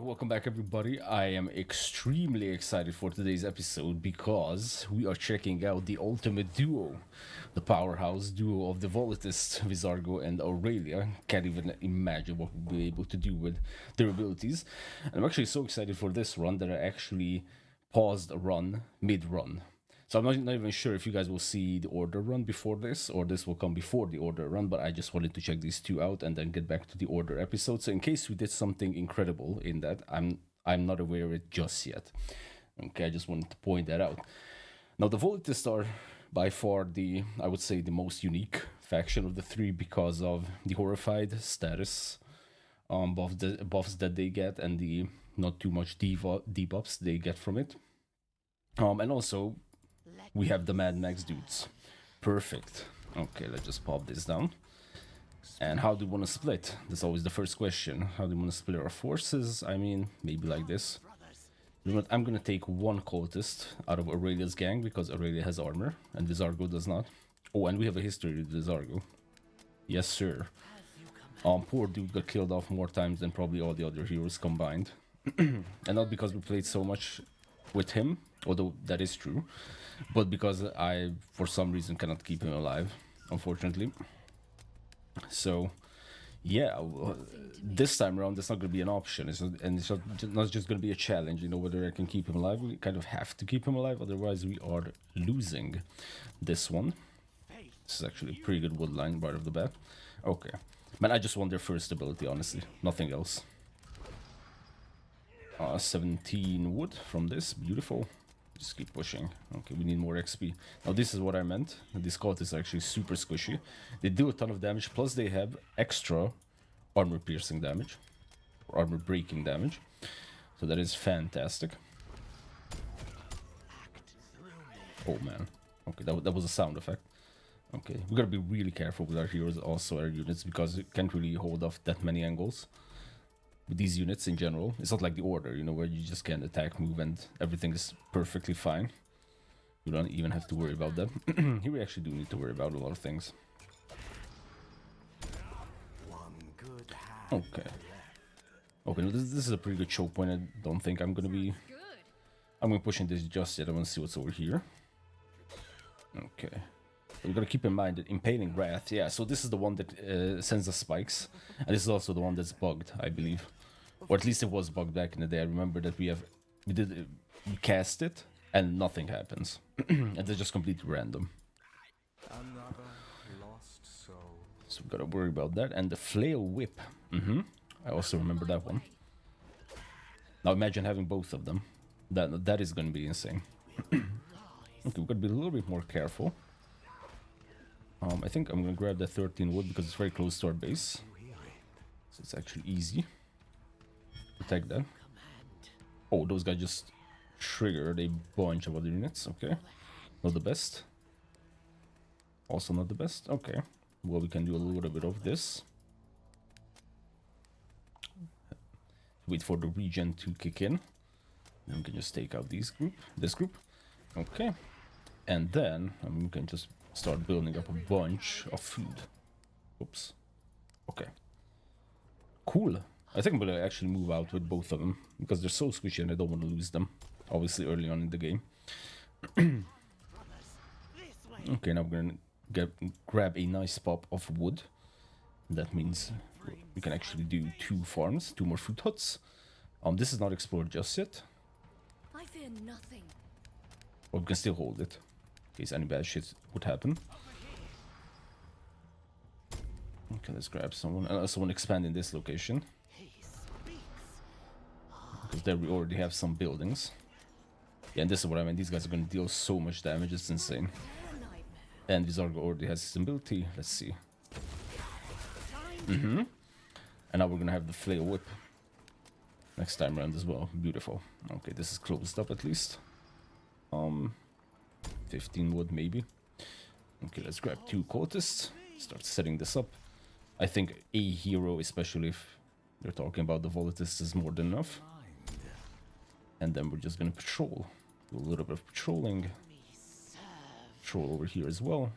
Welcome back, everybody. I am extremely excited for today's episode because we are checking out the ultimate duo, the powerhouse duo of the Volatists, Vizargo and Aurelia. Can't even imagine what we'll be able to do with their abilities. And I'm actually so excited for this run that I actually paused a run mid-run. So I'm not even sure if you guys will see the order run before this, or this will come before the order run, but I just wanted to check these two out and then get back to the order episode. So in case we did something incredible in that, I'm not aware of it just yet. Okay, I just wanted to point that out. Now the Volatists are by far I would say the most unique faction of the three because of the horrified status buffs that they get and the not too much debuffs they get from it. And also we have the Mad Max dudes. Perfect. Okay, let's just pop this down. And how do we want to split? That's always the first question. How do we want to split our forces? I mean, maybe like this. You know what? I'm gonna take one cultist out of Aurelia's gang because Aurelia has armor and Vizargo does not. Oh, and we have a history with Vizargo. Yes, sir. Poor dude got killed off more times than probably all the other heroes combined. And not because we played so much with him, although that is true, but because I, for some reason, cannot keep him alive, unfortunately. So, yeah, this time around, that's not going to be an option. It's not just going to be a challenge, whether I can keep him alive. We kind of have to keep him alive, otherwise we are losing this one. This is actually a pretty good wood line right off the bat. Okay. Man, I just want their first ability, honestly. Nothing else. 17 wood from this. Beautiful. Just keep pushing. Okay, we need more XP. Now this is what I meant. This cult is actually super squishy. They do a ton of damage, plus they have extra armor piercing damage. Or armor breaking damage. So that is fantastic. Oh man. Okay, that was a sound effect. Okay, we gotta be really careful with our heroes, also our units, because it can't really hold off that many angles. With these units in general, it's not like the order, where you just can attack, move, and everything is perfectly fine. You don't even have to worry about that. Here we actually do need to worry about a lot of things. Okay. Okay, no, this is a pretty good choke point. I don't think I'm gonna pushing this just yet. I want to see what's over here. Okay. We gotta keep in mind that Impaling Wrath, yeah, so this is the one that sends the spikes, and this is also the one that's bugged, I believe. Or at least it was bugged back in the day. I remember that we cast it, and nothing happens. And they're just completely random. So we gotta worry about that. And the Flail Whip. I also remember that one. Now imagine having both of them. That is gonna be insane. Okay, we gotta be a little bit more careful. I think I'm gonna grab that 13 wood because it's very close to our base. So it's actually easy. Protect that. Oh, those guys just triggered a bunch of other units. Okay. Not the best. Also not the best. Okay. Well, we can do a little bit of this. Wait for the regen to kick in. Then we can just take out this group. Okay. And then we can just start building up a bunch of food. Oops. Okay. Cool. I think I'm gonna actually move out with both of them because they're so squishy and I don't want to lose them. Obviously early on in the game. Okay, now we're gonna grab a nice pop of wood. That means we can actually do 2 farms, 2 more food huts. This is not explored just yet. I fear nothing. Or we can still hold it in case any bad shit would happen. Okay, let's grab someone. I also want to expand in this location. Because there we already have some buildings. Yeah, and this is what I mean. These guys are going to deal so much damage, it's insane. And Vizargo already has his ability. Let's see. And now we're going to have the Flail Whip next time around as well. Beautiful. Okay, this is closed up at least. 15 wood maybe. Okay, let's grab 2 cultists. Start setting this up. I think a hero, especially if they're talking about the Volatists, is more than enough. And then we're just gonna patrol. Do a little bit of patrolling. Patrol over here as well.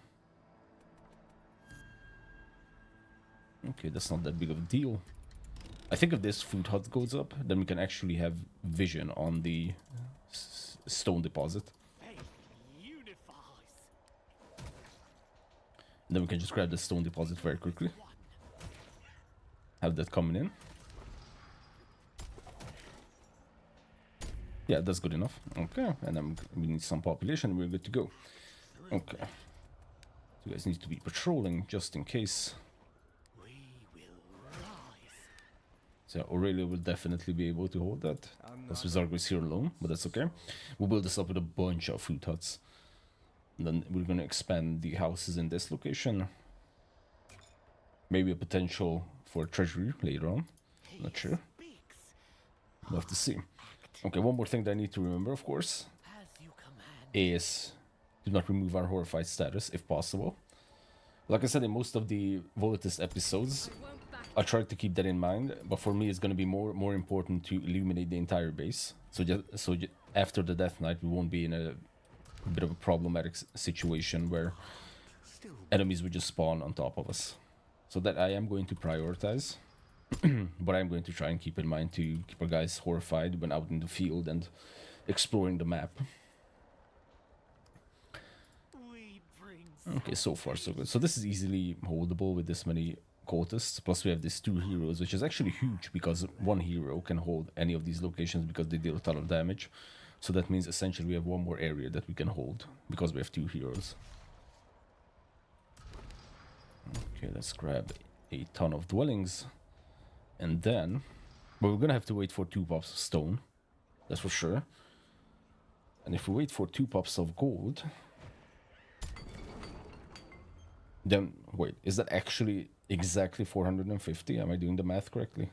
Okay, that's not that big of a deal. I think if this food hut goes up, then we can actually have vision on the stone deposit. And then we can just grab the stone deposit very quickly. Have that coming in. Yeah, that's good enough. Okay, and then we need some population. We're good to go. Okay. You guys need to be patrolling just in case. So Aurelia will definitely be able to hold that. Because Vizargo is here alone, but that's okay. We'll build this up with a bunch of food huts. And then we're going to expand the houses in this location. Maybe a potential for a treasury later on. Not sure. We'll have to see. Okay, one more thing that I need to remember, of course, is do not remove our horrified status if possible. Like I said in most of the Volatists episodes, I tried to keep that in mind, but for me it's going to be more important to illuminate the entire base. So after the Death Knight, we won't be in a bit of a problematic situation where enemies would just spawn on top of us. So that I am going to prioritize, but I'm going to try and keep in mind to keep our guys horrified when out in the field and exploring the map. Okay, so far so good. So this is easily holdable with this many cultists. Plus we have these 2 heroes, which is actually huge because 1 hero can hold any of these locations because they deal a ton of damage. So that means essentially we have 1 more area that we can hold because we have 2 heroes. Okay, let's grab a ton of dwellings. And then, but we're gonna have to wait for 2 pops of stone. That's for sure. And if we wait for 2 pops of gold, then, wait, is that actually exactly 450? Am I doing the math correctly?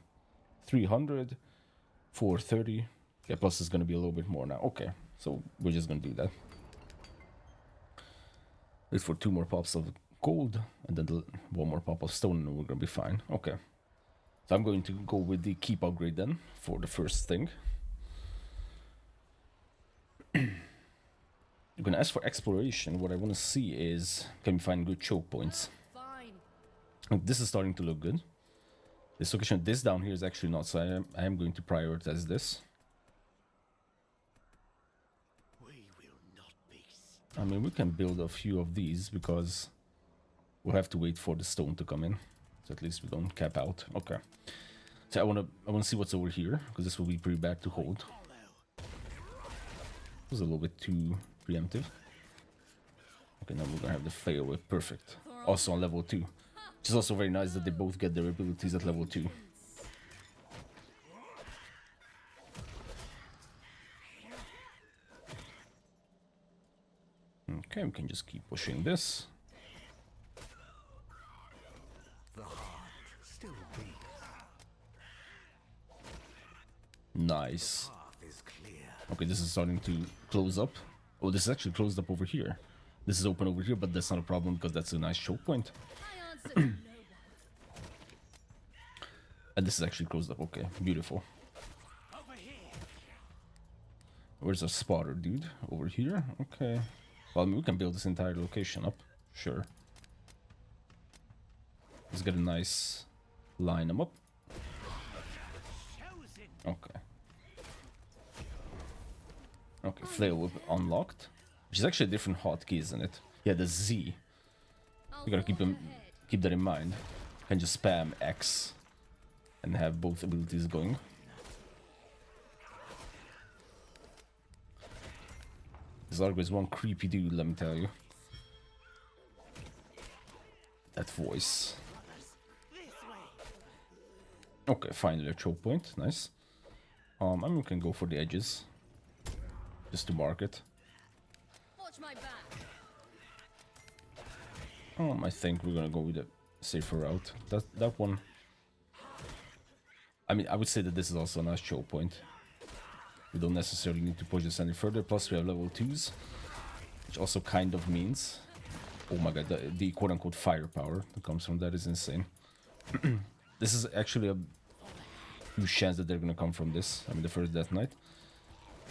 300, 430. Yeah, plus it's going to be a little bit more now. Okay, so we're just going to do that. Wait for 2 more pops of gold, and then 1 more pop of stone, and we're going to be fine. Okay. So I'm going to go with the keep upgrade then, for the first thing. I'm going to ask for exploration. What I want to see is, can we find good choke points? This is starting to look good. This location, this down here is actually not, so I am going to prioritize this. I mean, we can build a few of these because we'll have to wait for the stone to come in. So at least we don't cap out. Okay. So I wanna see what's over here, because this will be pretty bad to hold. It was a little bit too preemptive. Okay, now we're gonna have the flail whip. Perfect. Also on level 2. Which is also very nice that they both get their abilities at level 2. Okay, we can just keep pushing this. Nice. Okay, this is starting to close up. Oh, this is actually closed up over here. This is open over here, but that's not a problem because that's a nice choke point. And this is actually closed up. Okay, beautiful. Where's our spotter, dude? Over here? Okay. Well, I mean, we can build this entire location up. Sure. Let's get a nice line them up. Okay. Okay, flail whip unlocked. Which is actually a different hotkey, isn't it? Yeah, the Z. You gotta keep that in mind. You can just spam X and have both abilities going. Vizargo is one creepy dude, let me tell you. That voice. Okay, finally a choke point, nice. I mean, we can go for the edges. Just to mark it. I think we're gonna go with a safer route. That one. I mean, I would say that this is also a nice choke point. We don't necessarily need to push this any further. Plus, we have level 2s, which also kind of means, oh my god, the quote-unquote firepower that comes from that is insane. This is actually a huge chance that they're gonna come from this. I mean, the first Death Knight.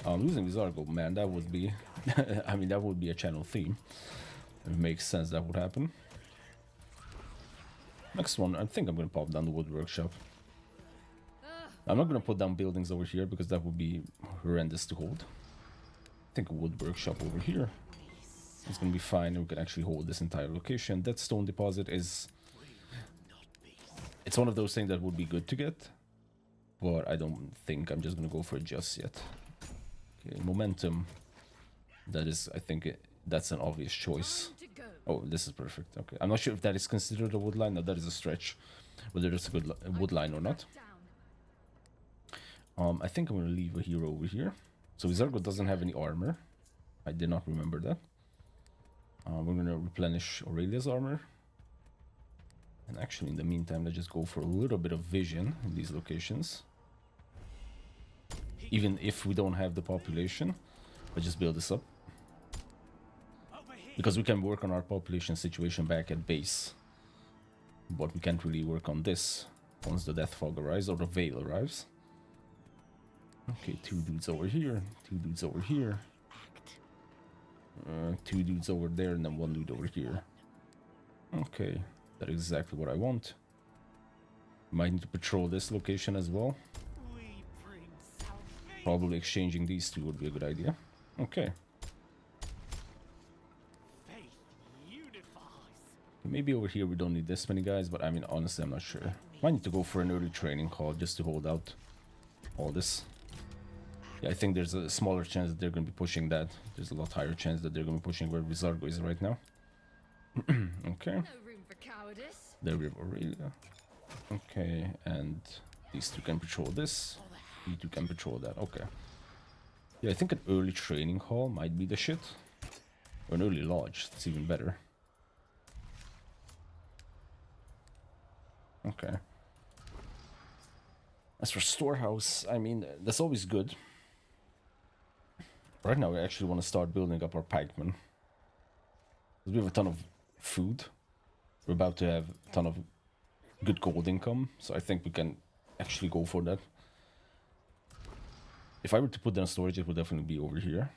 Losing Vizargo, man, that would be, I mean, that would be a channel theme. It makes sense that would happen. Next one, I think I'm gonna pop down the wood workshop. I'm not gonna put down buildings over here because that would be horrendous to hold. I think a wood workshop over here is gonna be fine, and we can actually hold this entire location. That stone deposit is... It's one of those things that would be good to get, but I don't think I'm just gonna go for it just yet. Okay, momentum. That is, I think that's an obvious choice. Oh, this is perfect. Okay, I'm not sure if that is considered a wood line. No, that is a stretch. Whether it's a good wood line or not. I think I'm gonna leave a hero over here. So Vizargo doesn't have any armor. I did not remember that. We're gonna replenish Aurelia's armor. And actually, in the meantime, let's just go for a little bit of vision in these locations. Even if we don't have the population, let's just build this up. Because we can work on our population situation back at base. But we can't really work on this once the Death Fog arrives or the Veil arrives. Okay, 2 dudes over here, 2 dudes over here. 2 dudes over there, and then 1 dude over here. Okay, that is exactly what I want. Might need to patrol this location as well. Probably exchanging these 2 would be a good idea. Okay. Maybe over here we don't need this many guys, but I mean, honestly, I'm not sure. Might need to go for an early training call just to hold out all this. Yeah, I think there's a smaller chance that they're going to be pushing that. There's a lot higher chance that they're going to be pushing where Vizargo is right now. Okay. No room for cowardice. There we have Aurelia. Okay, and these 2 can patrol this. You 2 can patrol that. Okay. Yeah, I think an early training hall might be the shit. Or an early lodge. That's even better. Okay. As for storehouse, I mean, that's always good. Right now, we actually want to start building up our pikemen. We have a ton of food. We're about to have a ton of good gold income, so I think we can actually go for that. If I were to put down storage, it would definitely be over here.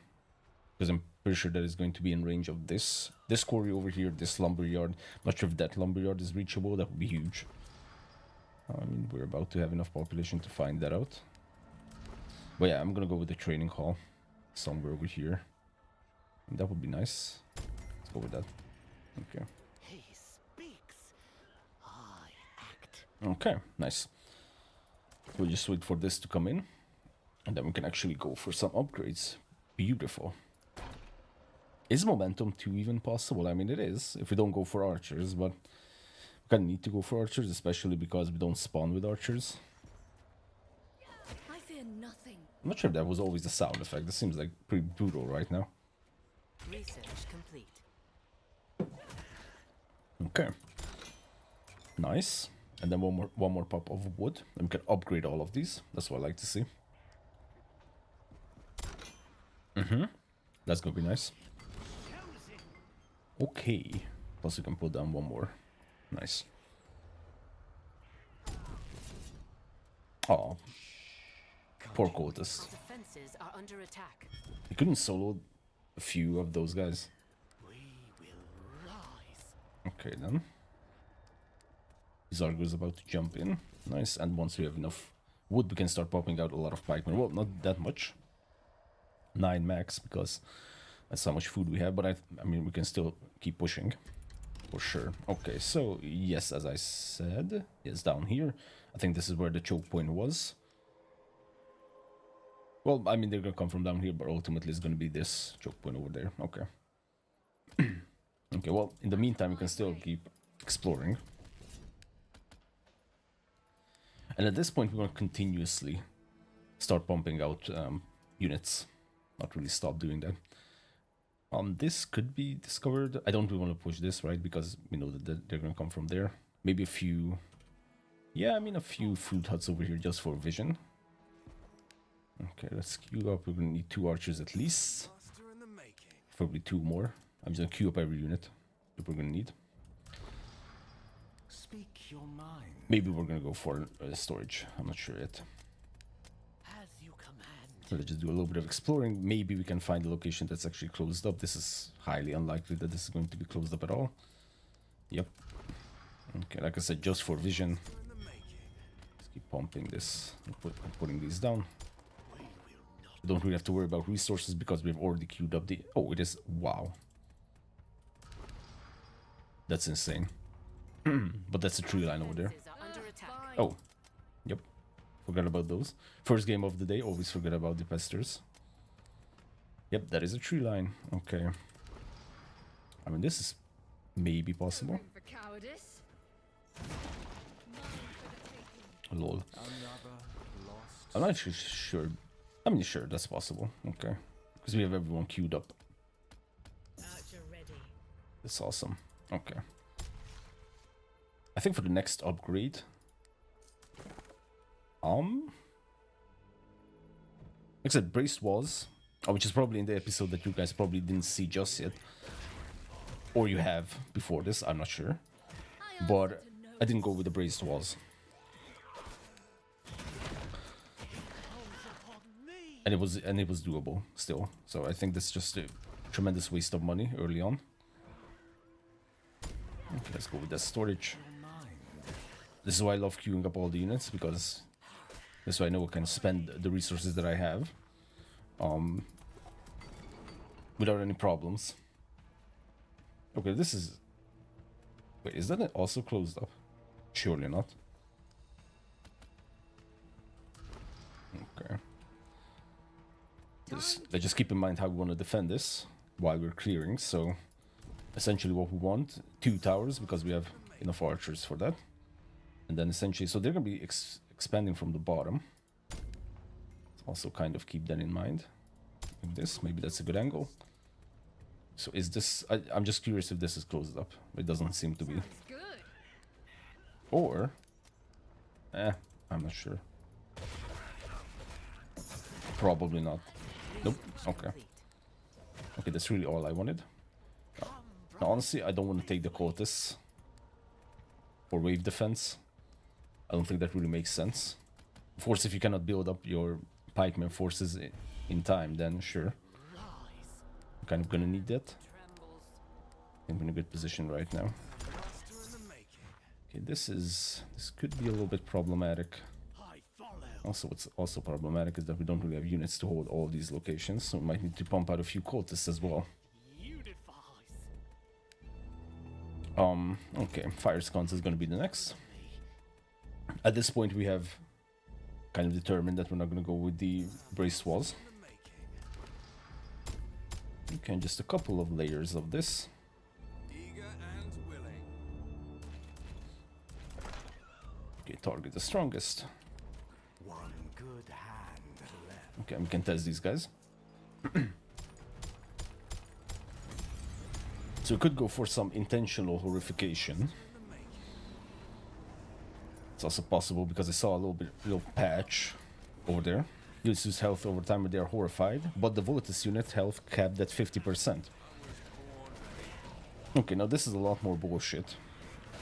Because I'm pretty sure that is going to be in range of this. This quarry over here, this lumberyard. Not sure if that lumberyard is reachable, that would be huge. I mean, we're about to have enough population to find that out. But yeah, I'm gonna go with the training hall. Somewhere over here. And that would be nice. Let's go with that. Okay. He speaks. I act. Okay, nice. We'll just wait for this to come in. And then we can actually go for some upgrades. Beautiful. Is momentum 2 even possible? I mean, it is, if we don't go for archers, but we kind of need to go for archers, especially because we don't spawn with archers. I fear nothing. I'm not sure if that was always the sound effect. This seems like pretty brutal right now. Research complete. Okay. Nice. And then one more pop of wood. And we can upgrade all of these. That's what I like to see. That's gonna be nice. Okay. Plus we can put down 1 more. Nice. Oh. Poor cultist. Defenses are under attack. He couldn't solo a few of those guys. We will rise. Okay then. Vizargo is about to jump in. Nice. And once we have enough wood, we can start popping out a lot of pikemen. Well, not that much. 9 max, because that's how much food we have. But I mean, we can still keep pushing. For sure. Okay, so yes, as I said, yes, down here. I think this is where the choke point was. Well, I mean, they're gonna come from down here, but ultimately it's gonna be this choke point over there. Okay. Okay, well, in the meantime, we can still keep exploring. And at this point, we're gonna continuously start pumping out units. Not really stop doing that. This could be discovered. I don't really want to push this, right? Because we know that they're gonna come from there. Maybe a few... Yeah, I mean, a few food huts over here just for vision. Okay, let's queue up. We're gonna need 2 archers at least. Probably 2 more. I'm just gonna queue up every unit that we're gonna need. Speak your mind. Maybe we're gonna go for storage. I'm not sure yet. As you command. So let's just do a little bit of exploring. Maybe we can find a location that's actually closed up. This is highly unlikely that this is going to be closed up at all. Yep. Okay, like I said, just for vision. Let's keep pumping this, putting these down. We will not. We don't really have to worry about resources because we've already queued up the... Oh, it is... Wow. That's insane. But that's a tree line over there. Defenses are under attack. Oh. Yep. Forgot about those. First game of the day, always forget about the pesters. Yep, that is a tree line. Okay. I mean, this is maybe possible. Room for cowardice. Mine for the taking. Lol. Another lost. I'm not actually sure. I mean, sure, that's possible. Okay. Because we have everyone queued up. Archer ready. That's awesome. Okay. I think for the next upgrade... Except braced walls, which is probably in the episode that you guys probably didn't see just yet. Or you have before this, I'm not sure. But I didn't go with the braced walls. And it was doable still. So I think that's just a tremendous waste of money early on. Okay, let's go with that storage. This is why I love queuing up all the units, because this way I know I can spend the resources that I have without any problems. Okay, this is... Wait, is that also closed up? Surely not. Okay. Just keep in mind how we want to defend this while we're clearing. So essentially what we want, 2 towers, because we have enough archers for that. And then essentially, so they're going to be expanding from the bottom. Also kind of keep that in mind. Like this, maybe that's a good angle. So is this... I'm just curious if this is closed up. It doesn't seem to be. Sounds good. Or... I'm not sure. Probably not. Nope. Okay. Okay, that's really all I wanted. Now, honestly, I don't want to take the Cotis for wave defense. I don't think that really makes sense. Of course, if you cannot build up your pikeman forces in time, then sure. I'm kind of gonna need that. I'm in a good position right now. Okay, this could be a little bit problematic. Also, what's also problematic is that we don't really have units to hold all these locations, so we might need to pump out a few cultists as well. Okay, fire sconce is gonna be the next. At this point, we have kind of determined that we're not gonna go with the braced walls. Okay, just a couple of layers of this. Okay, target the strongest. One good hand left. Okay, we can test these guys. So we could go for some intentional horrification. It's also possible because I saw a little patch over there. Heals lose health over time when they are horrified, but the Volatists unit health capped at 50%. Okay, now this is a lot more bullshit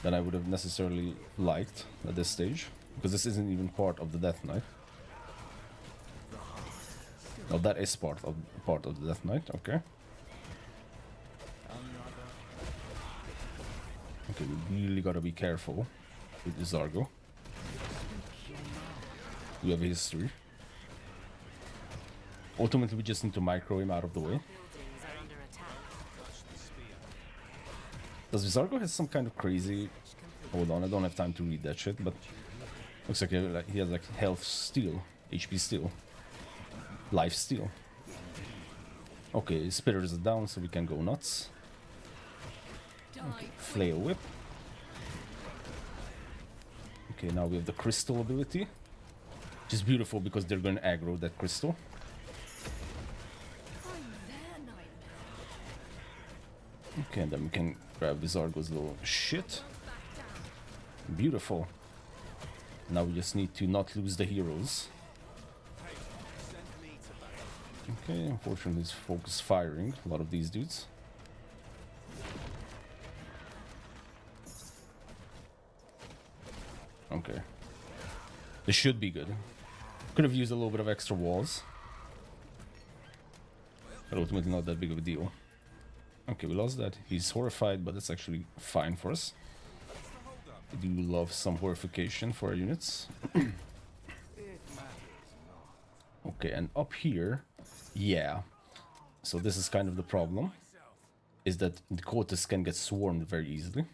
than I would have necessarily liked at this stage, because this isn't even part of the Death Knight. No, that is part of the Death Knight. Okay. Okay, we really gotta be careful with Vizargo. We have a history. Ultimately, we just need to micro him out of the way. Buildings are under attack. Does Vizargo have some kind of crazy... Hold on, I don't have time to read that shit, but... Looks like he has like health steal, HP steal, life steal. Okay, spitters are down, so we can go nuts. Okay, flail whip. Okay, now we have the crystal ability, which is beautiful because they're going to aggro that crystal. Okay, and then we can grab Vizargo's little shit. Beautiful. Now we just need to not lose the heroes. Okay, unfortunately it's focus firing a lot of these dudes. Okay. This should be good. Could have used a little bit of extra walls. But ultimately not that big of a deal. Okay, we lost that. He's horrified, but that's actually fine for us. We do love some horrification for our units. Okay, and up here, yeah. So this is kind of the problem, is that the Cotis can get swarmed very easily.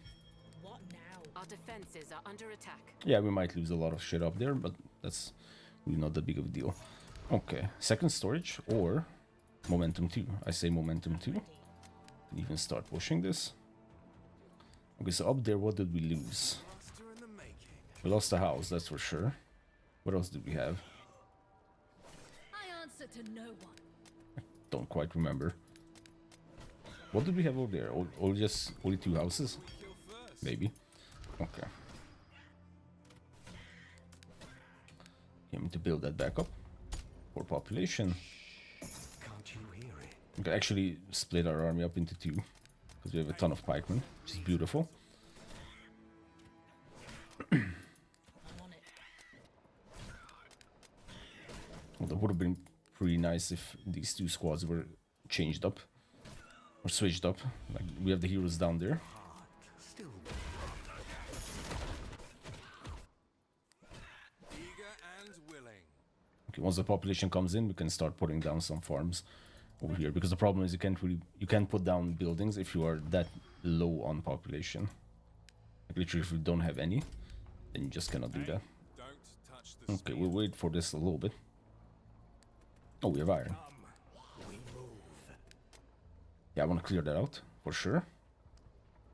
What now? Our defenses are under attack. Yeah, we might lose a lot of shit up there, but that's really not that big of a deal. Okay, second storage or momentum 2. I say momentum 2. Can even start pushing this. Okay, so up there, what did we lose? We lost the house, that's for sure. What else did we have? I answer to no one. Don't quite remember. What did we have over there? Only 2 houses? Maybe. Okay. You need to build that back up for population. Can't you hear it? We can actually split our army up into 2 because we have a ton of pikemen, which is beautiful. I'm on it. Well, that would have been pretty nice if these 2 squads were changed up or switched up. Like we have the heroes down there. Still Eager and willing. Okay, once the population comes in, we can start putting down some farms over here, because the problem is you can't put down buildings if you are that low on population. Like literally, if you don't have any, then you just cannot do that. Don't touch the Okay, we'll wait for this a little bit. Oh, we have iron. Yeah, I want to clear that out for sure.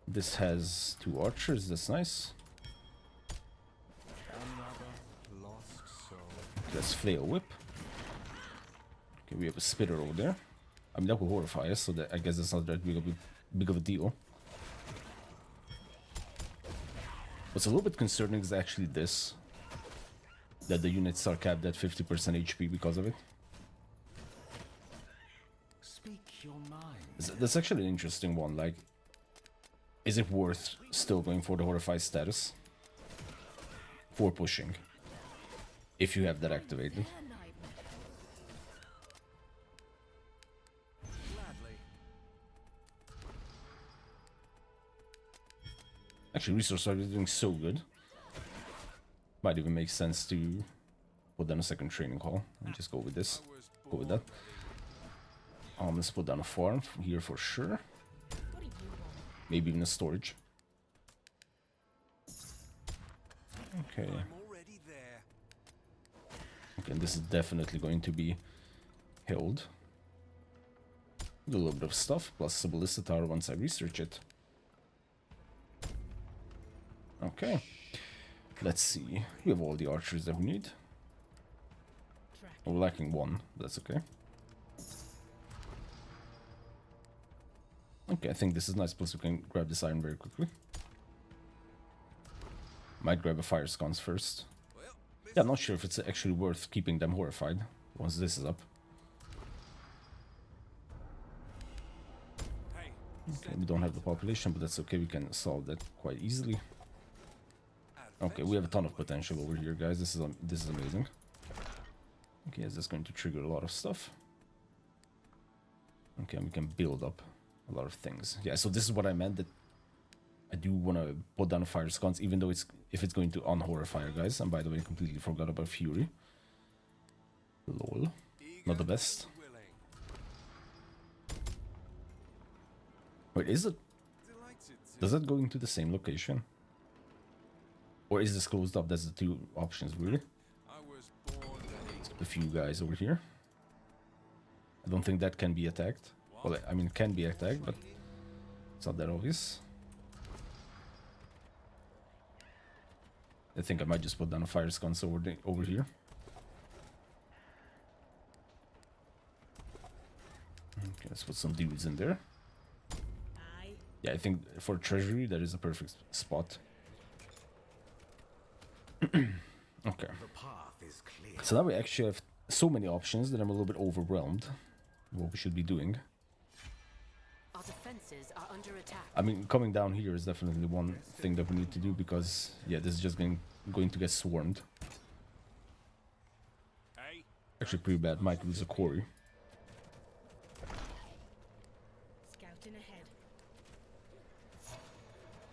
This has 2 archers. That's nice. another lost soul. Let's flail whip. Okay, we have a spitter over there. I mean, that will horrify us, so that I guess that's not that big of a deal. What's a little bit concerning is actually this, that the units are capped at 50% HP because of it. Speak your mind. That's actually an interesting one. Like, is it worth still going for the horrify status for pushing if you have that activated? Their nightmare. gladly. Actually, resource are doing so good. Might even make sense to put down a second training hall and just go with this. Go with that. Let's put down a farm here for sure. What do you want? Maybe even a storage. Okay. I'm already there. Okay, and this is definitely going to be held. Do a little bit of stuff, plus a ballista tower once I research it. Okay. Let's see. We have all the archers that we need. Track. We're lacking 1, but that's okay. Okay, I think this is nice, plus we can grab this iron very quickly. Might grab a fire sconce first. Well, Yeah, I'm not sure if it's actually worth keeping them horrified once this is up. hey, Okay, we don't have the population, but that's okay, we can solve that quite easily. Okay, we have a ton of potential over here, guys. This is amazing. Okay, is this going to trigger a lot of stuff? Okay, and we can build up a lot of things. Yeah, so this is what I meant, that I do want to put down a fire sconce, even though if it's going to unhorrify, guys. And by the way, I completely forgot about Fury. Lol. Not the best. willing. Wait, is it? Delighted to. Does that go into the same location? Or is this closed up? That's the 2 options, really. I was born ready. A few guys over here. I don't think that can be attacked. Well, I mean, it can be attacked, but it's not that obvious. I think I might just put down a fire sconce over here. Okay, let's put some dudes in there. I Yeah, I think for treasury, that is a perfect spot. Okay. The path is clear. So now we actually have so many options that I'm a little bit overwhelmed what we should be doing. Our defenses are under attack. I mean, coming down here is definitely one thing that we need to do, because, yeah, this is just going to get swarmed. Hey, Actually, pretty bad. Might lose a quarry. scouting ahead.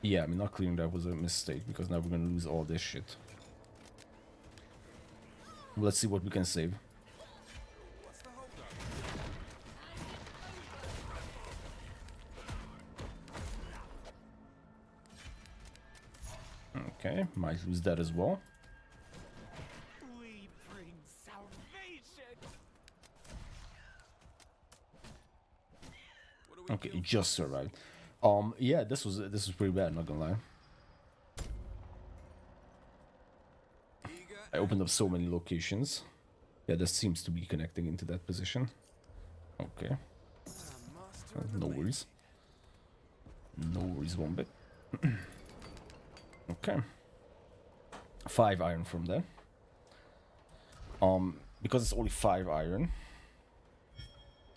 Yeah, I mean, not clearing that was a mistake, because now we're gonna lose all this shit. Let's see what we can save. Okay, might lose that as well. We bring salvation. What do we Okay, kill just first? survived. Yeah, this was pretty bad, not gonna lie. Eager I opened up so many locations. Yeah, that seems to be connecting into that position. Okay, and a master of the no blade. worries. No worries one bit. Okay. 5 iron from there. Because it's only 5 iron.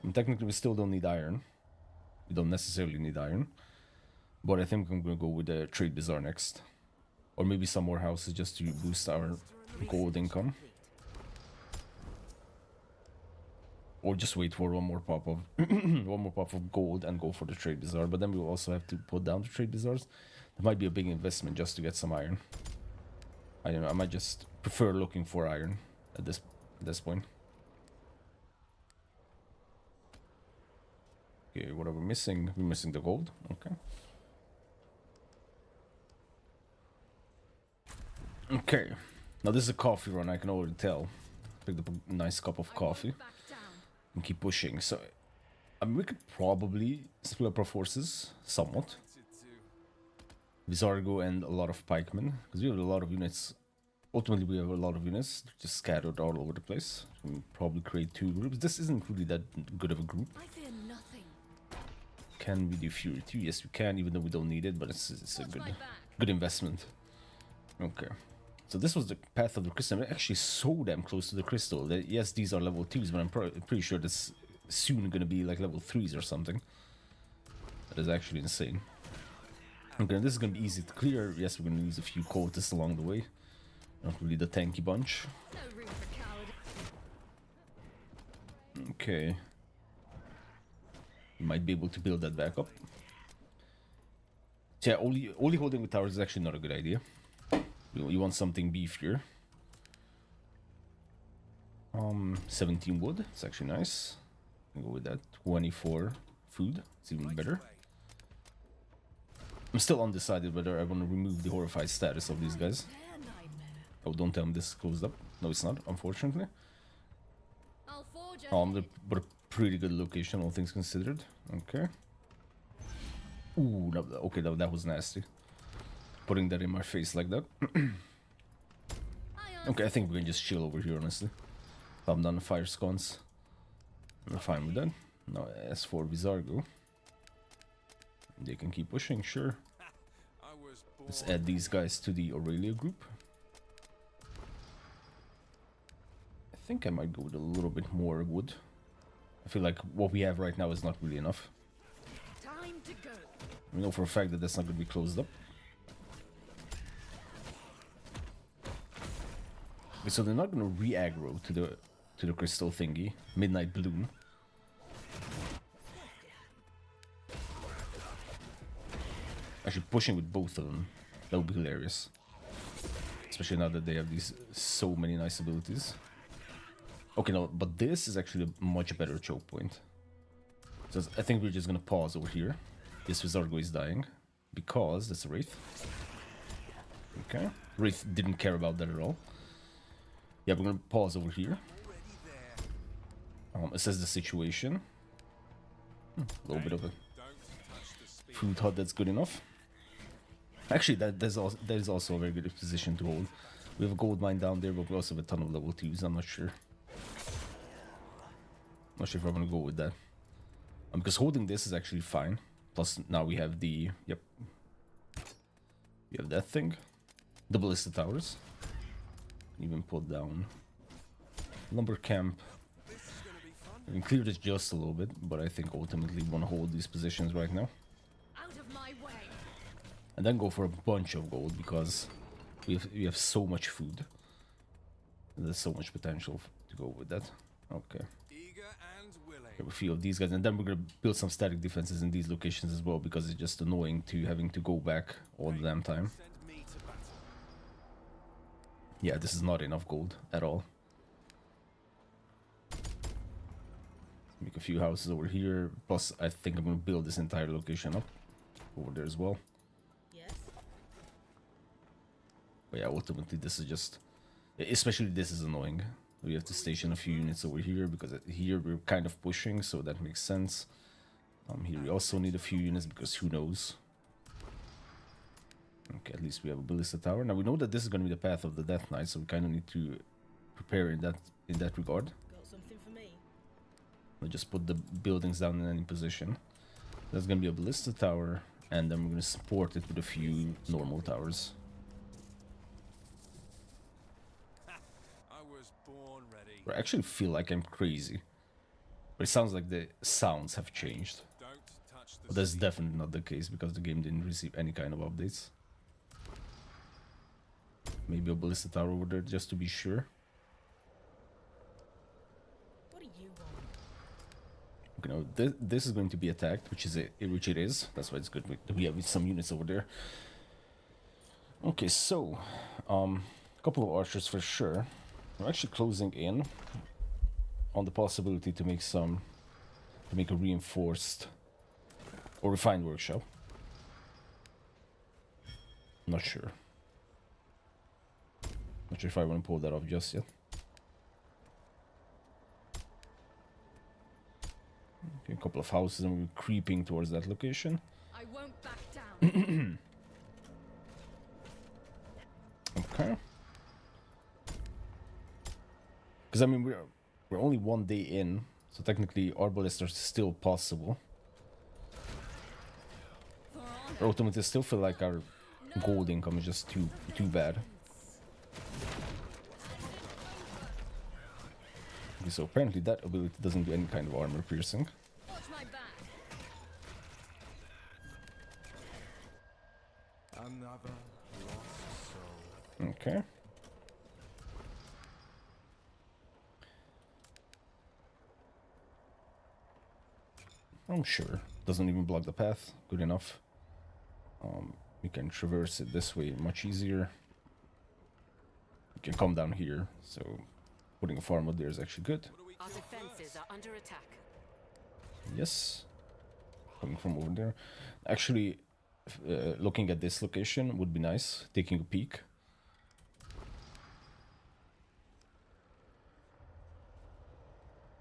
And technically we still don't need iron. We don't necessarily need iron. But I think I'm gonna go with the trade bazaar next. Or maybe some more houses just to boost our gold income. Or just wait for one more pop of one more pop of gold and go for the trade bazaar. But then we will also have to put down the trade bazaars. That might be a big investment just to get some iron. I don't know, I might just prefer looking for iron at this point. Okay, what are we missing? We're missing the gold. Okay. Okay. Now this is a coffee run, I can already tell. Picked up a nice cup of I won't coffee back down. and keep pushing. So, I mean, we could probably split up our forces somewhat. Wanted to. Vizargo and a lot of pikemen, because we have a lot of units. Ultimately, we have a lot of units just scattered all over the place. We can probably create 2 groups. This isn't really that good of a group. I fear nothing. Can we do Fury 2? Yes, we can, even though we don't need it, but it's a Watch my back. good investment. Okay. So this was the path of the crystal. We're actually so damn close to the crystal. That, yes, these are level 2s, but I'm pretty sure that's soon going to be like level 3s or something. That is actually insane. Okay, this is going to be easy to clear. Yes, we're going to use a few cultists along the way. Not really the tanky bunch. No room for cowardice. Okay. You might be able to build that back up. So yeah, only holding with towers is actually not a good idea. You want something beefier. 17 wood. It's actually nice. I'll go with that. 24 food. It's even better. I'm still undecided whether I want to remove the horrified status of these guys. Their nightmare. Oh, don't tell me this is closed up. No, it's not, unfortunately. I'll forge ahead. But a pretty good location, all things considered. Okay. Ooh, no, okay, that was nasty. Putting that in my face like that. Okay, I think we can just chill over here, honestly. I'm done fire scones. I'm fine with that. Now, as for Vizargo, they can keep pushing, sure. I was born. Let's add these guys to the Aurelia group. I think I might go with a little bit more wood. I feel like what we have right now is not really enough. Time to go. We know for a fact that that's not going to be closed up. Okay, so they're not going to re-aggro to the crystal thingy, Midnight Bloom. Actually, pushing with both of them, that would be hilarious. Especially now that they have these so many nice abilities. Okay, no, but this is actually a much better choke point. So I think we're just gonna pause over here. This Vizargo is dying because that's a Wraith. Okay, Wraith didn't care about that at all. Yeah, we're gonna pause over here. Already there. Assess the situation. A little bit of a Don't touch the spear. food hut that's good enough. Actually, that is also a very good position to hold. We have a gold mine down there, but we also have a ton of level 2s. I'm not sure. Not sure if I want to go with that. Because holding this is actually fine. Plus, now we have the... Yep. We have that thing. The ballista towers. Even put down... Lumber camp. This is gonna be fun. We can clear this just a little bit, but I think ultimately we want to hold these positions right now. Out of my way. And then go for a bunch of gold, because we have so much food. There's so much potential to go with that. Okay. Eager and willing. Have a few of these guys, and then we're gonna build some static defenses in these locations as well, because it's just annoying to having to go back all the damn time. Send me to battle. Yeah, this is not enough gold at all. Make a few houses over here. Plus, I think I'm gonna build this entire location up over there as well. Yes. But yeah, ultimately this is just... Especially this is annoying. We have to station a few units over here, because here we're kind of pushing, so that makes sense. Here we also need a few units, because who knows. Okay, at least we have a ballista tower. Now we know that this is going to be the path of the Death Knight, so we kind of need to prepare in that regard. Got something for me? We'll just put the buildings down in any position. There's going to be a ballista tower, and then we're going to support it with a few normal towers. I was born ready. I actually feel like I'm crazy, but it sounds like the sounds have changed. Don't touch the But that's speed. definitely not the case, because the game didn't receive any kind of updates. Maybe a ballista tower over there just to be sure. What do you want? Okay, now this is going to be attacked, which it is. That's why it's good we have some units over there. Okay, so a couple of archers for sure. We're actually closing in on the possibility to make a reinforced or refined workshop. Not sure. Not sure if I want to pull that off just yet. Okay, a couple of houses, and we're creeping towards that location. I won't back down. Okay. Because I mean we're only 1 day in, so technically our ballists are still possible. For honor. But ultimately, I still feel like our gold income is just too bad. Okay, so apparently that ability doesn't do any kind of armor piercing. Watch my back. Another lost soul. Okay. I'm sure. Doesn't even block the path. Good enough. We can traverse it this way much easier. We can come down here, so putting a farm out there is actually good. Our defenses are under attack. Yes. Coming from over there. Actually, looking at this location would be nice. Taking a peek.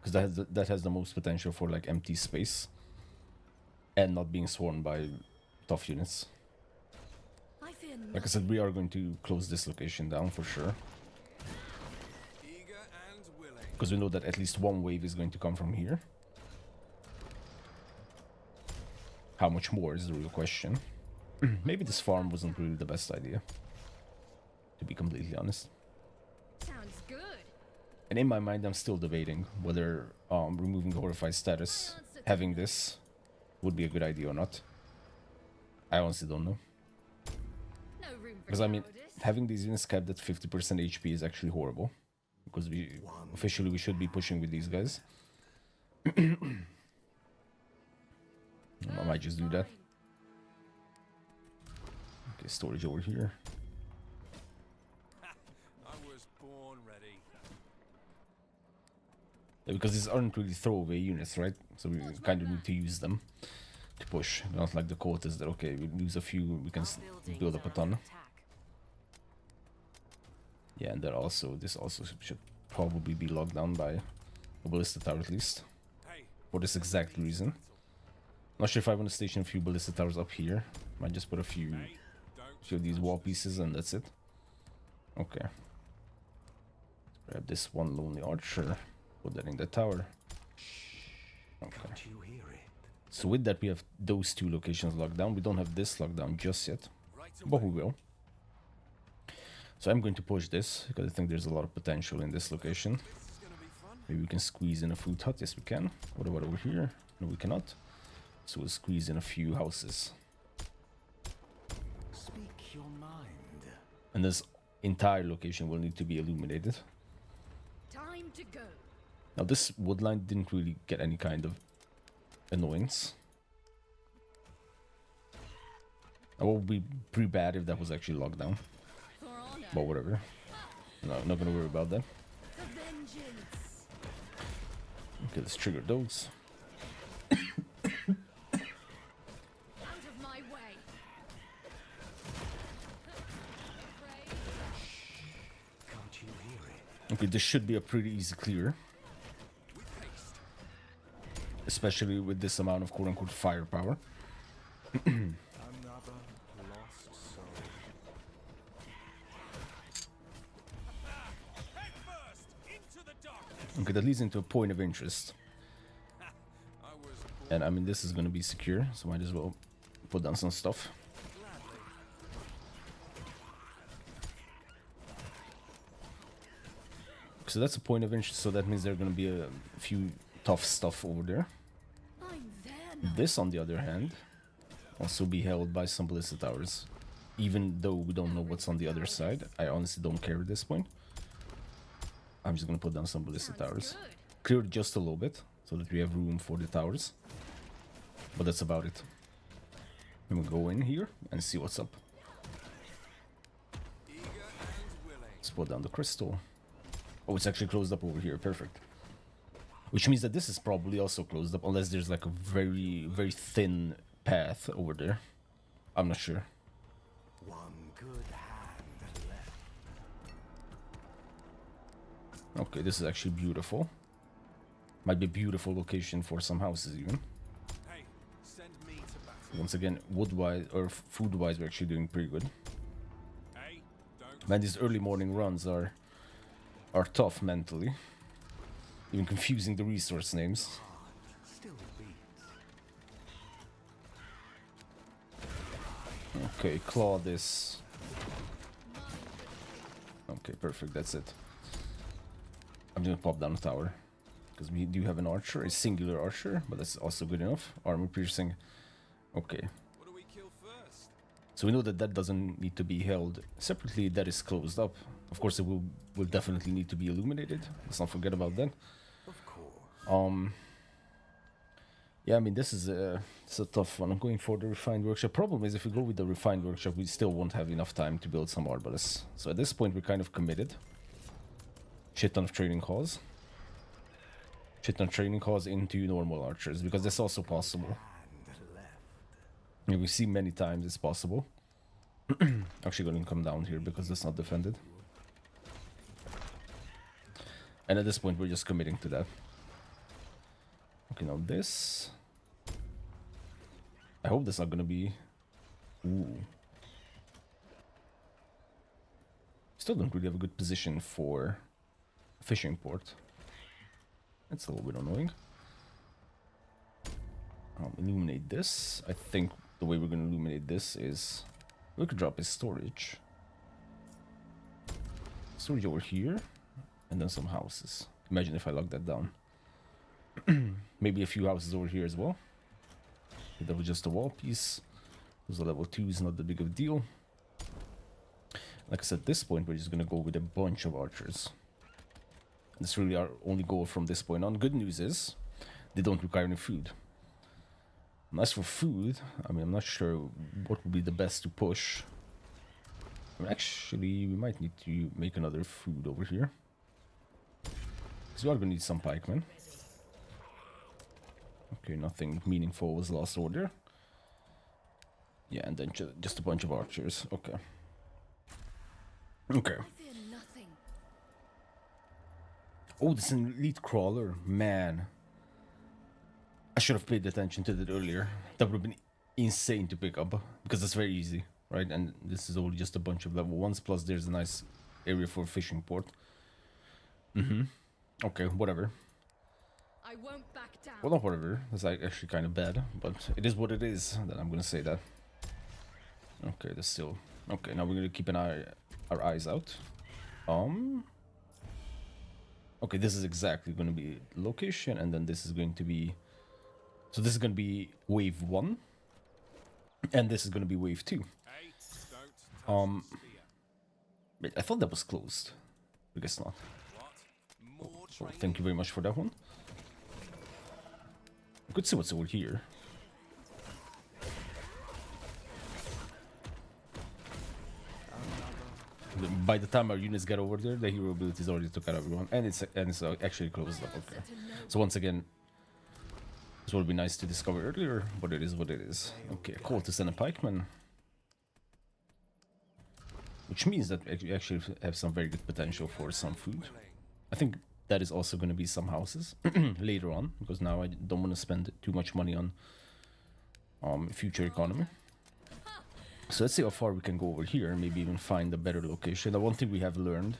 Because that has the most potential for like empty space. And not being swarmed by tough units. I fear Like I said, we are going to close this location down for sure. Eager and willing. Because we know that at least one wave is going to come from here. How much more is the real question. Maybe this farm wasn't really the best idea. To be completely honest. sounds good. And in my mind, I'm still debating whether removing the horrified status, having this, would be a good idea or not. I honestly don't know. No room for Because I mean, cowardice. having these units capped at 50% HP is actually horrible. Because officially we should be pushing with these guys. I might just do that. Okay, storage over here. I was born ready. Yeah, because these aren't really throwaway units, right? So we kind of need to use them to push. Not like the quotas that, okay, we lose a few, we can Our buildings build up a are ton. under attack. Yeah, and that also, this also should probably be locked down by a ballista tower at least. Hey, For this exact reason. Not sure if I want to station a few ballista towers up here. Might just put a few don't of these wall pieces and that's it. Okay. Grab this one lonely archer. Put that in the tower. Okay. You hear it? So with that we have those two locations locked down. We don't have this locked down just yet. right But away. we will. So I'm going to push this because I think there's a lot of potential in this location. This is gonna be fun. Maybe we can squeeze in a food hut. Yes, we can. What about over here? No, we cannot. So we'll squeeze in a few houses. Speak your mind. And this entire location will need to be illuminated. Time to go. Now this woodline didn't really get any kind of annoyance. That would be pretty bad if that was actually locked down. For honor. But whatever. No, not gonna worry about that. For vengeance. Okay, let's trigger those. Out of my way. Afraid? Okay, this should be a pretty easy clear. With haste. Especially with this amount of quote-unquote firepower. Another lost soul. Head first into the darkness. Okay, that leads into a point of interest. I was born And I mean, this is gonna be secure, so might as well put down some stuff. gladly. So that's a point of interest, so that means there are gonna be a few tough stuff over there. I'm there now. This, on the other hand, also be held by some ballista towers. Even though we don't know what's on the other side, I honestly don't care at this point. I'm just gonna put down some ballista Sounds towers. good. Clear it just a little bit, so that we have room for the towers. But that's about it. Then we go in here and see what's up. Eager and willing. Let's put down the crystal. Oh, it's actually closed up over here. Perfect. Which means that this is probably also closed up, unless there's like a very, very thin path over there. I'm not sure. One good hand left. Okay, this is actually beautiful. Might be a beautiful location for some houses even. Hey, send me to battle. Once again, wood-wise or food-wise, we're actually doing pretty good. Hey, don't. Man, these early morning runs are tough mentally. Even confusing the resource names. Still beats. Okay, claw this. Okay, perfect, that's it. I'm gonna pop down a tower. Because we do have an archer, a singular archer, but that's also good enough. Armor piercing. Okay. What do we kill first? So we know that that doesn't need to be held separately. That is closed up. Of course, it will definitely need to be illuminated. Let's not forget about that. Of course. Yeah, I mean, this is it's a tough one. I'm going for the refined workshop. Problem is, if we go with the refined workshop, we still won't have enough time to build some arbalists. So at this point, we're kind of committed. Shit ton of training calls. Shit ton of training calls into normal archers, because that's also possible. Hand left. Yeah, we see many times it's possible. Actually going to come down here because it's not defended. And at this point we're just committing to that. Okay, now this. I hope that's not going to be... Ooh. Still don't really have a good position for a fishing port. That's a little bit annoying. Illuminate this. I think the way we're going to illuminate this is... We could drop his storage. Storage over here. And then some houses. Imagine if I lock that down. Maybe a few houses over here as well. If that was just a wall piece. Those are level 2 is not that big of a deal. Like I said, at this point we're just going to go with a bunch of archers. That's really our only goal from this point on. Good news is, they don't require any food. And as for food, I mean, I'm not sure what would be the best to push. I mean, actually, we might need to make another food over here. Because we are going to need some pikemen. Okay, nothing meaningful was lost order. Yeah, and then just a bunch of archers. Okay. Okay. I fear nothing. Oh, this is an elite crawler. Man. I should have paid attention to that earlier. That would have been insane to pick up. Because that's very easy, right? And this is only just a bunch of level 1s. Plus there's a nice area for a fishing port. Okay, whatever. I won't back down. Well, not whatever. That's actually kind of bad. But it is what it is. Then I'm going to say that. Okay, that's still... Okay, now we're going to keep our eyes out. Okay, this is exactly going to be location. And then this is going to be... So this is going to be wave 1. And this is going to be wave 2. Hey, don't touch the spear. Wait, I thought that was closed. I guess not. What? More Oh, training? thank you very much for that one. We could see what's over here. By the time our units get over there, the hero abilities already took out everyone. And it's actually closed up. Okay. So once again, this would be nice to discover earlier, but it is what it is. Okay, cultist and a pikeman. Which means that we actually have some very good potential for some food. I think that is also going to be some houses later on, because now I don't want to spend too much money on future economy. So let's see how far we can go over here, and maybe even find a better location. The one thing we have learned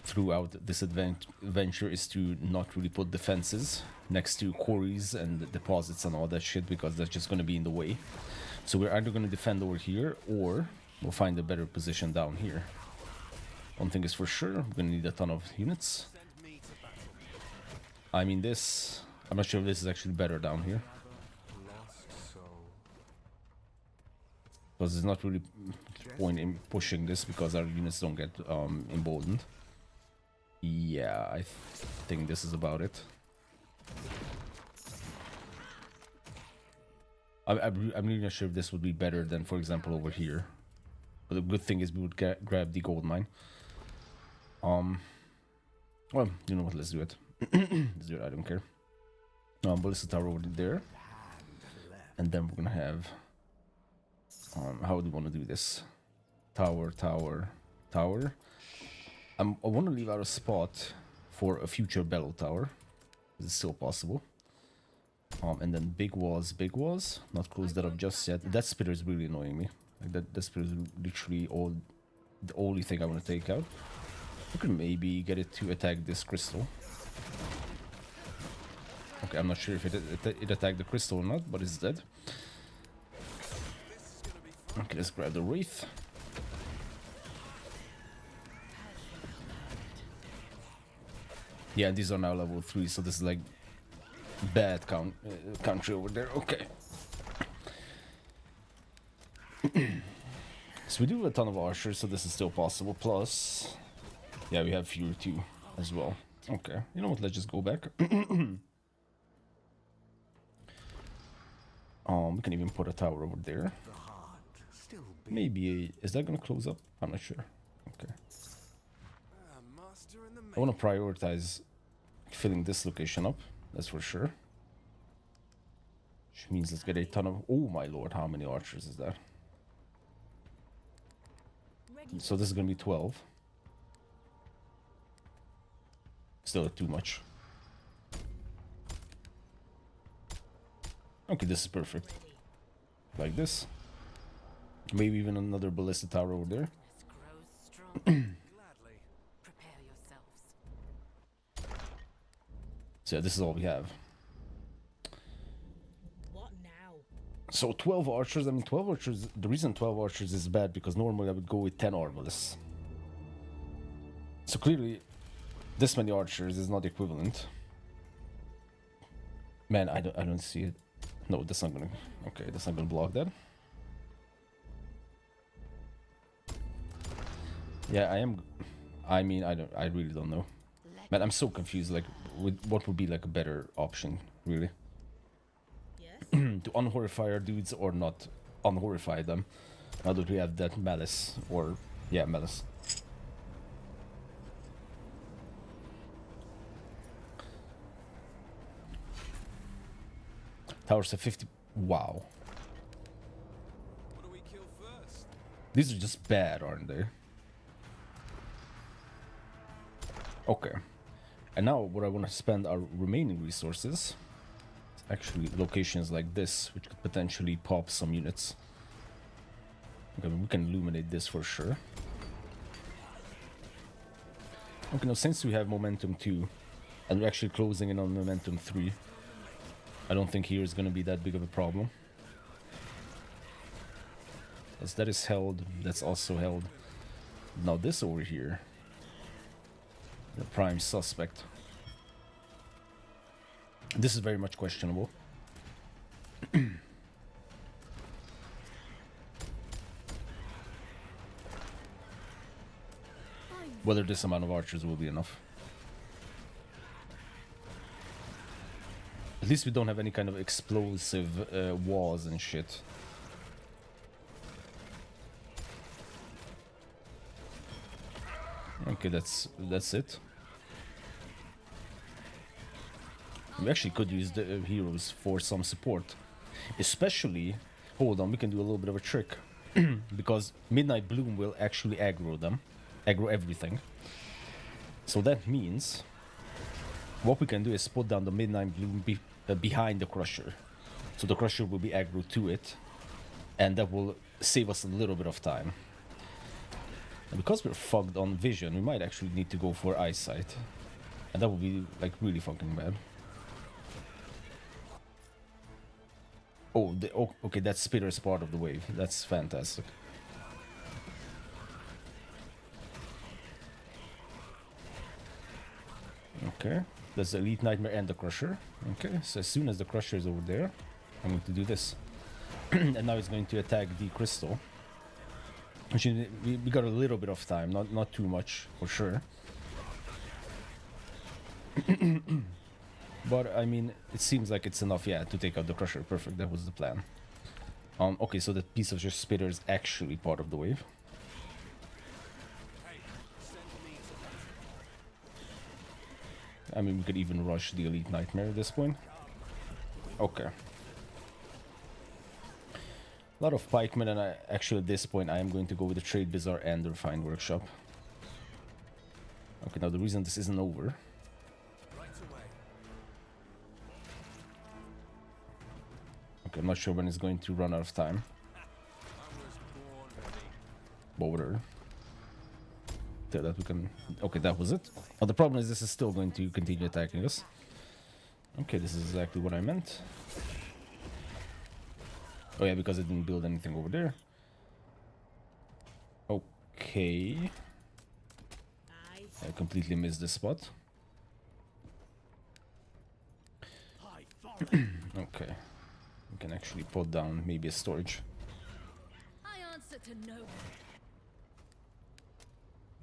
throughout this adventure is to not really put defenses next to quarries and deposits and all that shit, because that's just going to be in the way. So we're either going to defend over here, or we'll find a better position down here. One thing is for sure, we're going to need a ton of units. Send me to battle. I mean this, I'm not sure if this is actually better down here, Lost soul. because there's not really point in pushing this because our units don't get emboldened. Yeah, I think this is about it. I'm really not sure if this would be better than, for example, over here. But the good thing is we would grab the gold mine. Well, you know what? Let's do it. Let's do it. I don't care. Ballista tower over there, and then we're gonna have. How do you want to do this? Tower, tower, tower. I want to leave out a spot for a future bellow tower. It's still possible. And then big walls, big walls. Not close that up just yet. That spitter is really annoying me. Like that spitter is literally the only thing I want to take out. We could maybe get it to attack this crystal. Okay, I'm not sure if it attacked the crystal or not, but it's dead. Okay, let's grab the wraith. Yeah, these are now level 3, so this is like bad country over there. Okay. So we do have a ton of archers, so this is still possible. Plus, yeah, we have fewer too as well. Okay, you know what? Let's just go back. We can even put a tower over there. The heart still beats. Maybe is that gonna close up? I'm not sure. Okay. Master in the I want to prioritize filling this location up, that's for sure. Which means let's get a ton of... Oh my lord, how many archers is that? Ready. So this is going to be 12. Still too much. Okay, this is perfect. Like this. Maybe even another ballista tower over there. This grows strong. Gladly. Prepare yourselves. So yeah, this is all we have. What now? So 12 archers, I mean 12 archers, the reason 12 archers is bad because normally I would go with 10 arbalists. So clearly this many archers is not equivalent. Man, I don't see it. No, that's not gonna, okay, that's not gonna block that. Yeah, I mean, I really don't know. Man, I'm so confused, like, with what would be like a better option, really. Yes? To unhorrify our dudes or not unhorrify them. Now that we have that malice, or, yeah, malice. Towers at 50, wow. What do we kill first? These are just bad, aren't they? Okay. And now what I want to spend our remaining resources is actually locations like this, which could potentially pop some units. Okay, we can illuminate this for sure. Okay, now since we have momentum 2, and we're actually closing in on momentum 3, I don't think here is going to be that big of a problem. As that is held, that's also held. Now this over here, the prime suspect. This is very much questionable. Whether this amount of archers will be enough. At least we don't have any kind of explosive walls and shit. Okay, that's it. We actually could use the heroes for some support. Especially, hold on, we can do a little bit of a trick. Because Midnight Bloom will actually aggro them. Aggro everything. So that means what we can do is put down the Midnight Bloom behind the Crusher. So the Crusher will be aggro to it, and that will save us a little bit of time. And because we're fogged on vision, we might actually need to go for eyesight. And that would be like really fucking bad. Oh, okay, that spitter is part of the wave. That's fantastic. Okay, that's the Elite Nightmare and the Crusher. Okay, so as soon as the Crusher is over there, I'm going to do this. And now it's going to attack the crystal. Which we got a little bit of time, not too much, for sure. But, I mean, it seems like it's enough, yeah, to take out the Crusher. Perfect, that was the plan. Okay, so that piece of just spitter is actually part of the wave. I mean, we could even rush the Elite Nightmare at this point. Okay. A lot of pikemen, and actually at this point I am going to go with the Trade Bazaar and the Refined Workshop. Okay, now the reason this isn't over... Okay, I'm not sure when it's going to run out of time. Border. So that we can... Okay, that was it. Oh, the problem is this is still going to continue attacking us. Okay, this is exactly what I meant. Oh yeah, because I didn't build anything over there. Okay. I completely missed this spot. Okay. We can actually put down maybe a storage. I answer to no one.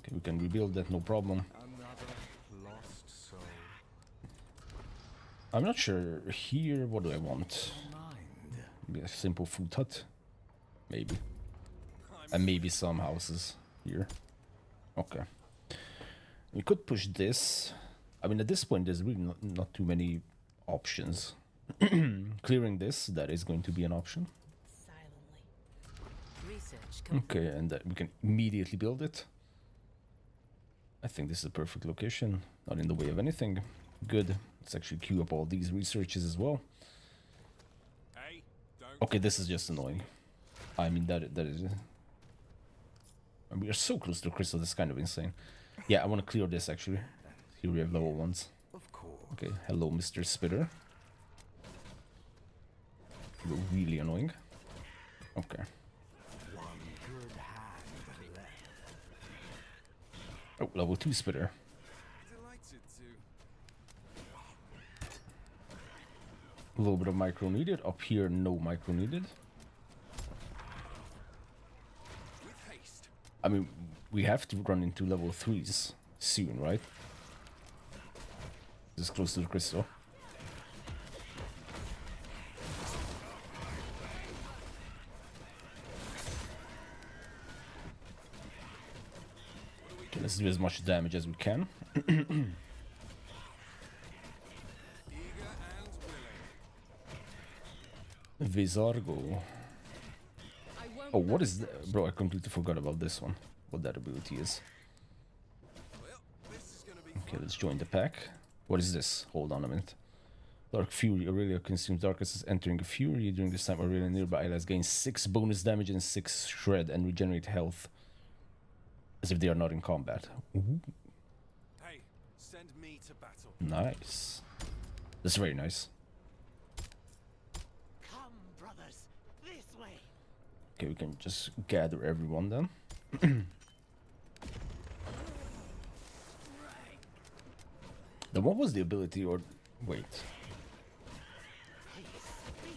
Okay, we can rebuild that, no problem. Another lost soul. I'm not sure here, what do I want? Mind. Maybe a simple food hut? Maybe. And maybe some houses here. Okay. We could push this. I mean, at this point, there's really not too many options. Clearing this, that is going to be an option. Silently. Research Okay, and we can immediately build it. I think this is a perfect location. Not in the way of anything. Good. Let's actually queue up all these researches as well. Hey, don't. Okay, this is just annoying. I mean, that is... And we are so close to crystal, that's kind of insane. Yeah, I want to clear this, actually. Here we have level 1s. Of course. Okay, hello, Mr. Spitter. You're really annoying. Okay. One good hand left. Oh, level 2 Spitter. Delighted to. A little bit of micro needed. Up here, no micro needed. With haste. I mean, we have to run into level 3s soon, right? This is close to the crystal. Okay, let's do as much damage as we can. Eager and willing. Vizargo. I won't Oh, what let is that? Bro, I completely forgot about this one. What that ability is. Well, this is gonna be Okay, let's join the pack. What is this? Hold on a minute. Dark Fury. Aurelia consumes darkness as entering a Fury. During this time, Aurelia nearby allies gain 6 bonus damage and 6 shred and regenerate health. As if they are not in combat. Ooh, Hey, send me to battle. nice. That's very nice. Come, brothers, this way. Okay, we can just gather everyone then. Then what was the ability or... Wait.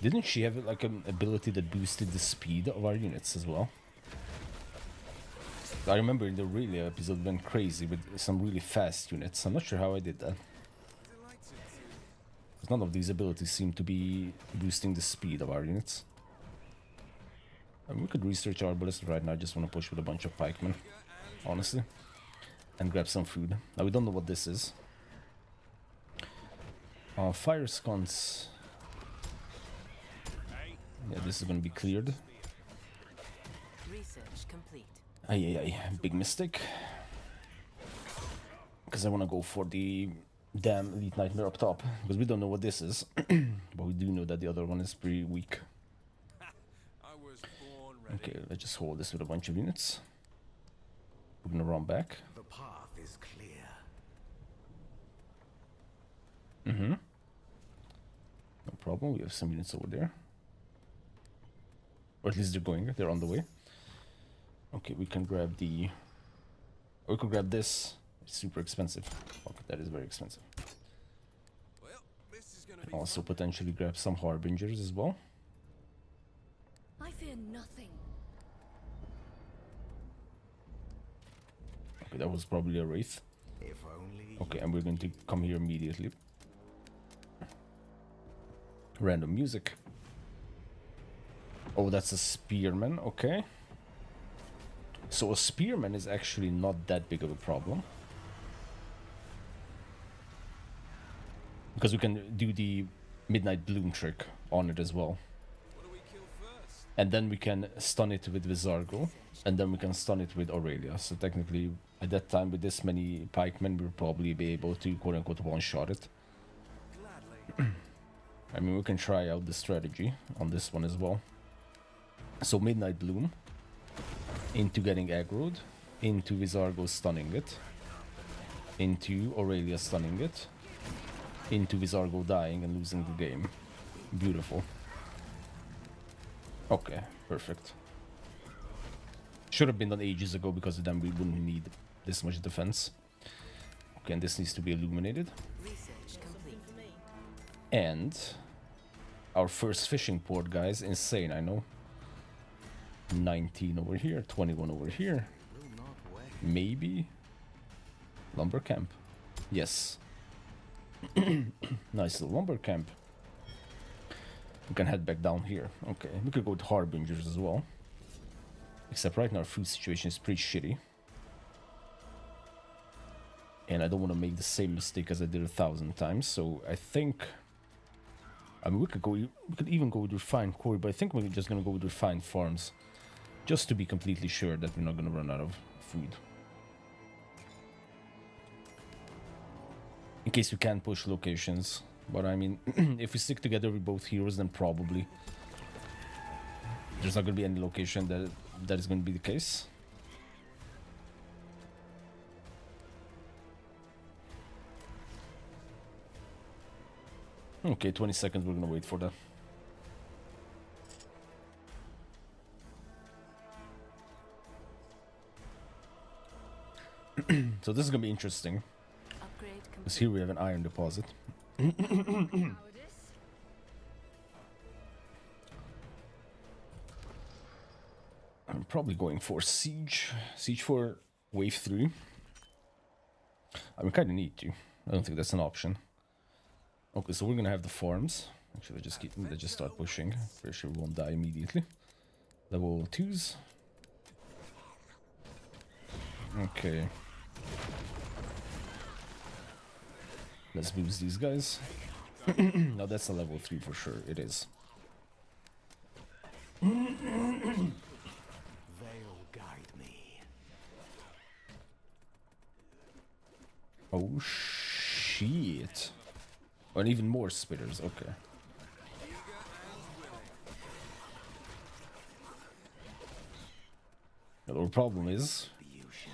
Didn't she have like an ability that boosted the speed of our units as well? I remember in the Aurelia episode went crazy with some really fast units. I'm not sure how I did that. Delighted to. 'Cause none of these abilities seem to be boosting the speed of our units. And we could research our ballista right now. I just want to push with a bunch of pikemen, honestly. And grab some food. Now we don't know what this is. Fire sconce. Hey, Yeah, this is going to be cleared. research complete. Ay, ay, ay. Big mistake. Because I want to go for the damn Elite Nightmare up top. Because we don't know what this is. But we do know that the other one is pretty weak. I was born ready. Okay, let's just hold this with a bunch of units. We're gonna run back. The path is clear. Mm-hmm. No problem, we have some units over there. Or at least they're on the way. Okay, we can grab the... Or we can grab this. It's super expensive. Okay, that is very expensive. Well, this is gonna be Also potentially grab some Harbingers as well. I fear nothing. Okay, that was probably a Wraith. If only Okay, and we're going to come here immediately. Random music. Oh, that's a Spearman, okay. So a Spearman is actually not that big of a problem. Because we can do the Midnight Bloom trick on it as well. What do we kill first? And then we can stun it with Vizargo. And then we can stun it with Aurelia. So technically, at that time, with this many pikemen, we'll probably be able to quote-unquote one-shot it. Gladly. I mean, we can try out the strategy on this one as well. So Midnight Bloom. Into getting aggroed. Into Vizargo stunning it. Into Aurelia stunning it. Into Vizargo dying and losing the game. Beautiful. Okay, perfect. Should have been done ages ago because then we wouldn't need this much defense. Okay, and this needs to be illuminated. Research complete. For me. And our first fishing port, guys. Insane, I know. 19 over here, 21 over here. will not wait. Maybe lumber camp. Yes. Nice little lumber camp. We can head back down here. Okay, we could go to Harbingers as well. Except right now our food situation is pretty shitty. And I don't want to make the same mistake as I did 1,000 times. So I think... I mean, we could even go with refined quarry, but I think we're just gonna go with refined farms. Just to be completely sure that we're not gonna run out of food. In case we can push locations. But I mean, if we stick together with both heroes, then probably there's not gonna be any location that is gonna be the case. Okay, 20 seconds, we're gonna wait for that. So this is gonna be interesting. Upgrade Because complete. here we have an iron deposit. Cowardice. I'm probably going for siege. Siege for wave 3. I mean, kinda need to. I don't think that's an option. Okay, so we're gonna have the farms. Actually, let's just start pushing. Pretty sure we won't die immediately. Level 2s. Okay. Let's boost these guys. Now that's a level 3 for sure. It is. They'll guide me. Oh shit. Oh, and even more spitters. Okay. The problem is,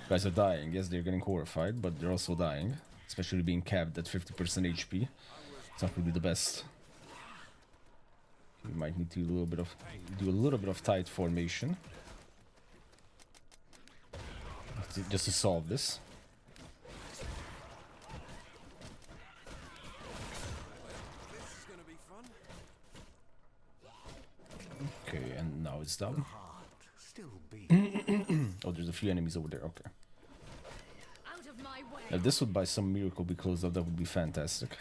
guys are dying. Yes, they're getting horrified, but they're also dying. Especially being capped at 50% HP. It's not really the best. We might need to do a little bit of tight formation. Just to solve this. This is gonna be fun. Okay, and now it's down. Heart still beating. Oh, there's a few enemies over there. Okay. Out of my way. If this would by some miracle be closed up, that would be fantastic.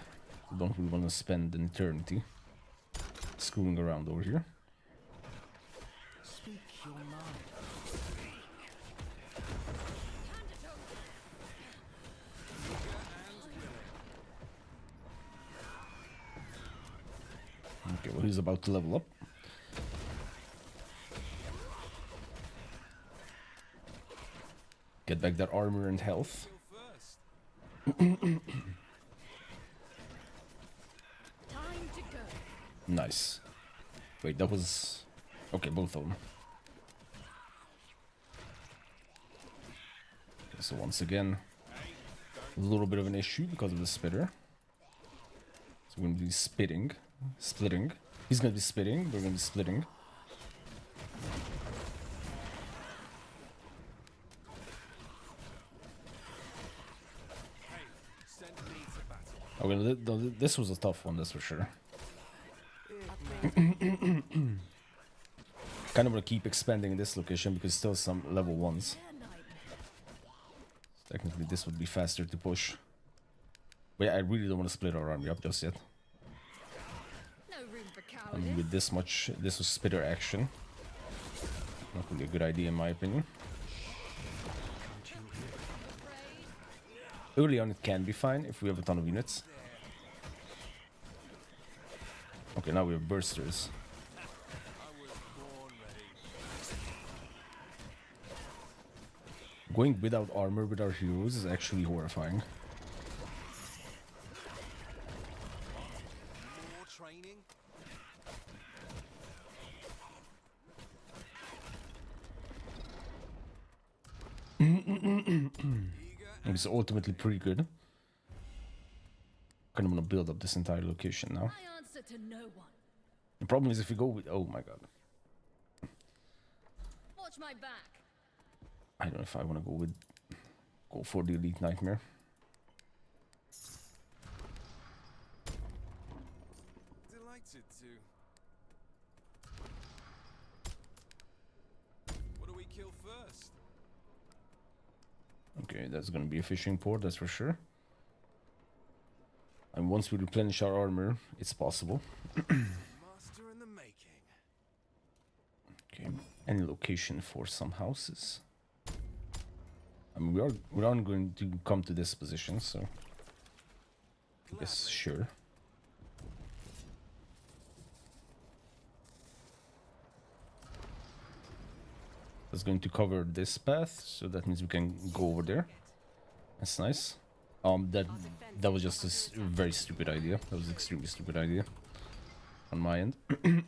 We don't really want to spend an eternity screwing around over here. Speak your mind. Okay, well, he's about to level up. Get back that armor and health. Kill first. Time to go. Nice. Wait, that was... Okay, both of them. Okay, so once again, a little bit of an issue because of the spitter. So we're going to be splitting. He's going to be spitting, we're going to be splitting. Hey, send me to battle. Okay, this was a tough one, that's for sure. Kind of want to keep expanding in this location because still some level 1s. Technically this would be faster to push. But yeah, I really don't want to split our army up just yet. No room for I cowardice. mean, with this much, this was spitter action. Not really a good idea in my opinion. Afraid? Early on it can be fine if we have a ton of units. Okay, now we have bursters. I was born ready. Going without armor with our heroes is actually horrifying. More training? Eager It's ultimately pretty good. Kind of want to build up this entire location now. I answer to no one. The problem is if we go with... Oh my god. Watch my back. I don't know if I want to go for the Elite Nightmare. delighted to. What do we kill first? Okay, that's gonna be a fishing port, that's for sure. And once we replenish our armor, it's possible. Master in the making. Okay, any location for some houses. I mean, we aren't going to come to this position, so I guess sure. That's going to cover this path, so that means we can go over there. That's nice. That was just a very stupid idea. That was an extremely stupid idea on my end. Okay,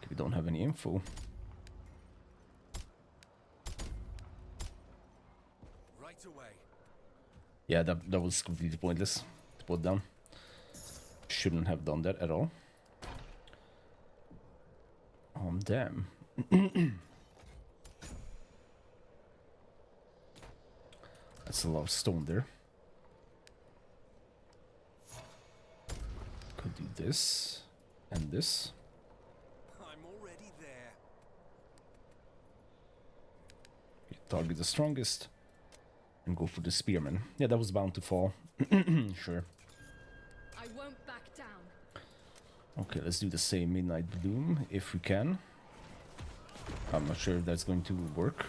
we don't have any info. Right away. Yeah, that was completely pointless to put down. Shouldn't have done that at all. Damn. That's a lot of stone there. Could do this and this. I'm already there. Target the strongest and go for the spearman. Yeah, that was bound to fall. Sure. I won't back down. Okay, let's do the same Midnight Bloom if we can. I'm not sure if that's going to work.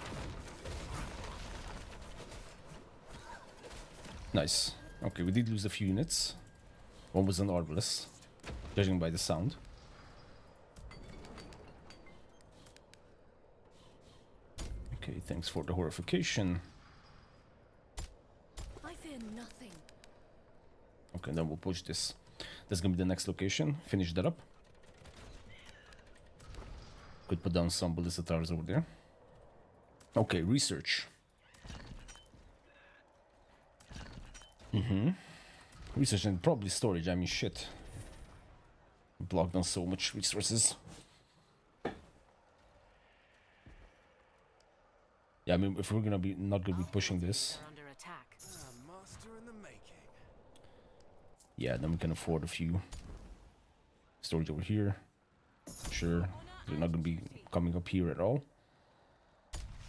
Nice. Okay, we did lose a few units. One was an Arbalest, judging by the sound. Okay, thanks for the horrification. I fear nothing. Okay, then we'll push this. That's gonna be the next location. Finish that up. Could put down some ballista towers over there. Okay, research. Research and probably storage. I mean, shit. Blocked on so much resources. Yeah, I mean, if we're gonna be not gonna be pushing this, They're under attack. Master in the making. yeah, then we can afford a few storage over here. Sure, they're not gonna be coming up here at all.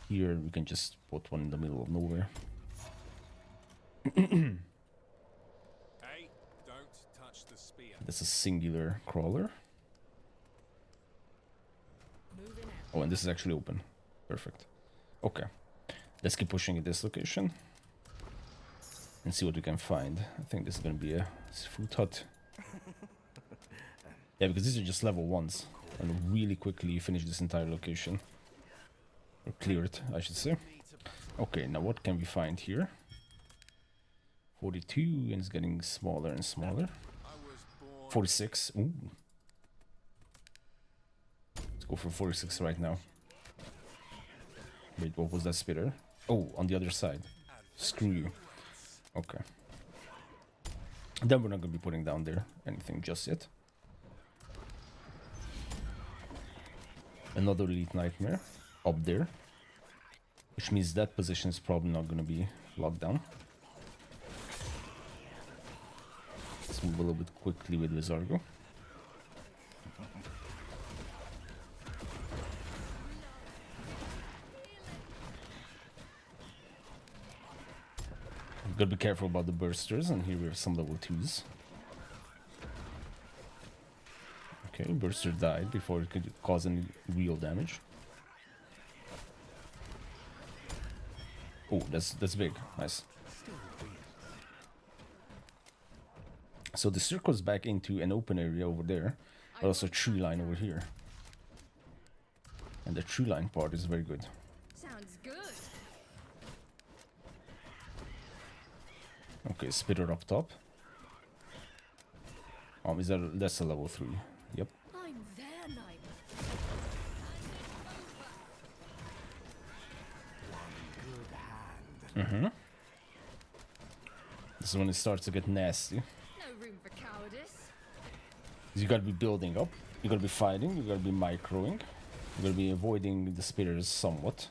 Here we can just put one in the middle of nowhere. Hey, don't touch the spear. That's a singular crawler. Moving out. Oh, and this is actually open. Perfect. Okay, let's keep pushing at this location and see what we can find. I think this is gonna be a food hut. Yeah, because these are just level 1s, and really quickly finish this entire location. Or clear it, I should say. Okay, now what can we find here? 42, and it's getting smaller and smaller. I was born 46. Ooh. Let's go for 46 right now. Wait, what was that spitter? Oh, on the other side. Screw you. Okay. Then we're not going to be putting down there anything just yet. Another elite nightmare up there. Which means that position is probably not going to be locked down. Let's move a little bit quickly with Vizargo. Gotta be careful about the bursters, and here we have some level 2s. Okay, burster died before it could cause any real damage. Oh, that's big. Nice. So the circle's back into an open area over there, but also a tree line over here. And the tree line part is very good. Sounds good. Okay, spitter up top. That's a level 3. Yep. I'm there, nightmare. This is when it starts to get nasty. No room for cowardice. You gotta be building up, you gotta be fighting, you gotta be microing, you gotta be avoiding the spitters somewhat.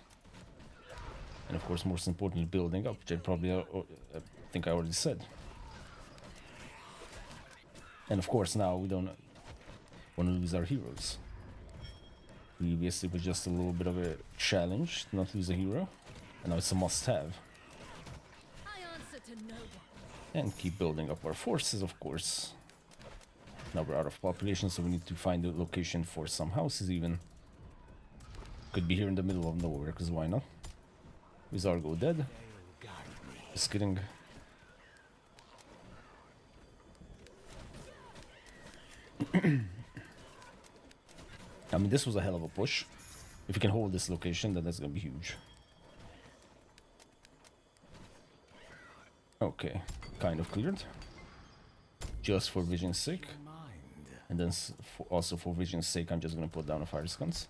And of course, most importantly, building up, which I probably think I already said. And of course, now we don't want to lose our heroes. Previously, it was just a little bit of a challenge to not lose a hero, and now it's a must-have. I answer to no one. And keep building up our forces, of course. Now we're out of population, so we need to find a location for some houses even. Could be here in the middle of nowhere, because why not? Vizargo dead. Just kidding. I mean, this was a hell of a push. If you can hold this location, then that's gonna be huge. Okay, kind of cleared. Just for vision's sake. And then also for vision's sake, I'm just gonna put down a fire sconce.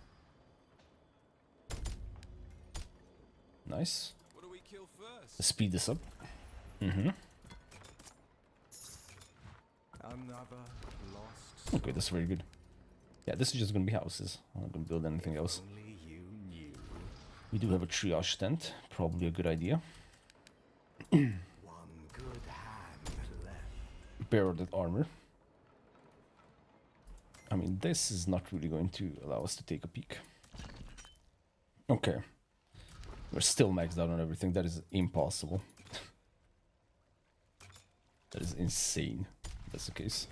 Nice. What do we kill first? Let's speed this up. Another lost Okay, that's very good. Yeah, this is just gonna be houses. I'm not gonna build anything else. only you knew. We do have a triage tent, probably a good idea. One good hand left. Barreled armor. I mean, this is not really going to allow us to take a peek. Okay. We're still maxed out on everything. That is impossible. That is insane. If that's the case.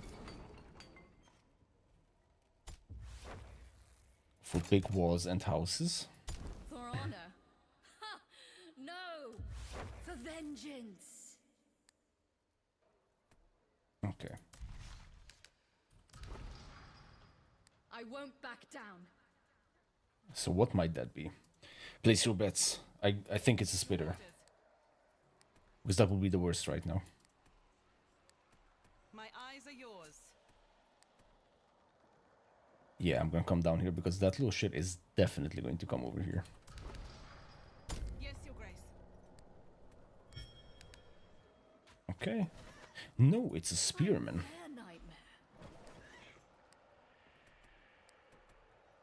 For big walls and houses. For honor. Ha! No! For vengeance. Okay. I won't back down. So what might that be? Place your bets. I think it's a spitter. Because that would be the worst right now. My eyes are yours. Yeah, I'm gonna come down here because that little shit is definitely going to come over here. Yes, Your Grace. Okay. No, it's a spearman. Their nightmare.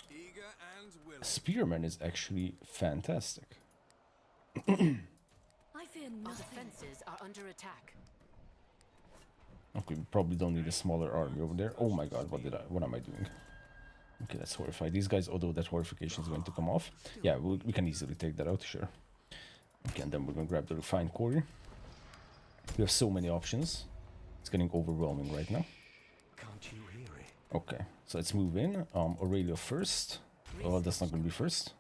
Eager and willing. Spearman is actually fantastic. I fear Our nothing. defenses are under attack. Okay, we probably don't need a smaller army over there. Oh my god, what am I doing? Okay, that's horrified. These guys, although that horrification is going to come off. Yeah, we can easily take that out, sure. Okay, and then we're gonna grab the refined quarry. We have so many options. It's getting overwhelming right now. Can't you hear it? Okay, so let's move in. Aurelia first. Oh, that's not gonna be first.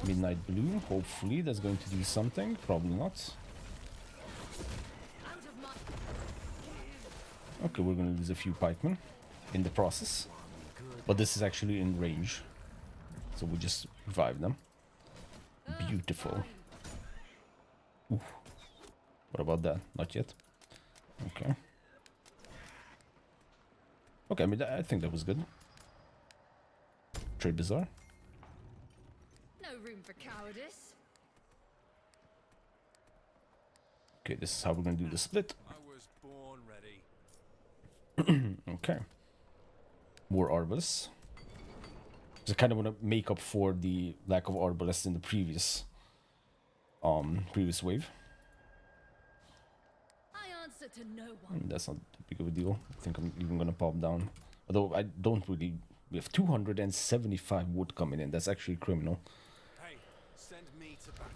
Midnight Blue, hopefully that's going to do something. Probably not. Out of my... Okay, we're gonna lose a few pikemen in the process. But this is actually in range. So we'll just revive them. Beautiful. Oof. What about that? Not yet. Okay. Okay, I mean, I think that was good. Trade Bazaar. No room for cowardice. Okay, this is how we're gonna do the split. I was born ready. Okay. More Arbalists. So I kind of want to make up for the lack of Arbalists in the previous wave. I answer to no one. That's not that big of a deal. I think I'm even gonna pop down. Although I don't really. We have 275 wood coming in. That's actually criminal. Hey, send me to battle.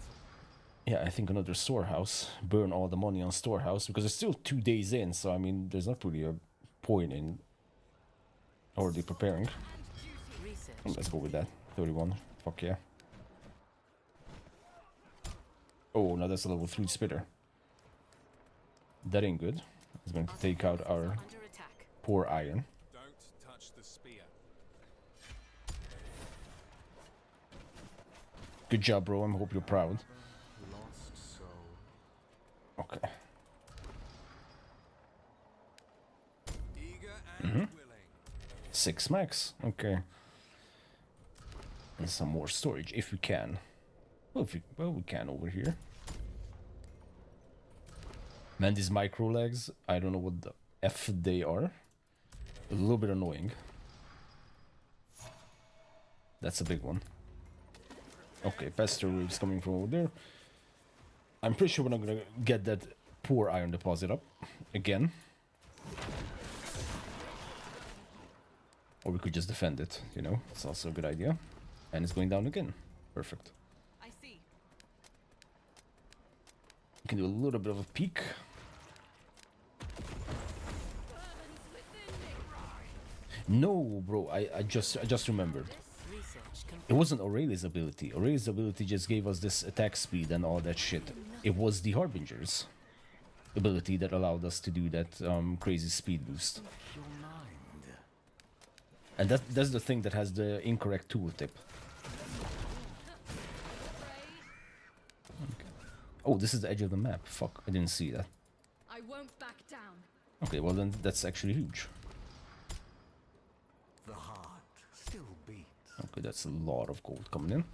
Yeah, I think another storehouse. Burn all the money on storehouse because it's still 2 days in. So I mean, there's not really a point in already preparing. Research. Let's go with that. 31. Fuck yeah. Oh, now that's a level 3 spitter. That ain't good. It's going to take out our Under attack. poor iron. Don't touch the spear. Good job, bro. I hope you're proud. Lost soul. Okay. Eager and willing. 6 max. Okay. And some more storage if we can. Well, we can over here. Man, these micro legs, I don't know what the F they are. A little bit annoying. That's a big one. Okay, Pester waves coming from over there. I'm pretty sure we're not gonna get that poor iron deposit up again. Or we could just defend it, you know? It's also a good idea. And it's going down again. Perfect. I see. We can do a little bit of a peek. No, bro, I just remembered. Research. It wasn't Aurelia's ability. Aurelia's ability just gave us this attack speed and all that shit. It was the Harbinger's ability that allowed us to do that crazy speed boost. Your mind. And that's the thing that has the incorrect tooltip. Okay. Oh, this is the edge of the map. Fuck, I didn't see that. I won't back down. Okay, well then that's actually huge. The heart still beats. Okay, that's a lot of gold coming in.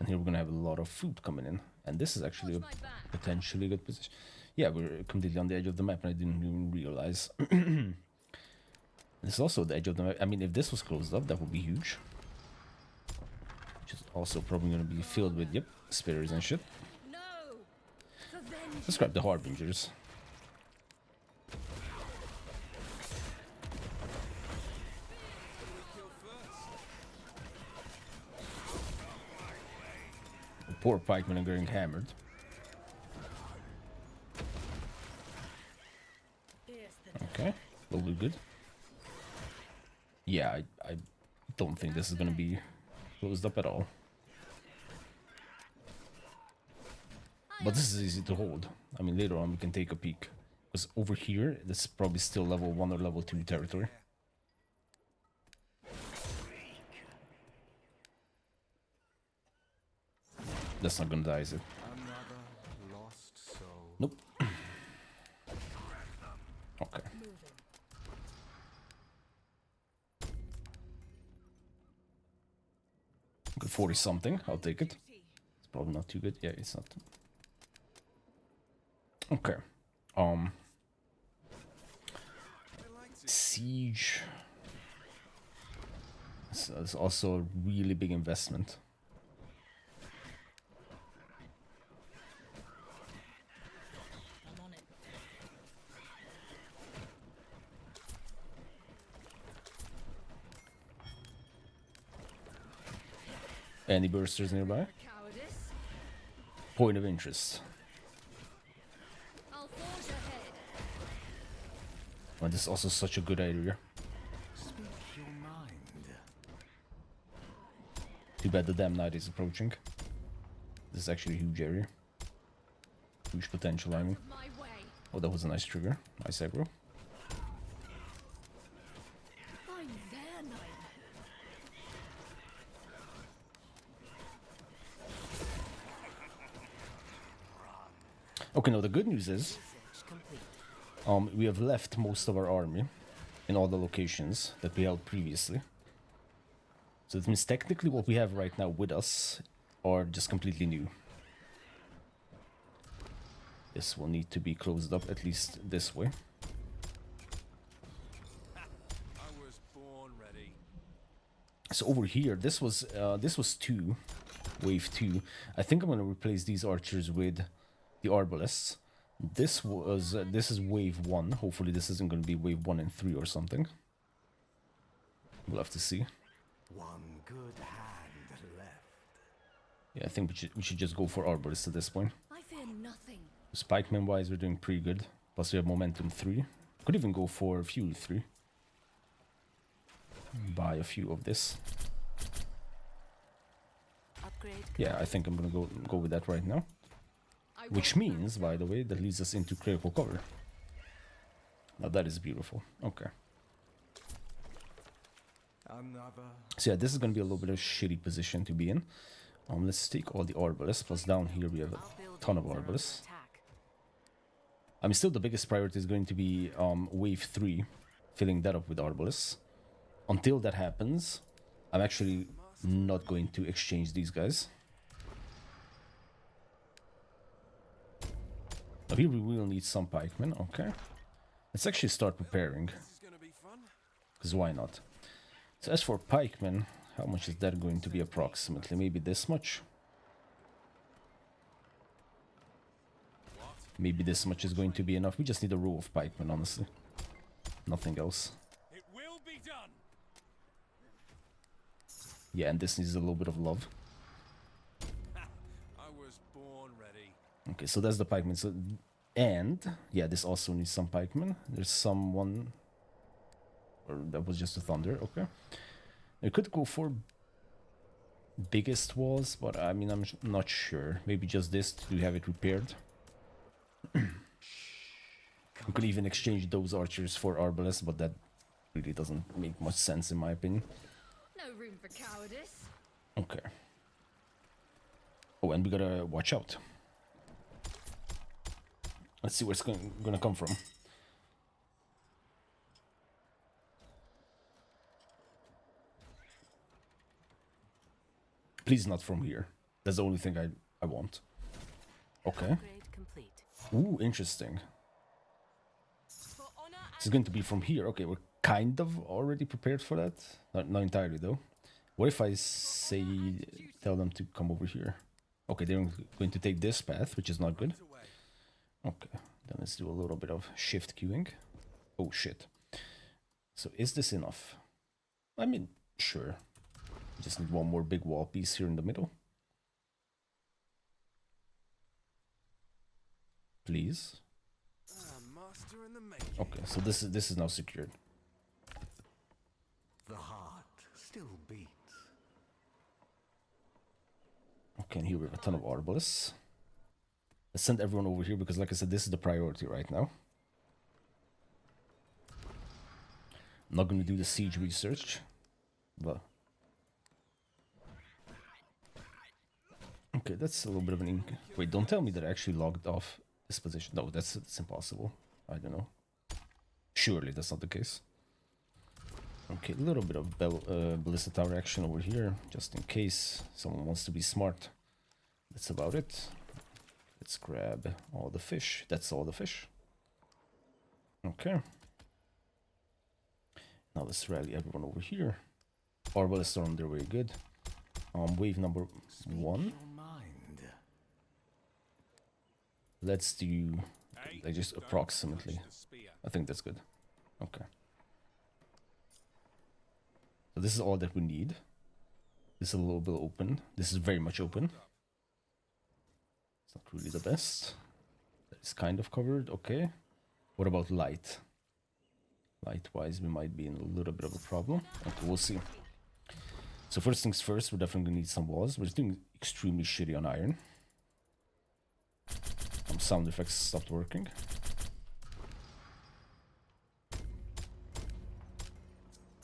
And here we're gonna have a lot of food coming in. And this is actually a Watch my back. potentially good position. Yeah, we're completely on the edge of the map and I didn't even realize. This is also the edge of the map. I mean, if this was closed up, that would be huge. Which is also probably gonna be filled with, yep, spitters and shit. No. For vengeance. Let's grab the Harbingers. Kill first. The poor pikemen are getting hammered. Here's the Okay, will be good. Yeah, I don't think this is gonna be closed up at all. But this is easy to hold. I mean, later on we can take a peek. Because over here, this is probably still level 1 or level 2 territory. That's not gonna die, is it? Another lost soul. Nope. Okay. moving. Good 40 something. I'll take it. It's probably not too good. Yeah, it's not. Okay. Siege. It's also a really big investment. I'm on it. Any bursters nearby? Cowardice. Point of interest. I'll forge ahead. And this is also such a good area. Speak your mind. Too bad the damn night is approaching. This is actually a huge area. Huge potential, I mean. My way. Oh, that was a nice trigger. Nice aggro. I'm there, knight. Okay, now the good news is Research complete. we have left most of our army in all the locations that we held previously. So it means technically what we have right now with us are just completely new. This will need to be closed up, at least this way. I was born ready. So over here, this was 2, wave 2. I think I'm gonna replace these archers with the arbalists. This is wave 1. Hopefully this isn't gonna be wave 1 and 3 or something. We'll have to see. One good hand left. Yeah, I think we should just go for arbalists at this point. I fear nothing. Spikeman wise, we're doing pretty good. Plus we have momentum 3. Could even go for fuel 3. Buy a few of this. Upgrade. Yeah, I think I'm gonna go with that right now. I Which won't means, by the way, that leads us into critical cover. Now that is beautiful. Okay. Another. So yeah, this is gonna be a little bit of a shitty position to be in. Let's take all the arbalists. Plus down here we have a Our buildings ton of are under arbalists. attack. I mean, still the biggest priority is going to be wave 3, filling that up with arbalists. Until that happens, I'm actually not going to exchange these guys. Now here we will need some pikemen, okay. Let's actually start preparing, This is gonna be fun. because why not? So as for pikemen, how much is that going to be approximately? Maybe this much? Maybe this much is going to be enough. We just need a row of pikemen, honestly. Nothing else. It will be done. Yeah, and this needs a little bit of love. I was born ready. Okay, so that's the pikemen. So, and yeah, this also needs some pikemen. There's someone, or that was just a thunder. Okay, I could go for biggest walls, but I mean I'm not sure. Maybe just this to have it repaired. We could even exchange those archers for arbalists, but that really doesn't make much sense in my opinion. No room for cowardice. Okay. Oh, and we gotta watch out. Let's see where it's gonna come from. Please not from here. That's the only thing I want. Okay. Upgrade complete. Ooh, interesting. For honor This is going to be from here. Okay, we're kind of already prepared for that. Not entirely, though. What if I say, tell them to come over here? Okay, they're going to take this path, which is not good. Okay, then let's do a little bit of shift queuing. Oh, shit. So is this enough? I mean, sure. Just need one more big wall piece here in the middle. Please. Master in the making. Okay, so this is now secured. The heart still beats. Okay, and here we have a ton of arbalists. Let's send everyone over here because, like I said, this is the priority right now. I'm not going to do the siege research, but... Okay, that's a little bit of an ink. Wait, don't tell me that I actually logged off this position. No, that's impossible. I don't know. Surely that's not the case. Okay, a little bit of ballista tower action over here, just in case someone wants to be smart. That's about it. Let's grab all the fish. That's all the fish. Okay. Now let's rally everyone over here. Arbalists are on their way, good. Wave number 1. Your mind. Let's do Hey, like just don't approximately. touch the spear. I think that's good. Okay. So this is all that we need. This is a little bit open. This is very much open. It's not really the best. That is kind of covered. Okay. What about light? Light-wise, we might be in a little bit of a problem. Okay, we'll see. So first things first, we're definitely gonna need some walls. We're just doing extremely shitty on iron. Sound effects stopped working.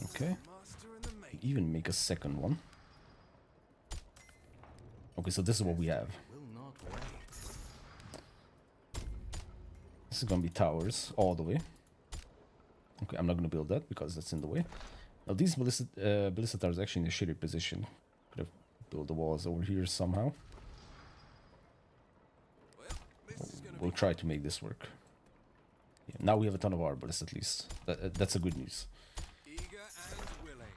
Okay. Master in the making. Even make a second one. Okay, so this is what we have. Will not wait. is gonna be towers all the way. Okay, I'm not gonna build that because that's in the way. Now these ballista towers are actually in a shitty position. Could have built the walls over here somehow. Well, this is gonna We'll try to make this work. Yeah, now we have a ton of arbalists at least. That's a good news. be eager and willing.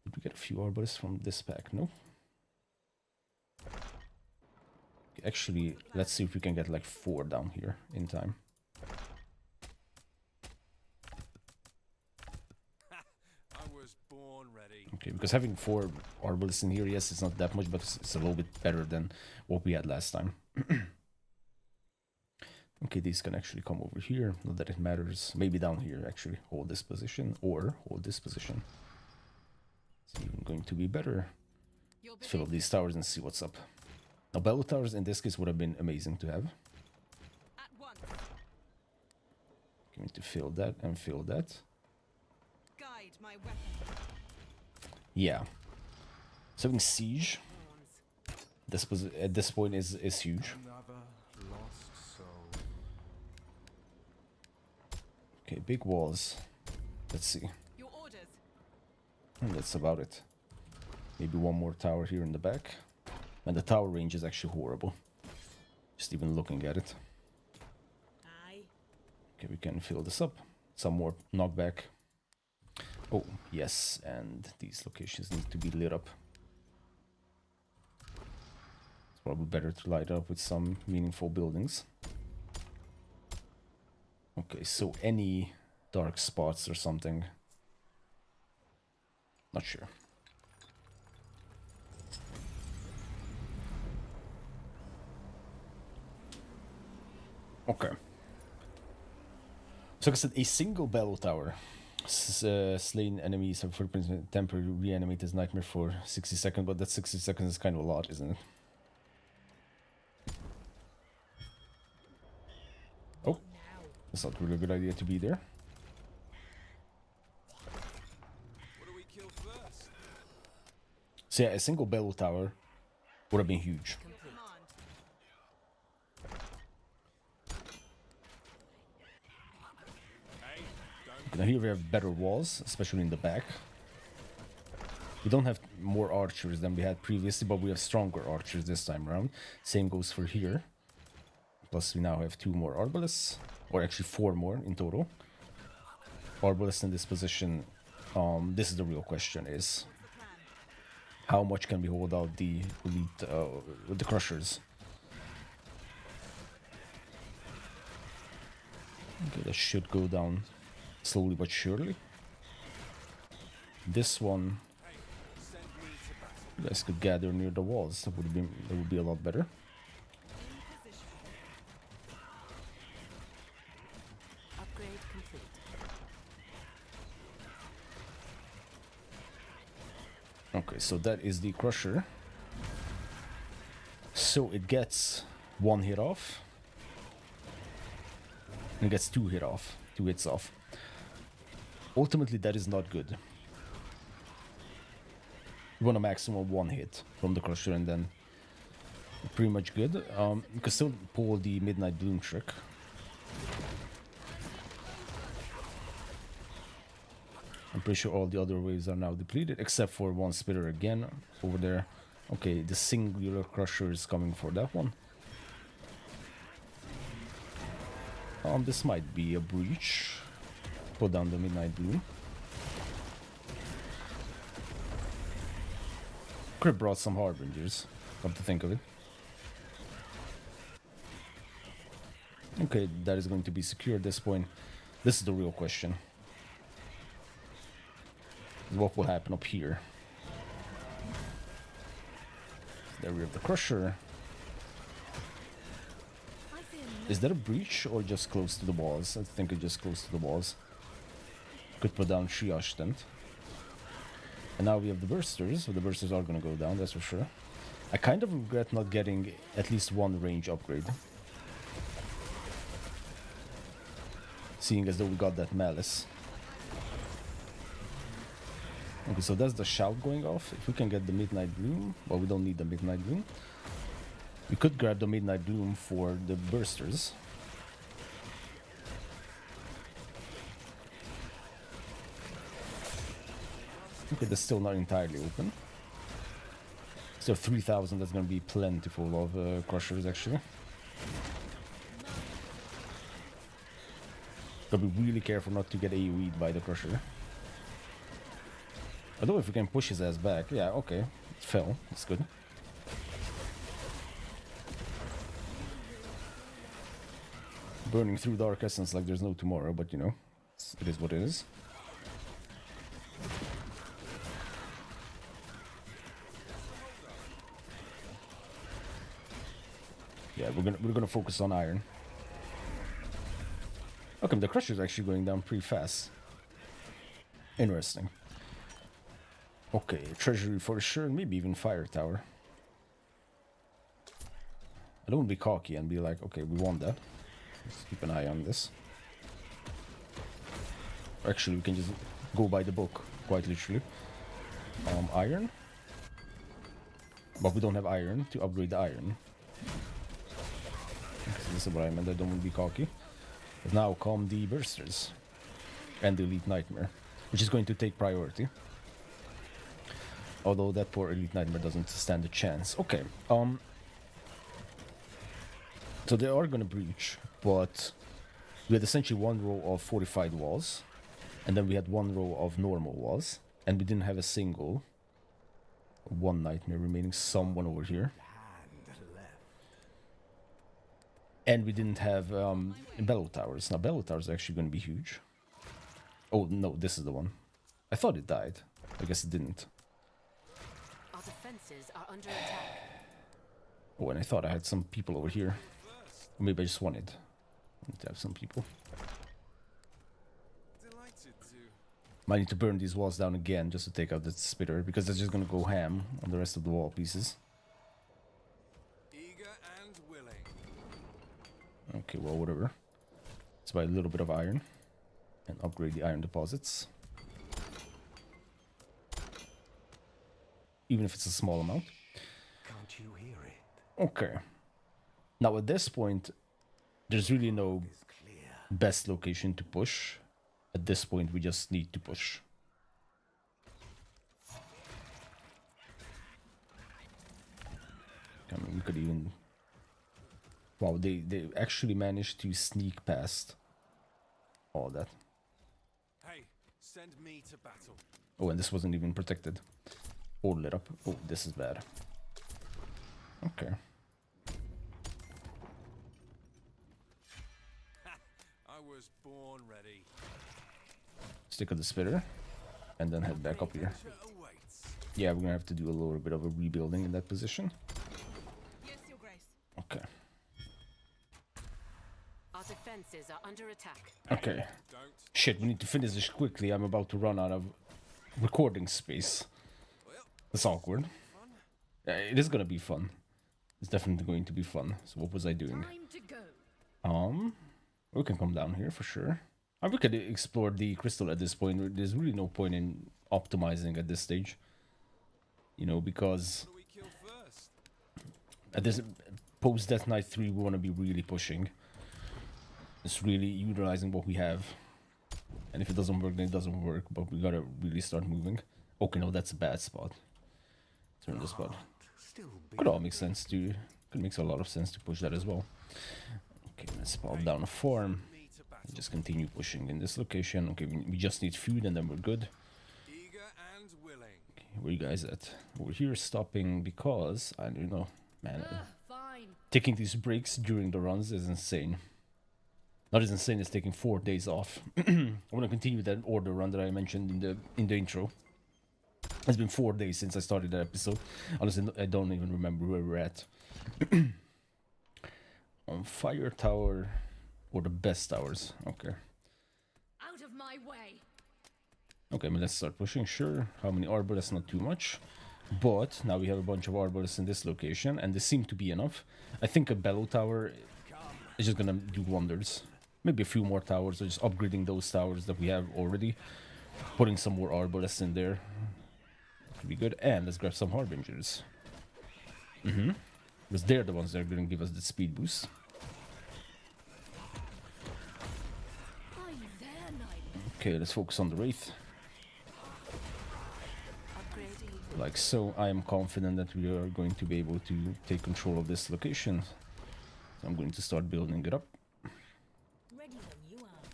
Did we get a few arbalists from this pack? No. Actually, let's see if we can get like 4 down here in time. I was born ready. Okay, because having 4 arbalists in here, yes, it's not that much, but it's a little bit better than what we had last time. Okay, these can actually come over here, not that it matters. Maybe down here, actually. Hold this position, or hold this position. It's even going to be better. You're Let's fill busy. up these towers and see what's up. Now, battle towers in this case would have been amazing to have. At once. Going to fill that and fill that. Guide my weapon. Yeah. So having siege at this point is huge. Another lost soul. Okay, big walls. Let's see. Your orders. And that's about it. Maybe one more tower here in the back. And the tower range is actually horrible. Just even looking at it. Aye. Okay, we can fill this up. Some more knockback. Oh, yes, and these locations need to be lit up. It's probably better to light up with some meaningful buildings. Okay, so any dark spots or something. Not sure. Okay. So like I said, a single battle tower. Slain enemies have footprints temporarily reanimate his nightmare for 60 seconds, but that 60 seconds is kind of a lot, isn't it? Oh, that's not really a good idea to be there. What do we kill first? So yeah, a single battle tower would have been huge. Your command. Hey, don't Now here we have better walls, especially in the back. We don't have more archers than we had previously, but we have stronger archers this time around. Same goes for here. Plus we now have 2 more arbalists, or actually 4 more in total. Arbalists in this position, this is the real question, is how much can we hold out the elite, with the crushers? Okay, that should go down slowly but surely. This one, send me to battle. you guys could gather near the walls. That would be a lot better. Upgrade complete. Okay, so that is the crusher. So it gets 1 hit off. And it gets 2 hits off. Ultimately, that is not good. You want a maximum of 1 hit from the crusher, and then pretty much good. You can still pull the Midnight Bloom trick. I'm pretty sure all the other waves are now depleted, except for 1 spitter again over there. Okay, the singular crusher is coming for that one. This might be a breach. Put down the Midnight Bloom. Could have brought some Harbingers, come to think of it. Okay, that is going to be secure at this point. This is the real question. What will happen up here? There we have the crusher. I fear Is that a breach or just close to the walls? I think it's just close to the walls. Could put down triage tent. And now we have the bursters. So the bursters are gonna go down, that's for sure. I kind of regret not getting at least 1 range upgrade. Seeing as though we got that malice. Okay, so that's the shout going off. If we can get the Midnight Bloom, well, we don't need the Midnight Bloom. We could grab the Midnight Bloom for the bursters. Okay, that's still not entirely open. So 3,000, that's gonna be plentiful of crushers actually. Gotta be really careful not to get AoE'd by the crusher. I don't know if we can push his ass back. Yeah, okay. It fell. That's good. Burning through Dark Essence like there's no tomorrow, but you know, it is what it is. Yeah, we're gonna focus on iron. Okay, the crusher's actually going down pretty fast. Interesting. Okay, treasury for sure, maybe even fire tower. I don't want to be cocky and be like, okay, we want that. Let's keep an eye on this. Actually, we can just go by the book, quite literally. Iron. But we don't have iron to upgrade the iron. Okay, this is what I meant, I don't want to be cocky. But now come the bursters. And the elite nightmare, which is going to take priority. Although that poor elite nightmare doesn't stand a chance. Okay, so they are gonna breach, but we had essentially one row of fortified walls, and then we had one row of normal walls, and we didn't have a single one nightmare remaining, someone over here. And we didn't have bellow towers. Now bellow towers are actually gonna be huge. Oh no, this is the one. I thought it died. I guess it didn't. Our defenses are under attack. Oh, and I thought I had some people over here. Or maybe I just wanted to have some people. Delighted to. Might need to burn these walls down again just to take out the spitter, because they're just gonna go ham on the rest of the wall pieces. Eager and willing. Okay, well, whatever. Let's buy a little bit of iron and upgrade the iron deposits. Even if it's a small amount. Can't you hear it? Okay. Now at this point, there's really no It's clear. best location to push. At this point, we just need to push. I mean, we could even... Wow, they actually managed to sneak past all that. Hey, send me to battle. Oh, and this wasn't even protected. All lit up. Oh, this is bad. Okay. I was born ready. Stick with the spitter. And then head back up here. Adventure awaits. Yeah, we're gonna have to do a little bit of a rebuilding in that position. Yes, Your Grace. Okay. Our defenses are under attack. Okay. Don't. Shit, we need to finish this quickly. I'm about to run out of recording space. Well, That's awkward. fun. Yeah, it is gonna be fun. It's definitely going to be fun. So what was I doing? Time to go. We can come down here for sure. We could explore the crystal at this point. There's really no point in optimizing at this stage. You know, because What do we kill first? at this post Death Knight 3 we want to be really pushing. It's really utilizing what we have. And if it doesn't work, then it doesn't work. But we gotta really start moving. Okay, no, that's a bad spot. Turn the spot. Still Could all make sense to... Could make a lot of sense to push that as well. Okay, let's pop down a farm. Me to battle. Just continue pushing in this location. Okay, we just need food and then we're good. Eager and willing. Okay, where you guys at? Over here stopping because... I don't know. Man, Fine. taking these breaks during the runs is insane. Not as insane as taking 4 days off. I want to continue that order run that I mentioned in the intro. It's been 4 days since I started that episode. Honestly, I don't even remember where we're at. On fire tower or the best towers. Okay. Out of my way. Okay, let's start pushing. Sure. How many arbalists? Not too much. But now we have a bunch of arbalists in this location, and they seem to be enough. I think a bellow tower is just gonna do wonders. Maybe a few more towers, or just upgrading those towers that we have already. Putting some more arbalists in there. Could be good. And let's grab some harbingers. Because they're the ones that are gonna give us the speed boost. Are you there, Knight? Okay, let's focus on the Wraith. Like so, I am confident that we are going to be able to take control of this location. So I'm going to start building it up. Ready when you are.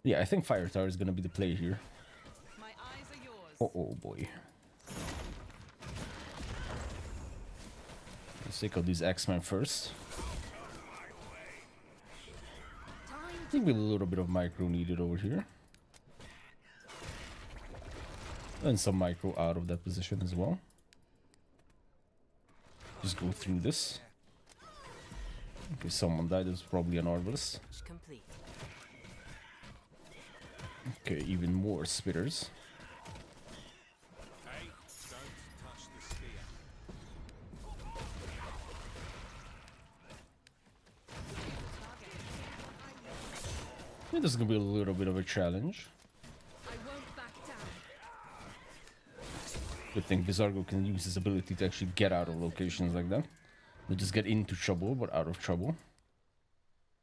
Yeah, I think Fire Tower is gonna be the play here. My eyes are yours. Oh boy. Let's take out these X-Men first. I think with a little bit of micro needed over here. And some micro out of that position as well. Just go through this. Okay, someone died. It was probably an Arbalist. Complete. Okay, even more spitters. Hey, don't touch the spear. I think this is gonna be a little bit of a challenge. I won't back down. Good thing Vizargo can use his ability to actually get out of locations like that. Not just get into trouble, but out of trouble.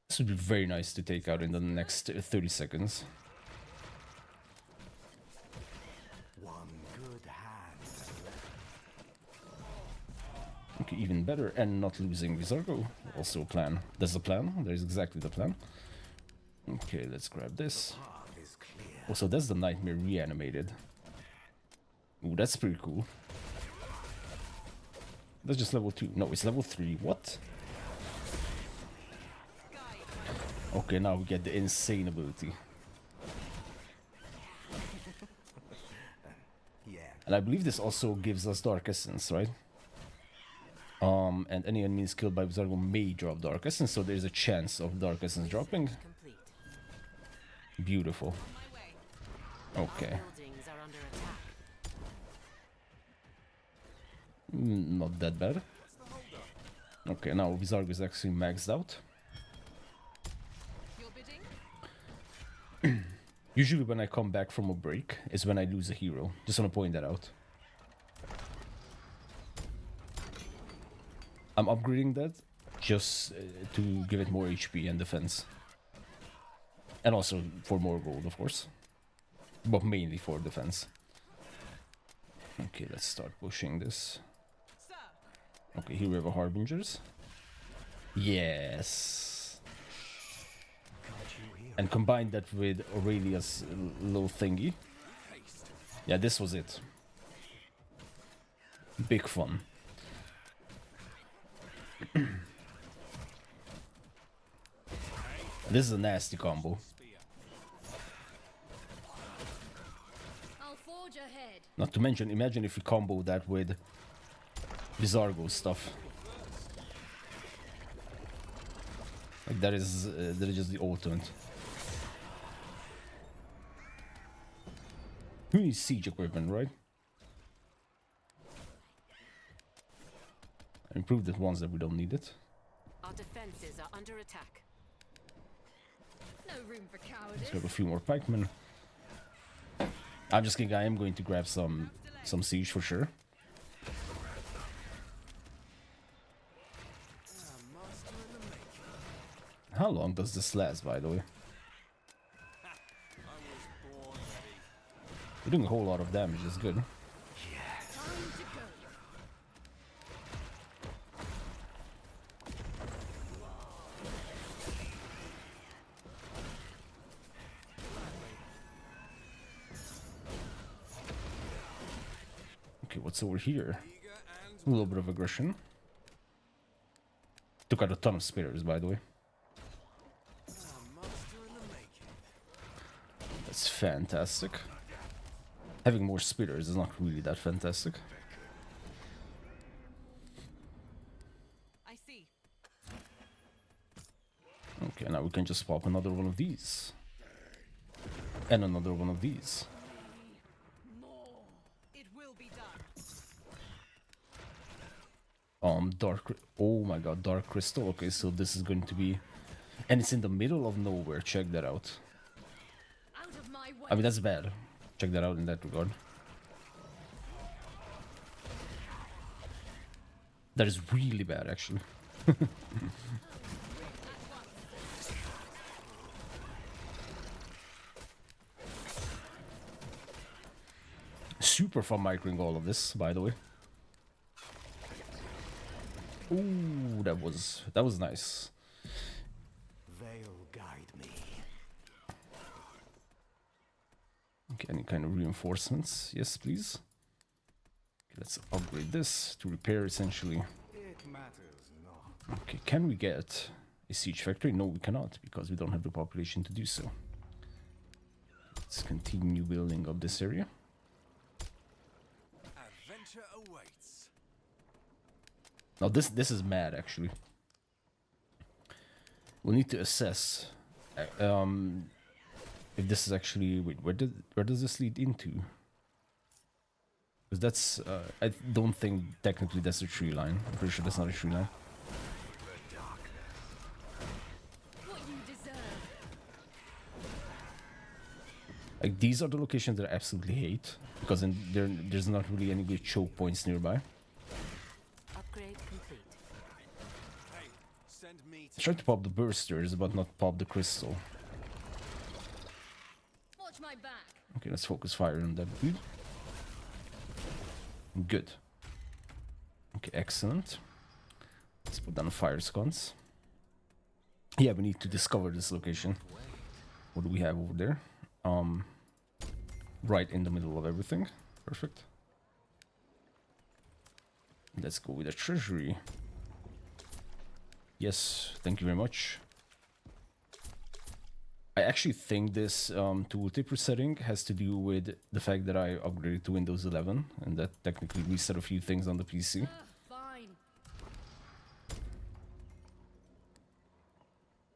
This would be very nice to take out in the next 30 seconds. One good hand left. Okay, even better, and not losing Vizargo. Also a plan. That's the plan. There's exactly the plan. Okay, let's grab this. Path is clear. Also, that's the Nightmare reanimated. Ooh, that's pretty cool. That's just level 2. No, it's level 3. What? Okay, now we get the insane ability. Yeah. And I believe this also gives us Dark Essence, right? And any enemies killed by Vizargo may drop Dark Essence, so there's a chance of Dark Essence dropping. Complete. Beautiful. My way. Okay. Buildings are under attack. Not that bad. Okay, now Vizargo is actually maxed out. Your bidding? Usually when I come back from a break is when I lose a hero. Just want to point that out. I'm upgrading that just to give it more HP and defense. And also for more gold, of course. But mainly for defense. Okay, let's start pushing this. Sir. Okay, here we have a Harbingers. Yes. Can't you hear And combine that with Aurelia's little thingy. Yeah, this was it. Big fun. This is a nasty combo. I'll forge ahead. Not to mention, imagine if we combo that with Vizargo stuff. Like that is just the ultimate. We need siege equipment, right? I improved it once that we don't need it. Our defenses are under attack. No room for Let's cowardice. grab a few more pikemen. I'm just kidding, I am going to grab some siege for sure. Master in the making. How long does this last, by the way? I was born ready. We're doing a whole lot of damage, that's good. Time to go. Okay, what's over here? Eager and A little bit of aggression. Took out a ton of spitters, by the way. master in the making. That's fantastic. Having more spitters is not really that fantastic. I see. Okay, now we can just pop another one of these. And another one of these. It will be done. Oh my god, Dark Crystal. Okay, so this is going to be... And it's in the middle of nowhere, check that out. Out of my way. I mean, that's bad. Check that out in that regard. That is really bad, actually. super fun microing all of this, by the way. Ooh, that was nice. They'll guide me. Okay, any kind of reinforcements? Yes, please. Okay, let's upgrade this to repair, essentially. It matters not. Okay, can we get a siege factory? No, we cannot, because we don't have the population to do so. Let's continue building up this area. Adventure awaits. Now this is mad, actually. We'll need to assess if this is actually... Wait, where does this lead into? Because that's... I don't think technically that's a tree line. I'm pretty sure that's not a tree line. What you deserve. Like, these are the locations that I absolutely hate, because there's not really any good choke points nearby. Upgrade complete. Hey, send me I to tried to pop the bursters, but not pop the crystal. Watch my back. Okay, let's focus fire on that dude. Good. Okay, excellent. Let's put down fire sconce. Yeah, we need to discover this location. What do we have over there? Right in the middle of everything. Perfect. Let's go with a treasury. Yes, thank you very much. I actually think this tooltip resetting has to do with the fact that I upgraded to Windows 11, and that technically reset a few things on the PC. Fine.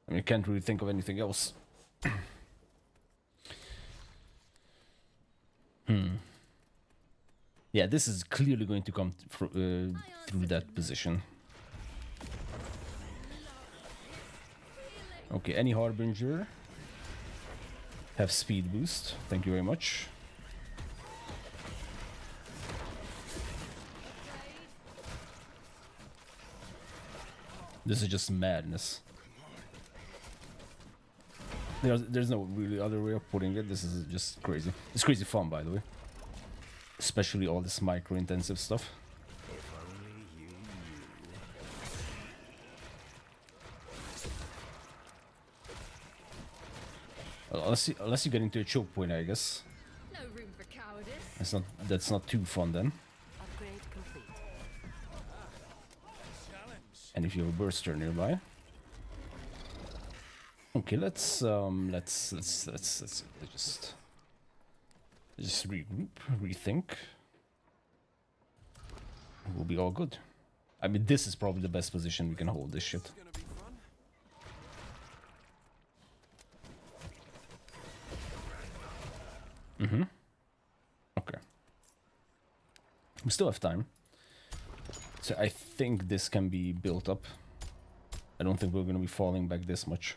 I mean, I can't really think of anything else. Yeah, this is clearly going to come through that position. Okay, any Harbinger? Have speed boost. Thank you very much. This is just madness. There's no really other way of putting it. This is just crazy. It's crazy fun, by the way. Especially all this micro-intensive stuff. If only you knew. Well, unless you get into a choke point, I guess. No room for cowardice. That's not too fun then. Upgrade complete. challenge. And if you have a burster nearby. Okay, let's just regroup, rethink. We'll be all good. I mean, this is probably the best position we can hold this shit. It's gonna be fun. Okay. We still have time. So I think this can be built up. I don't think we're going to be falling back this much.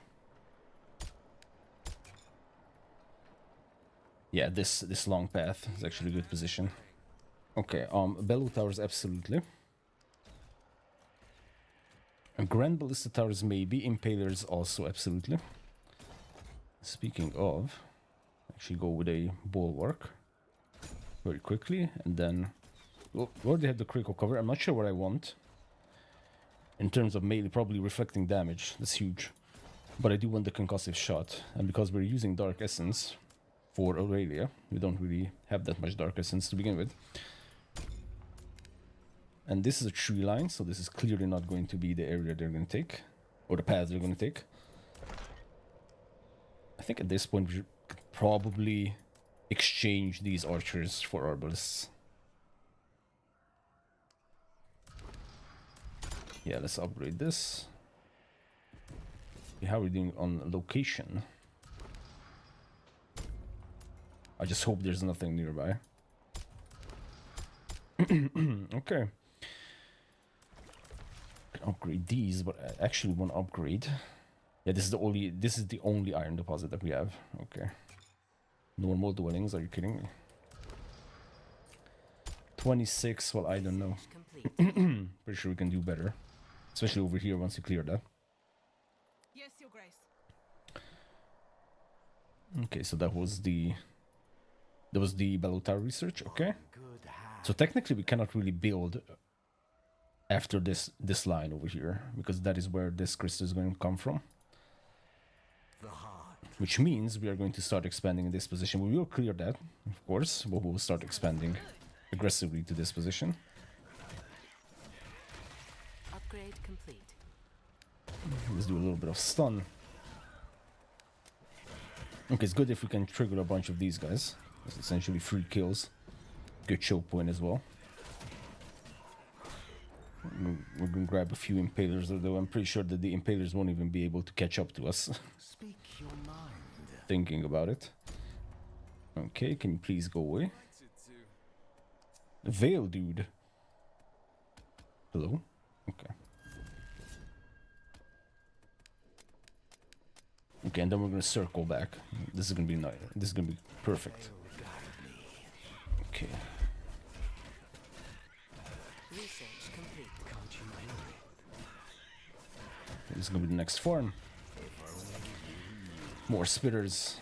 Yeah, this long path is actually a good position. Okay, Bellow Towers, absolutely. And Grand Ballista Towers, maybe. Impalers, also, absolutely. Speaking of, actually go with a Bulwark very quickly, and then we already have the critical cover. I'm not sure what I want in terms of melee, probably reflecting damage. That's huge. But I do want the concussive shot, and because we're using Dark Essence for Aurelia, we don't really have that much Dark Essence to begin with. And this is a tree line, so this is clearly not going to be the area they're going to take, or the path they're going to take. I think at this point we should probably exchange these archers for arbalists. Yeah, let's upgrade this. How are we doing on location? I just hope there's nothing nearby. Okay. Can upgrade these, but I actually want to upgrade. Yeah, this is the only iron deposit that we have. Okay. Normal dwellings, are you kidding me? 26, well, I don't know. Complete. Pretty sure we can do better. Especially over here once you clear that. Yes, Your Grace. Okay, so that was the That was the Belotar research, okay. Good hand. So technically we cannot really build after this line over here, because that is where this crystal is going to come from. The heart. Which means we are going to start expanding in this position. We will clear that, of course, but we will start expanding aggressively to this position. Upgrade complete. Let's do a little bit of stun. Okay, it's good if we can trigger a bunch of these guys. It's essentially 3 kills. Good choke point as well. We're gonna grab a few impalers, although I'm pretty sure that the impalers won't even be able to catch up to us. Speak your mind. Thinking about it. Okay, can you please go away? Veil, dude. Hello? Okay. Okay, and then we're gonna circle back. This is gonna be nice. This is gonna be perfect. Okay. Research complete. This is gonna be the next farm. More spitters.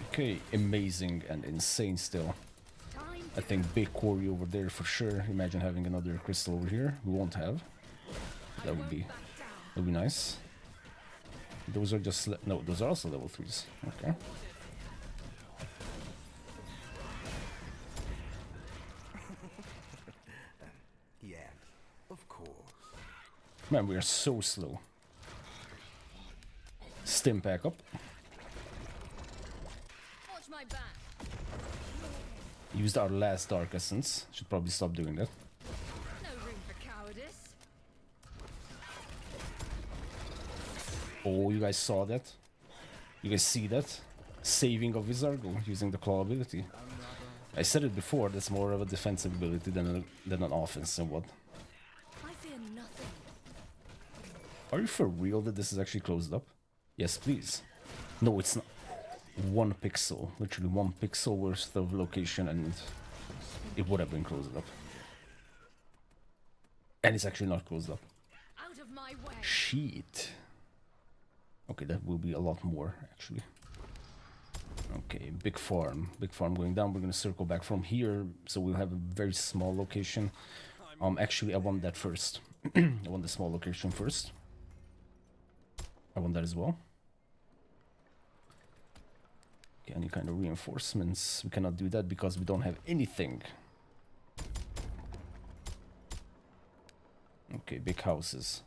Okay, amazing and insane still. I think big quarry over there for sure. Imagine having another crystal over here. We won't have. That would be nice. Those are just no, those are also level 3s. Okay. Yes, of course. Man, we are so slow. Stim pack up. Watch my back. Used our last Dark Essence. Should probably stop doing that. No room for cowardice. Oh, you guys saw that? You guys see that? Saving of Vizargo using the claw ability. I said it before, that's more of a defensive ability than an offensive one. I fear nothing. Are you for real that this is actually closed up? Yes, please. No, it's not. 1 pixel. Literally 1 pixel worth of location and it would have been closed up. And it's actually not closed up. Out of my way. Shit. Okay, that will be a lot more, actually. Okay, big farm. Big farm going down. We're gonna circle back from here, so we'll have a very small location. Actually, I want that first. I want the small location first. I want that as well. Okay, any kind of reinforcements. We cannot do that because we don't have anything. Okay, big houses.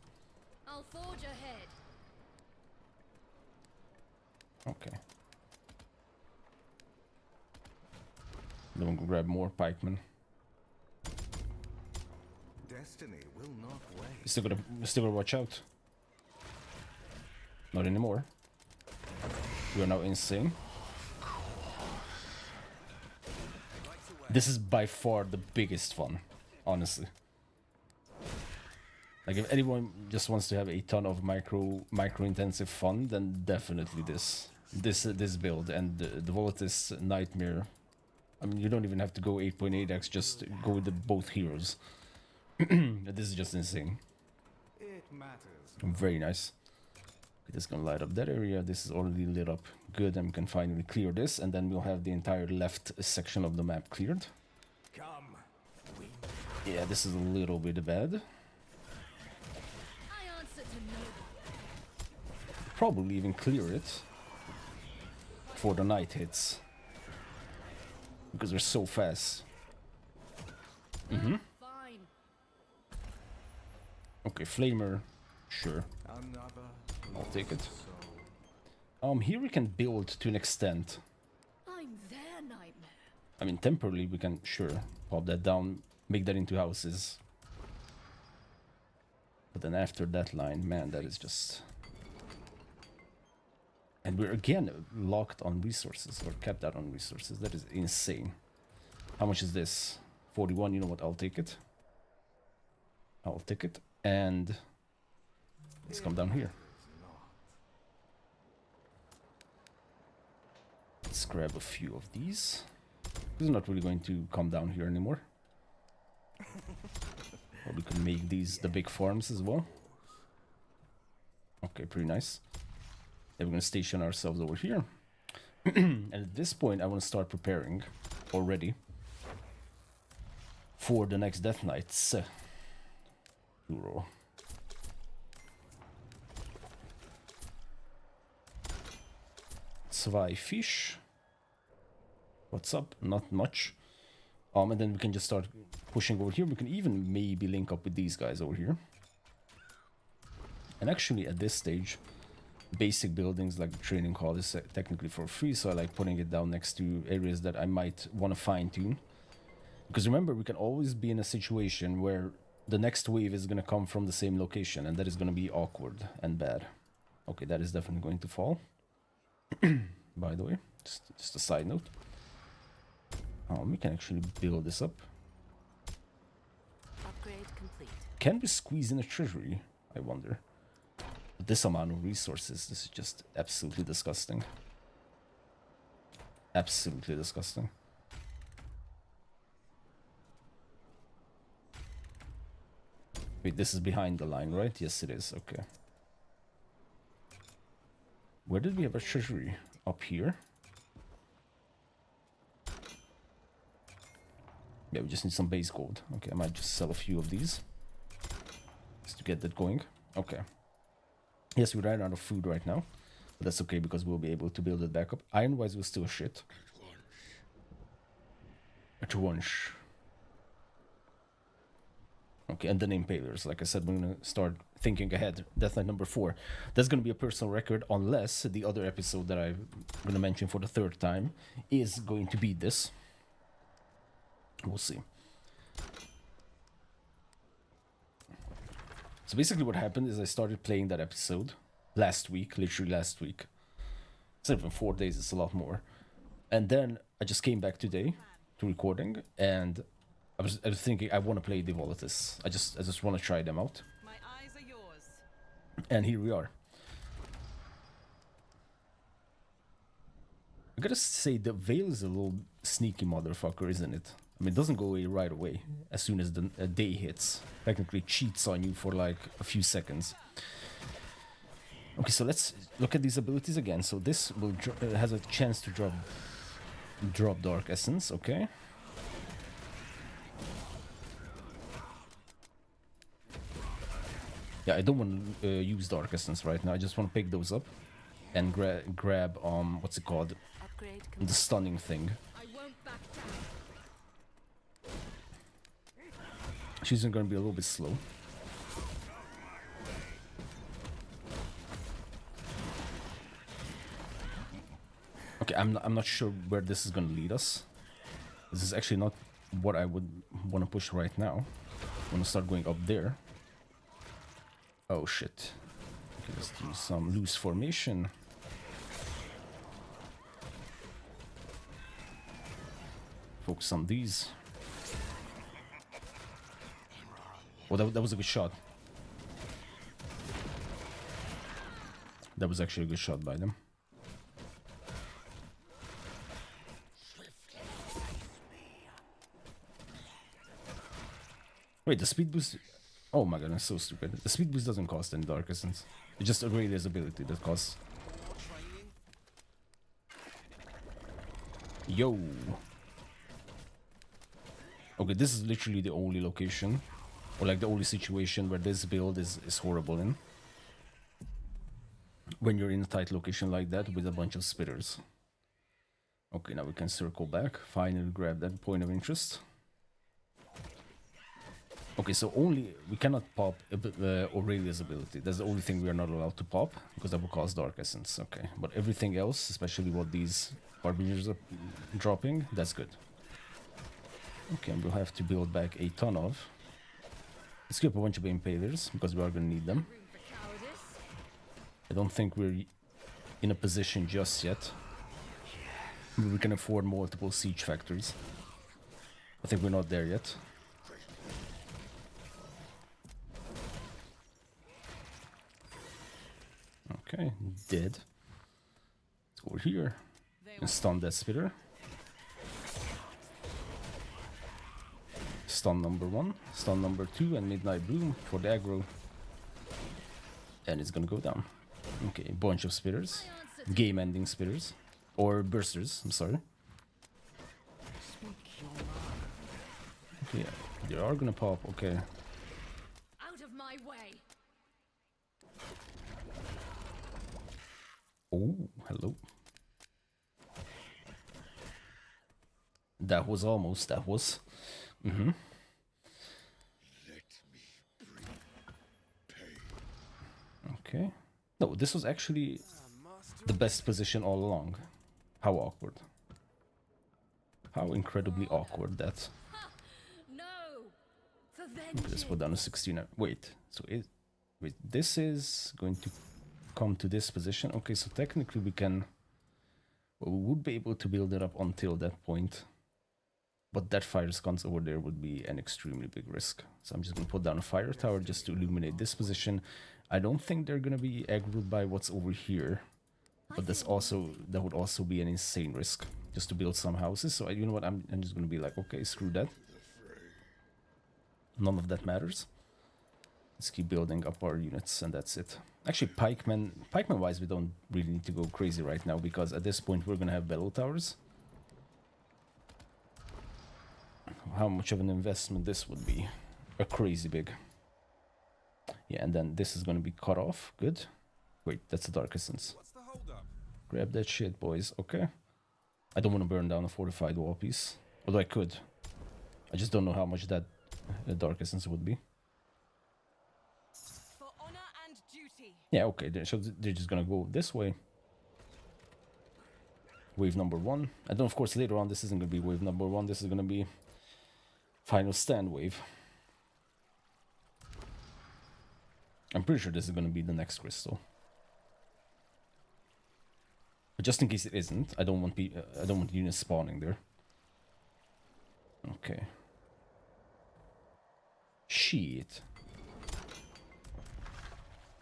I'll forge ahead. Okay. Then we'll grab more pikemen. Destiny will not wait. Still gotta watch out. Not anymore. We are now insane. This is by far the biggest fun, honestly. Like if anyone just wants to have a ton of micro intensive fun, then definitely this build and the Volatists Nightmare. I mean, you don't even have to go 8.8x, just go with both heroes. This is just insane. It matters. Very nice. Okay, this is gonna light up that area. This is already lit up. Good, and we can finally clear this, and then we'll have the entire left section of the map cleared. Come. Yeah, this is a little bit bad. I answer to no. Probably even clear it before the night hits. Because they're so fast. Fine. Okay, Flamer. Sure. Another. I'll take it. Here we can build to an extent. I'm their nightmare. I mean, temporarily we can, sure, pop that down, make that into houses. But then after that line, man, that is just... And we're again locked on resources, or capped out on resources. That is insane. How much is this? 41, you know what, I'll take it. I'll take it, and... Let's come down here. Let's grab a few of these. This is not really going to come down here anymore. Or we can make these the big farms as well. Okay, pretty nice. Then we're gonna station ourselves over here. And at this point, I want to start preparing already for the next Death Knights. Euro. Zwei fish. What's up? Not much. And then we can just start pushing over here. We can even maybe link up with these guys over here. And actually, at this stage, basic buildings like the training hall is technically for free, so I like putting it down next to areas that I might want to fine-tune. Because remember, we can always be in a situation where the next wave is going to come from the same location, and that is going to be awkward and bad. Okay, that is definitely going to fall. By the way, just a side note. We can actually build this up. Upgrade complete. Can we squeeze in a treasury? I wonder. But this amount of resources, this is just absolutely disgusting. Absolutely disgusting. Wait, this is behind the line, right? Yes, it is. Okay. Where did we have a treasury? Up here? Yeah, we just need some base gold. Okay, I might just sell a few of these just to get that going. Okay. Yes, we ran out of food right now, but that's okay because we'll be able to build it back up. Iron-wise, we're still shit. At once. Okay, and the impalers. Like I said, we're gonna start thinking ahead. Death Knight number 4. That's gonna be a personal record unless the other episode that I'm gonna mention for the 3rd time is going to be this. We'll see. So basically what happened is I started playing that episode last week, literally last week. It's not even 4 days, it's a lot more. And then I just came back today to recording, and I was thinking I want to play the Volatists. I just want to try them out. My eyes are yours. And here we are. I gotta say, the Veil is a little sneaky motherfucker, isn't it? I mean, it doesn't go away right away as soon as the day hits. Technically cheats on you for like a few seconds. Okay, so let's look at these abilities again. So this will has a chance to drop Dark Essence, okay? Yeah, I don't want to use Dark Essence right now. I just want to pick those up and grab what's it called? Upgrade The complete. stunning thing. I won't back down. She's going to be a little bit slow. Okay, I'm not sure where this is going to lead us. This is actually not what I would want to push right now. I want to start going up there. Oh shit. Okay, let's do some loose formation. Focus on these. Oh, that was a good shot. That was actually a good shot by them. Wait, the speed boost... Oh my god, that's so stupid. The speed boost doesn't cost any Dark Essence. It's just Aurelia's ability that costs. Yo! Okay, this is literally the only location, or like the only situation where this build is horrible in. When you're in a tight location like that with a bunch of spitters. Okay, now we can circle back, finally grab that point of interest. Okay, so we cannot pop Aurelia's ability. That's the only thing we are not allowed to pop, because that will cause Dark Essence. Okay, but everything else, especially what these Harbingers are dropping, that's good. Okay, and we'll have to build back a ton of. Let's skip a bunch of Impalers, because we are going to need them. Room for cowardice. I don't think we're in a position just yet where we can afford multiple siege factories. I think we're not there yet. Okay, dead. Let's go over here and stun that spitter. stun number 1, stun number 2, and Midnight Bloom for the aggro. And it's gonna go down. Okay, bunch of spitters. Game-ending spitters. Or bursters, I'm sorry. Okay, they are gonna pop, okay. Out of my way. Oh, hello. That was almost, that was. Okay. No, this was actually the best position all along. How awkward. How incredibly awkward that. No. For Okay, let's vengeance. put down to 16. Wait, so wait, this is going to come to this position. Okay, so technically we can, well, we would be able to build it up until that point. But that fire sconce over there would be an extremely big risk. So I'm just going to put down a fire tower just to illuminate this position. I don't think they're going to be aggroed by what's over here. But that would also be an insane risk just to build some houses. So you know what, I'm just going to be like, okay, screw that. None of that matters. Let's keep building up our units and that's it. Actually, pikemen wise, we don't really need to go crazy right now because at this point we're going to have battle towers. How much of an investment this would be? A crazy big. Yeah, and then this is going to be cut off. Good. Wait, that's a Dark Essence. What's the hold up? Grab that shit, boys. Okay. I don't want to burn down a fortified wall piece. Although I could. I just don't know how much that Dark Essence would be. For honor and duty. Yeah, okay. So they're just going to go this way. Wave number 1. And then, of course, later on, this isn't going to be wave number 1. This is going to be final stand wave. I'm pretty sure this is going to be the next crystal. But just in case it isn't, I don't want units spawning there. Okay. Shit.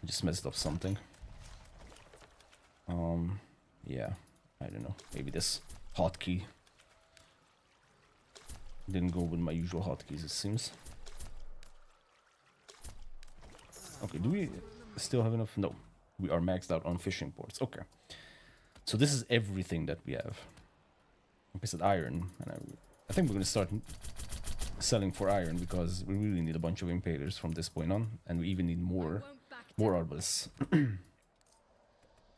I just messed up something. Yeah. I don't know. Maybe this hotkey didn't go with my usual hotkeys, it seems. Okay, do we still have enough? No. We are maxed out on fishing ports. Okay. So this is everything that we have. Like I said, iron. And I think we're going to start selling for iron because we really need a bunch of impalers from this point on. And we even need more arbalists. And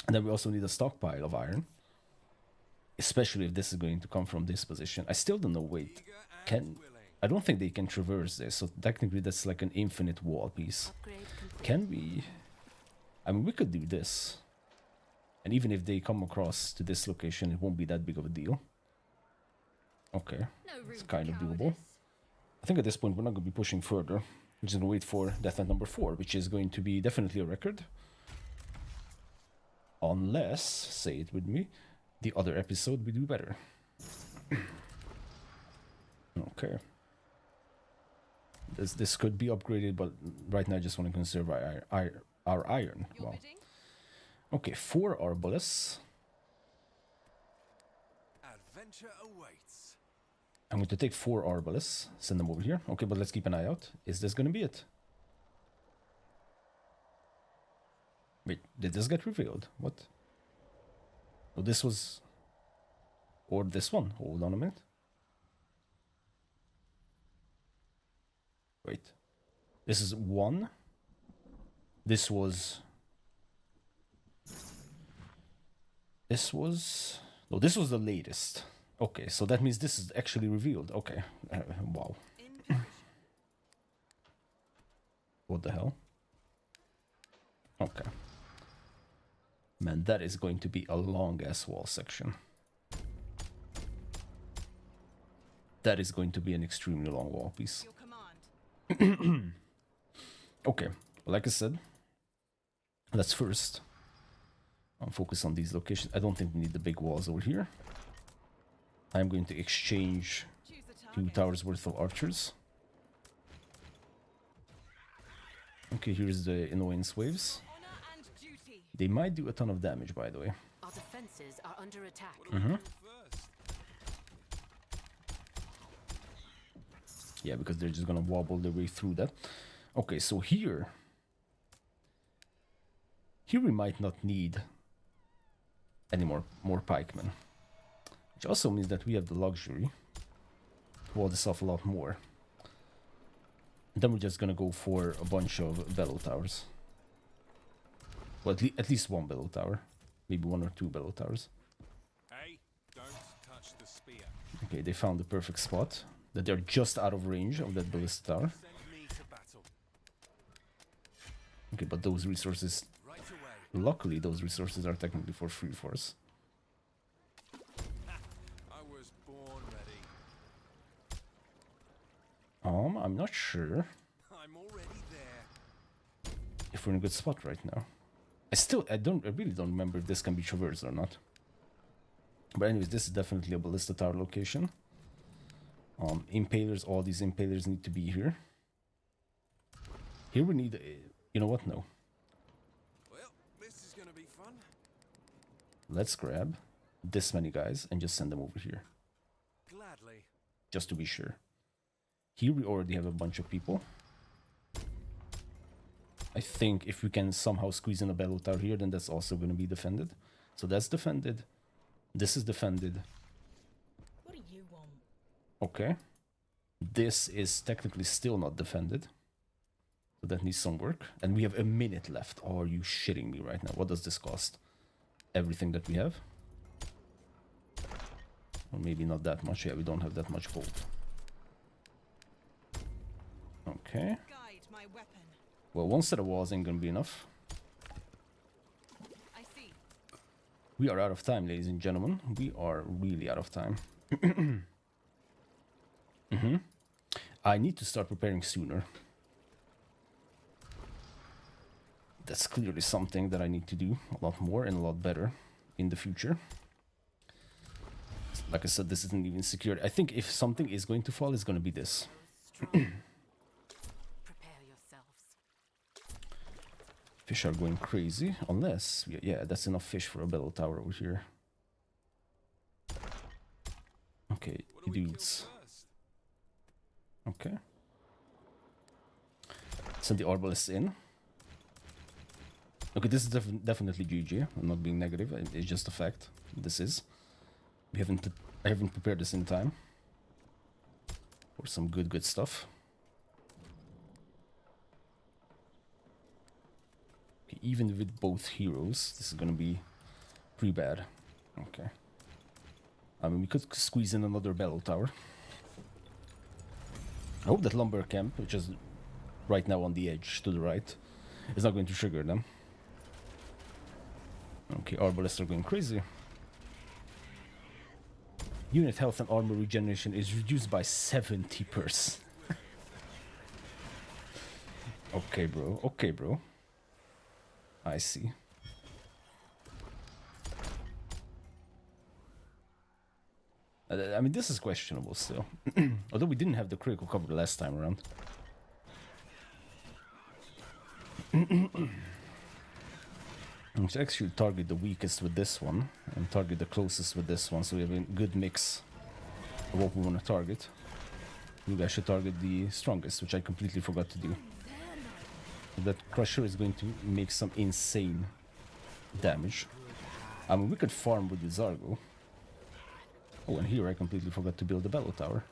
then we also need a stockpile of iron. Especially if this is going to come from this position. I still don't know, wait. I don't think they can traverse this, so technically that's like an infinite wall piece. Can we... I mean, we could do this. And even if they come across to this location, it won't be that big of a deal. Okay, it's kind of doable. I think at this point we're not going to be pushing further. We're just going to wait for deathnet number 4, which is going to be definitely a record. Unless, say it with me, the other episode we do better. Okay. This could be upgraded, but right now I just want to conserve our iron. Wow. Okay, 4 arbalists. Adventure awaits. I'm going to take 4 arbalists, send them over here. Okay, but let's keep an eye out. Is this going to be it? Wait, did this get revealed? What? Oh, this was... Or this one. Hold on a minute. Wait. This is 1. This was... No, this was the latest. Okay, so that means this is actually revealed. Okay. Wow. What the hell? Okay. Man, that is going to be a long-ass wall section. That is going to be an extremely long wall piece. Your command. Okay, like I said, let's first focus on these locations. I don't think we need the big walls over here. I'm going to exchange Choose the 2 target. towers worth of archers. Okay, here's the annoyance waves. Honor and duty. They might do a ton of damage, by the way. Our defenses are under attack. What do we kill first? Yeah, because they're just gonna wobble their way through that. Okay, so here we might not need any more pikemen. Which also means that we have the luxury to wall this off a lot more. And then we're just gonna go for a bunch of bellow towers. Well, at least one bellow tower. Maybe one or two bellow towers. Hey, don't touch the spear. Okay, they found the perfect spot. That they're just out of range of that ballista tower. Send me to battle. Okay, but those resources... Right away. Luckily, those resources are technically for free for us. I was born ready. I'm not sure I'm already there. if we're in a good spot right now. I really don't remember if this can be traversed or not. But anyways, this is definitely a ballista tower location. Impalers, all these impalers need to be here. Here we need, you know what, no. Well, this is gonna be fun. Let's grab this many guys and just send them over here. Gladly. Just to be sure. Here we already have a bunch of people. I think if we can somehow squeeze in a battle tower here, then that's also going to be defended. So that's defended. This is defended. What do you want? Okay. This is technically still not defended. So that needs some work. And we have a minute left. Oh, are you shitting me right now? What does this cost? Everything that we have? Or maybe not that much. Yeah, we don't have that much gold. Okay. Guide my weapon. Well, one set of walls ain't gonna be enough. I see. We are out of time, ladies and gentlemen. We are really out of time. I need to start preparing sooner. That's clearly something that I need to do a lot more and a lot better in the future. Like I said, this isn't even secured. I think if something is going to fall, it's going to be this. Prepare yourselves. Fish are going crazy, unless... Yeah, that's enough fish for a battle tower over here. Okay, What do we kill dudes. first? Okay. Send the Arbalists in. Okay, this is definitely GG. I'm not being negative. It's just a fact. This is. I haven't prepared this in time. For some good stuff. Okay, even with both heroes, this is gonna be pretty bad. Okay. I mean, we could squeeze in another battle tower. I hope that lumber camp, which is right now on the edge to the right, is not going to trigger them. Okay, Arbalists are going crazy. Unit health and armor regeneration is reduced by 70%. Okay, bro. Okay, bro. I see. I mean, this is questionable still. Although we didn't have the critical cover last time around. We should actually target the weakest with this one and target the closest with this one, so we have a good mix of what we want to target. You guys should target the strongest, which I completely forgot to do. That Crusher is going to make some insane damage. I mean, we could farm with Vizargo. Oh, and here I completely forgot to build a battle tower,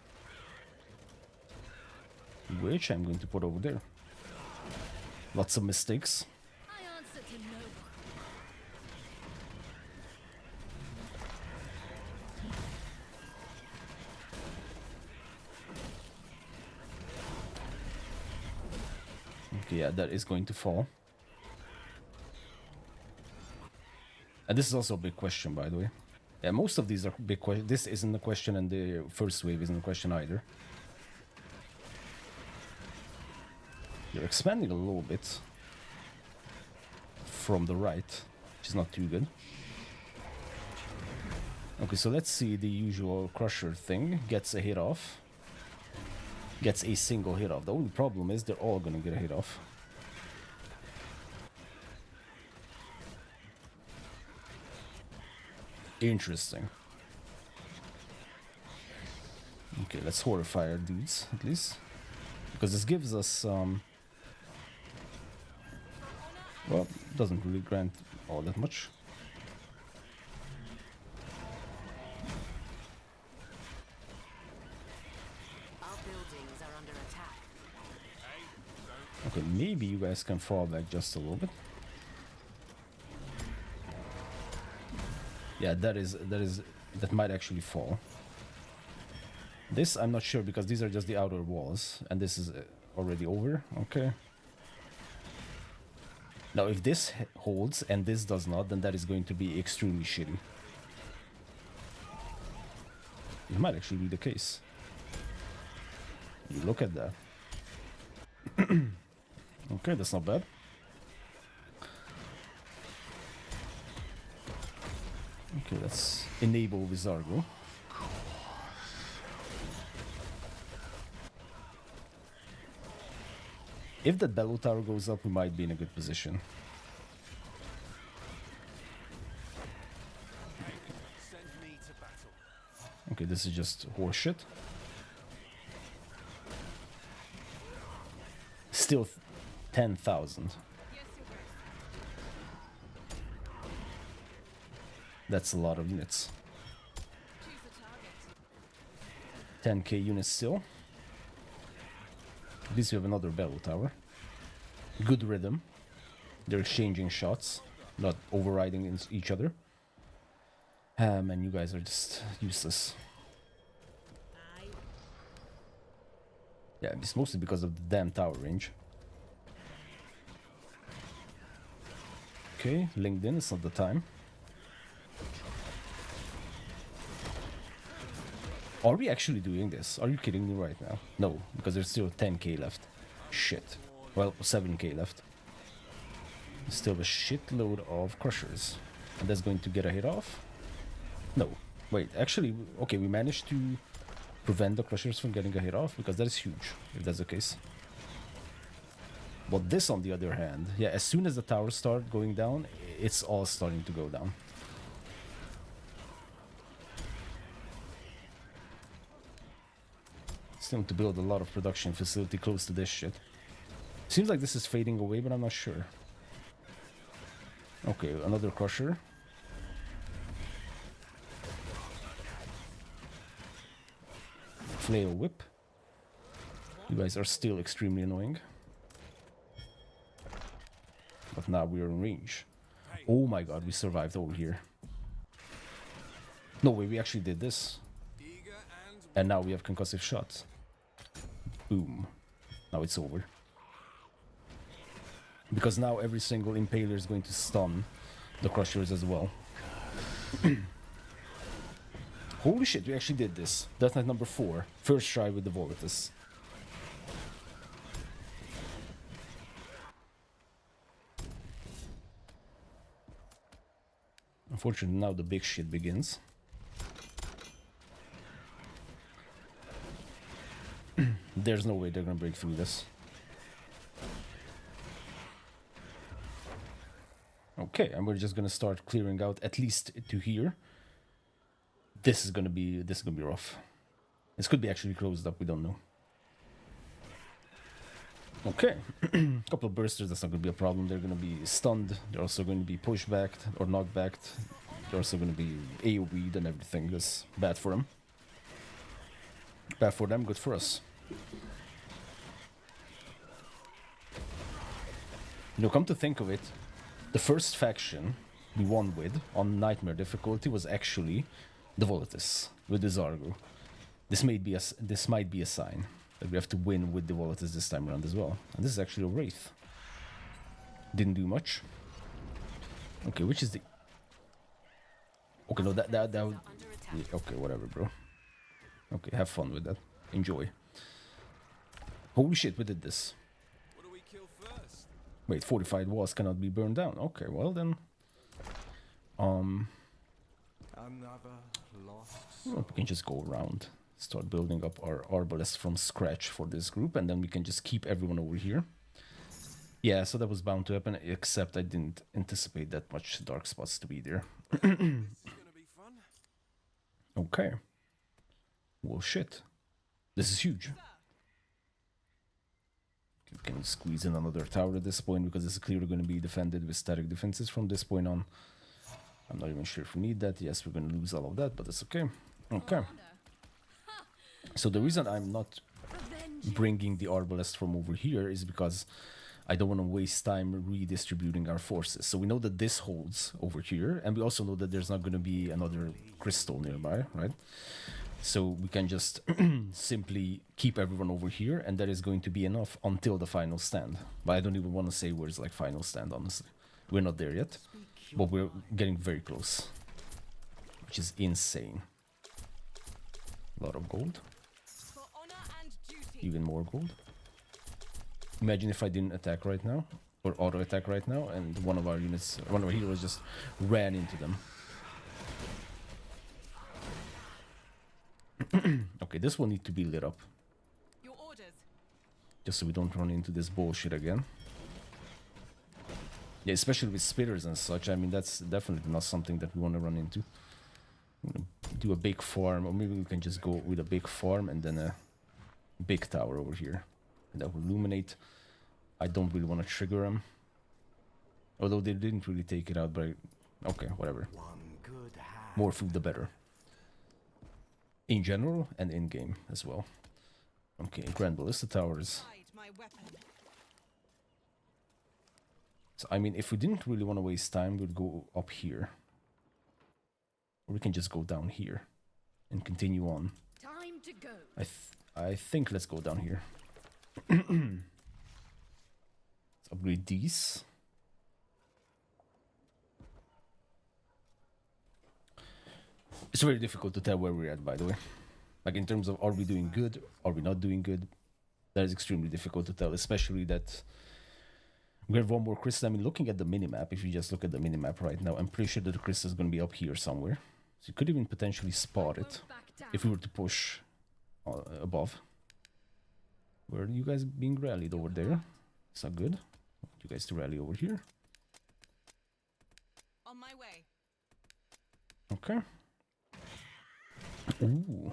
which I'm going to put over there. Lots of mistakes. I answer to no one. Okay, yeah, that is going to fall. And this is also a big question, by the way. Yeah, most of these are big questions. This isn't a question, and the first wave isn't a question either. You're expanding a little bit from the right, which is not too good. Okay, so let's see the usual Crusher thing. Gets a hit off. Gets a single hit off. The only problem is they're all gonna get a hit off. Interesting. Okay, let's horrify our dudes, at least. Because this gives us, well, doesn't really grant all that much. Our buildings are under attack. Okay, maybe you guys can fall back just a little bit. Yeah, that might actually fall. This I'm not sure because these are just the outer walls, and this is already over. Okay. Now, if this holds and this does not, then that is going to be extremely shitty. It might actually be the case. You look at that. Okay, that's not bad. Okay, let's enable Vizargo. If that bellow tower goes up, we might be in a good position. Send me to battle. Okay, this is just horseshit. Still 10,000. Yes, Your Grace. That's a lot of units. Choose a target. 10k units still. At least we have another bellow tower. Good rhythm. They're exchanging shots, not overriding each other. Man, you guys are just useless. Aye. Yeah, it's mostly because of the damn tower range. Okay, LinkedIn, it's not the time. Are we actually doing this? Are you kidding me right now? No, because there's still 10k left. Shit. Well, 7k left. Still a shitload of crushers. And that's going to get a hit off? No. Wait, actually, okay, we managed to prevent the crushers from getting a hit off, because that is huge, if that's the case. But this, on the other hand, yeah, as soon as the towers start going down, it's all starting to go down. Still to build a lot of production facility close to this shit. Seems like this is fading away, but I'm not sure. Okay, another crusher. Flail whip. You guys are still extremely annoying. But now we are in range. Oh my god, we survived over here. No way, we actually did this. Eager and And now we have concussive shots. Boom. Now it's over. Because now every single impaler is going to stun the crushers as well. Holy shit, we actually did this. Death Knight number 4. First try with the Volatists. Unfortunately, now the big shit begins. There's no way they're gonna break through this. Okay, and we're just gonna start clearing out at least to here. This is gonna be rough. This could be actually closed up, we don't know. Okay, a couple of bursters, that's not gonna be a problem. They're gonna be stunned, they're also going to be pushed back or knocked back. They're also gonna be AoE'd and everything. That's bad for them. Bad for them, good for us. You know, come to think of it, the first faction we won with on Nightmare difficulty was actually the Volatists with the Vizargo. This might be a sign that we have to win with the Volatists this time around as well. And this is actually a Wraith. Didn't do much. Okay, which is the... Okay, no, that would... Yeah, okay, whatever, bro. Okay, have fun with that. Enjoy. Holy shit, we did this. what do we kill first? Wait, fortified walls cannot be burned down. Okay, well then... Another lost Well, we can just go around. Start building up our arbalists from scratch for this group, and then we can just keep everyone over here. Yeah, so that was bound to happen, except I didn't anticipate that much dark spots to be there. This is gonna be fun. Okay. Well, shit. This is huge. We can squeeze in another tower at this point because it's clearly going to be defended with static defenses from this point on. I'm not even sure if we need that. Yes, we're going to lose all of that, but that's okay. Okay. So the reason I'm not bringing the arbalest from over here is because I don't want to waste time redistributing our forces. So we know that this holds over here, and we also know that there's not going to be another crystal nearby, right? So we can just simply keep everyone over here, and that is going to be enough until the final stand. But I don't even want to say where's like final stand, honestly. We're not there yet, but we're getting very close, which is insane. A lot of gold. For honor and duty. Even more gold. Imagine if I didn't attack right now, or auto attack right now, and one of our units, one of our heroes just ran into them. Okay, this will need to be lit up, Your orders. just so we don't run into this bullshit again. Yeah, especially with spitters and such, I mean, that's definitely not something that we want to run into. Do a big farm, or maybe we can just go with a big farm and then a big tower over here. And that will illuminate. I don't really want to trigger them. Although they didn't really take it out, but okay, whatever. More food the better. In general and in game as well. Okay, Grand Ballista Towers. Hide my weapon. So I mean, if we didn't really want to waste time, we'd go up here. Or we can just go down here and continue on. Time to go. I think let's go down here. Let's upgrade these. It's very difficult to tell where we're at, by the way. Like in terms of are we doing good, are we not doing good? That is extremely difficult to tell, especially that we have one more crystal. I mean, looking at the minimap, if you just look at the minimap right now, I'm pretty sure that the crystal is going to be up here somewhere. So you could even potentially spot it if we were to push above. Where are you guys being rallied over there? It's not good. I want you guys to rally over here. On my way. Okay. Ooh.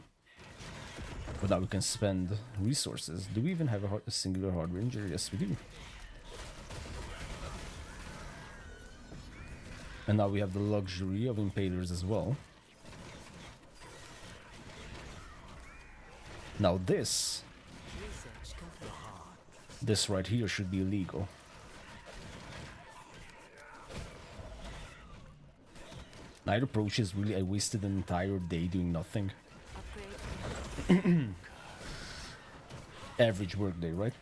But now we can spend resources. Do we even have a singular hard ranger? Yes, we do. And now we have the luxury of impalers as well. Now this right here should be illegal. Night approach is really, I wasted an entire day doing nothing. Upgrade. Average workday, right?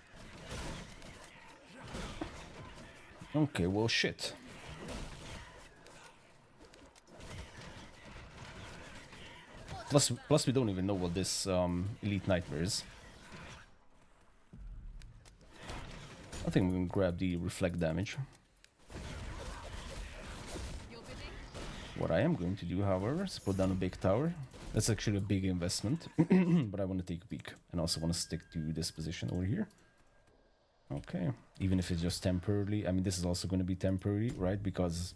Okay, well shit. Plus we don't even know what this elite nightmare is. I think we can grab the reflect damage. Your bidding. What I am going to do, however, is put down a big tower. That's actually a big investment, but I want to take a peek. And also want to stick to this position over here. Okay, even if it's just temporarily. I mean, this is also going to be temporary, right? Because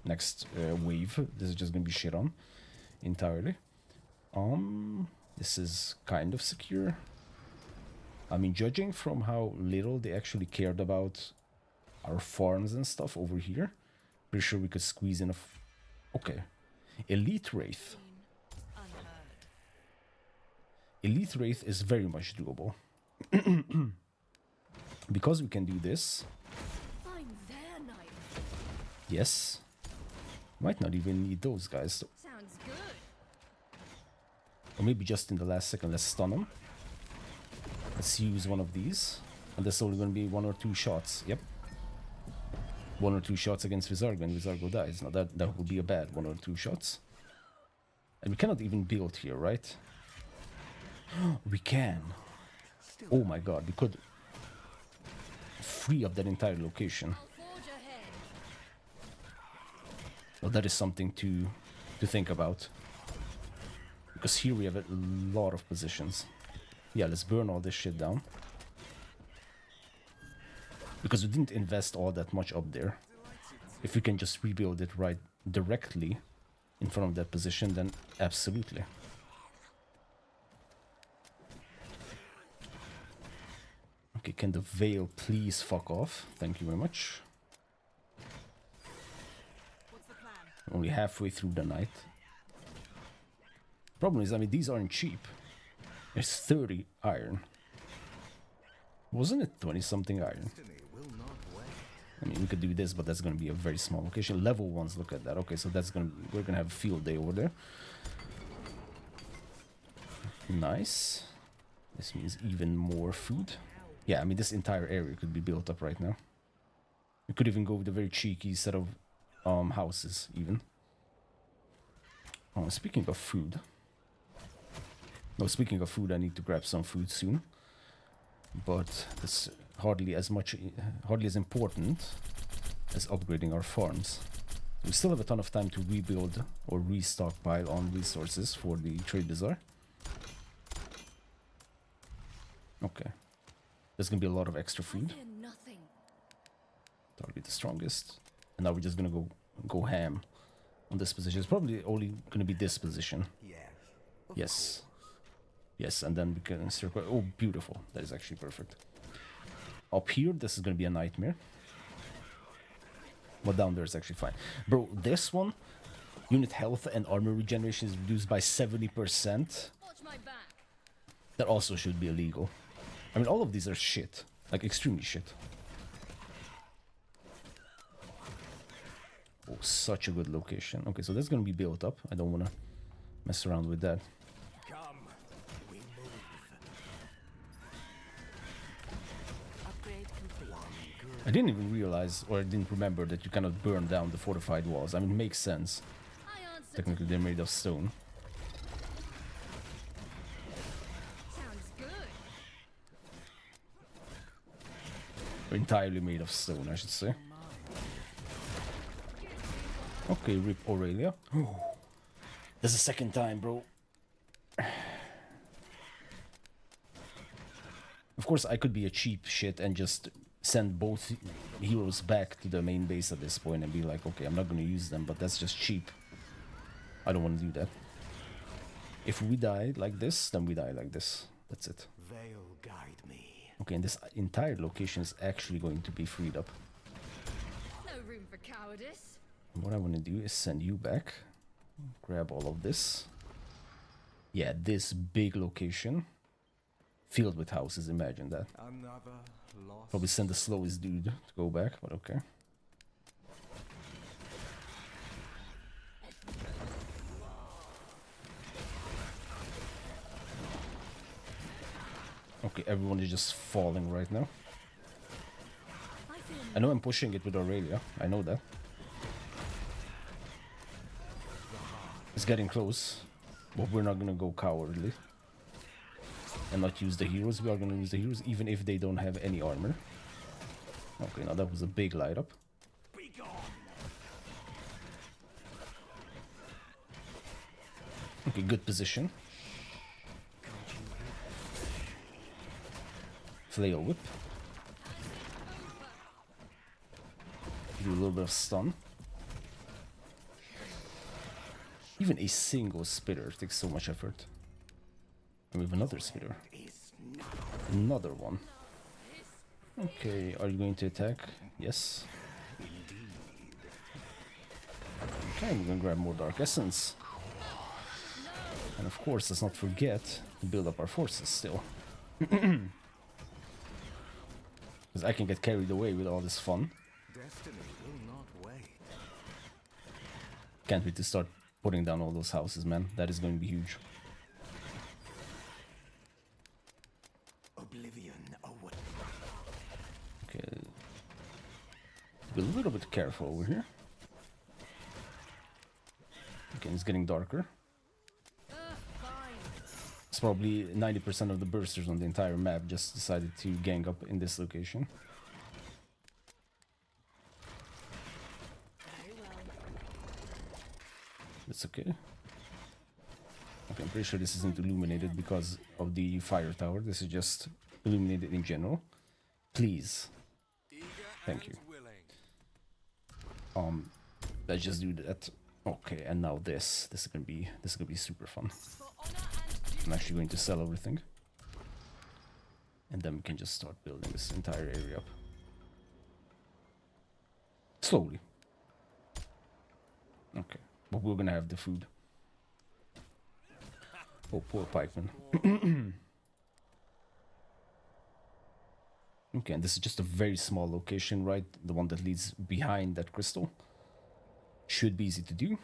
next wave, this is just going to be shit on entirely. This is kind of secure. I mean, judging from how little they actually cared about our farms and stuff over here, pretty sure we could squeeze in a... Okay. Elite Wraith. Unheard. Elite Wraith is very much doable. Because we can do this. I'm there, knight. Yes. Might not even need those guys. Sounds good. Or maybe just in the last second, let's stun them. Let's use one of these. And there's only going to be 1 or 2 shots. Yep. 1 or 2 shots against Vizargo, and Vizargo dies. Now that would be a bad 1 or 2 shots. And we cannot even build here, right? We can. Oh my god, we could free up that entire location. I'll forge ahead. Well, that is something to think about. Because here we have a lot of positions. Yeah, let's burn all this shit down. Because we didn't invest all that much up there. If we can just rebuild it right directly in front of that position, then absolutely. Okay, can the veil please fuck off? Thank you very much. What's the plan? Only halfway through the night. Problem is, I mean, these aren't cheap. It's 30 iron. Wasn't it 20 something iron? Destiny will not wait. I mean, we could do this, but that's gonna be a very small location. Level 1s, look at that. Okay, so that's gonna, we're gonna have a field day over there. Nice. This means even more food. Yeah, I mean, this entire area could be built up right now. We could even go with a very cheeky set of houses, even. Oh, speaking of food. No, speaking of food, I need to grab some food soon. But that's hardly as important as upgrading our farms. We still have a ton of time to rebuild or restockpile on resources for the trade bazaar. Okay. There's gonna be a lot of extra food. Fear nothing. Target the strongest. And now we're just gonna go ham on this position. It's probably only gonna be this position. Yes. Yes. Yes, and then we can circle. Oh, beautiful. That is actually perfect. Up here, this is gonna be a nightmare. But down there is actually fine. Bro, this one, unit health and armor regeneration is reduced by 70%. Watch my back. That also should be illegal. I mean, all of these are shit. Like, extremely shit. Oh, such a good location. Okay, so that's gonna be built up. I don't wanna mess around with that. Come, we move. Upgrade complete. I didn't even realize, or I didn't remember that you cannot burn down the fortified walls. I mean, it makes sense. I answer. Technically, they're made of stone. Sounds good. Or entirely made of stone, I should say. Okay, rip Aurelia. That's the second time, bro. Of course, I could be a cheap shit and just send both heroes back to the main base at this point and be like, okay, I'm not going to use them, but that's just cheap. I don't want to do that. If we die like this, then we die like this. That's it. Veil guide me. Okay, and this entire location is actually going to be freed up. No room for cowardice. What I want to do is send you back. Grab all of this. Yeah, this big location. Filled with houses, imagine that. Another lost. Probably send the slowest dude to go back, but okay. Okay, everyone is just falling right now. I feel I know I'm pushing it with Aurelia. I know that. It's getting close, but we're not gonna go cowardly and not use the heroes. We are gonna use the heroes even if they don't have any armor. Okay, now that was a big light up. Be gone. Okay, good position. Flail whip. Do a little bit of stun. Even a single spitter takes so much effort. And we have another spitter. Another one. Okay, are you going to attack? Yes. Okay, we're gonna grab more Dark Essence. And of course, let's not forget to build up our forces still. Because I can get carried away with all this fun. Destiny will not wait. Can't wait to start putting down all those houses, man. That is going to be huge. Oblivion away. Okay. Be a little bit careful over here. Okay, it's getting darker. fine. It's probably 90% of the bursters on the entire map just decided to gang up in this location. Very well. It's okay. Okay, I'm pretty sure this isn't illuminated because of the fire tower. This is just illuminated in general. Please. Eager Thank and you. willing. Let's just do that. Okay, and now this. This is gonna be super fun. For honor and duty. I'm actually going to sell everything. And then we can just start building this entire area up. Slowly. Okay, but we're gonna have the food. Oh, poor pikeman. Okay, and this is just a very small location, right? The one that leads behind that crystal. Should be easy to do.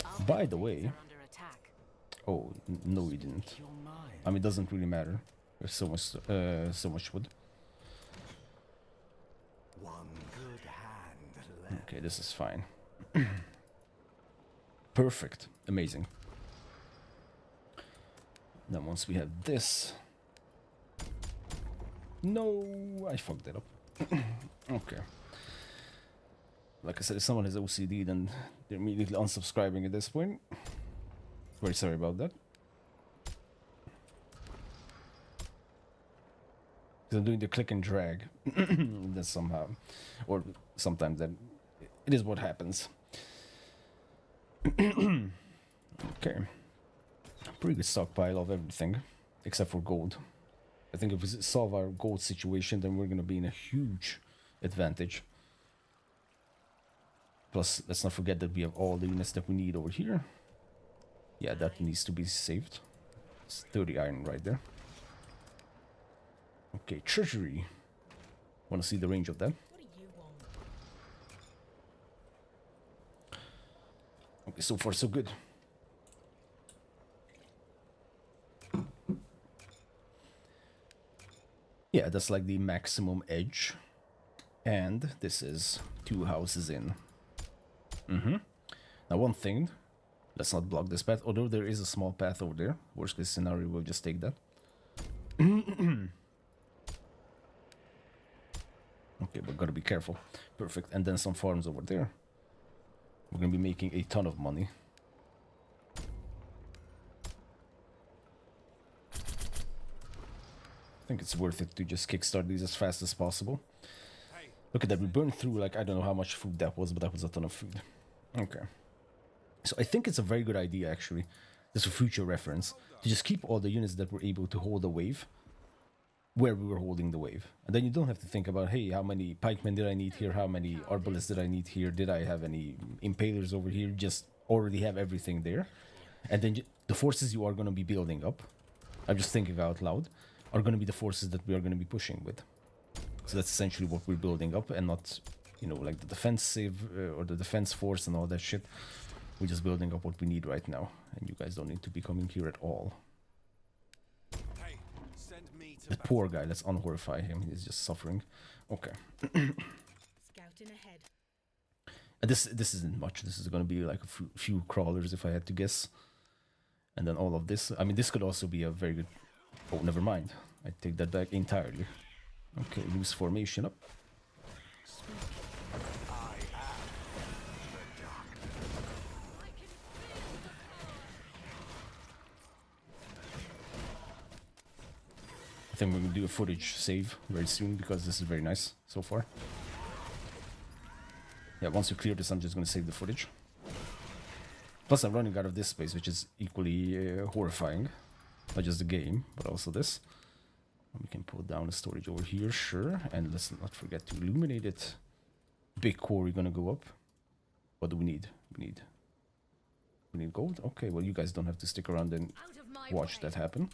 Our By the buildings way... are under attack. Oh, no we didn't. Your mind. I mean, it doesn't really matter. There's so much wood. One good hand left. Okay, this is fine. Perfect. Amazing. Then once we have this... No, I fucked that up. Okay. Like I said, if someone has OCD, then they're immediately unsubscribing at this point. Very sorry about that. Because I'm doing the click and drag. Then somehow, or sometimes that it is what happens. Okay. Pretty good stockpile of everything, except for gold. I think if we solve our gold situation, then we're going to be in a huge advantage. Plus, let's not forget that we have all the units that we need over here. Yeah, that needs to be saved. It's 30 iron right there. Okay, treasury. Want to see the range of that? What do you want? Okay, so far so good. Yeah, that's like the maximum edge. And this is 2 houses in. Now one thing, let's not block this path, although there is a small path over there. Worst case scenario, we'll just take that. Okay, but gotta be careful. Perfect, and then some farms over there. We're gonna be making a ton of money. I think it's worth it to just kickstart these as fast as possible. Look at that, we burned through like, I don't know how much food that was, but that was a ton of food. Okay. So I think it's a very good idea, actually, just for future reference, to just keep all the units that were able to hold a wave where we were holding the wave. And then you don't have to think about, hey, how many pikemen did I need here? How many arbalists did I need here? Did I have any impalers over here? Just already have everything there. And then the forces you are going to be building up, I'm just thinking out loud, are going to be the forces that we are going to be pushing with. So that's essentially what we're building up, and not, you know, like the defensive or the defense force and all that shit. We're just building up what we need right now, and you guys don't need to be coming here at all. Hey, send me to The poor guy, let's unhorrify him. He's just suffering. Okay. Scouting ahead. And this isn't much. This is going to be like a few crawlers, if I had to guess. And then all of this. I mean, this could also be a very good... Oh, never mind. I take that back entirely. Okay, loose formation up. I think we're going to do a footage save very soon, because this is very nice so far. Yeah, once we clear this, I'm just going to save the footage. Plus, I'm running out of this space, which is equally horrifying. Not just the game, but also this. We can pull down the storage over here, sure. And let's not forget to illuminate it. Big quarry gonna go up. What do we need? We need gold? Okay, well, you guys don't have to stick around and Out of my watch way. that happen.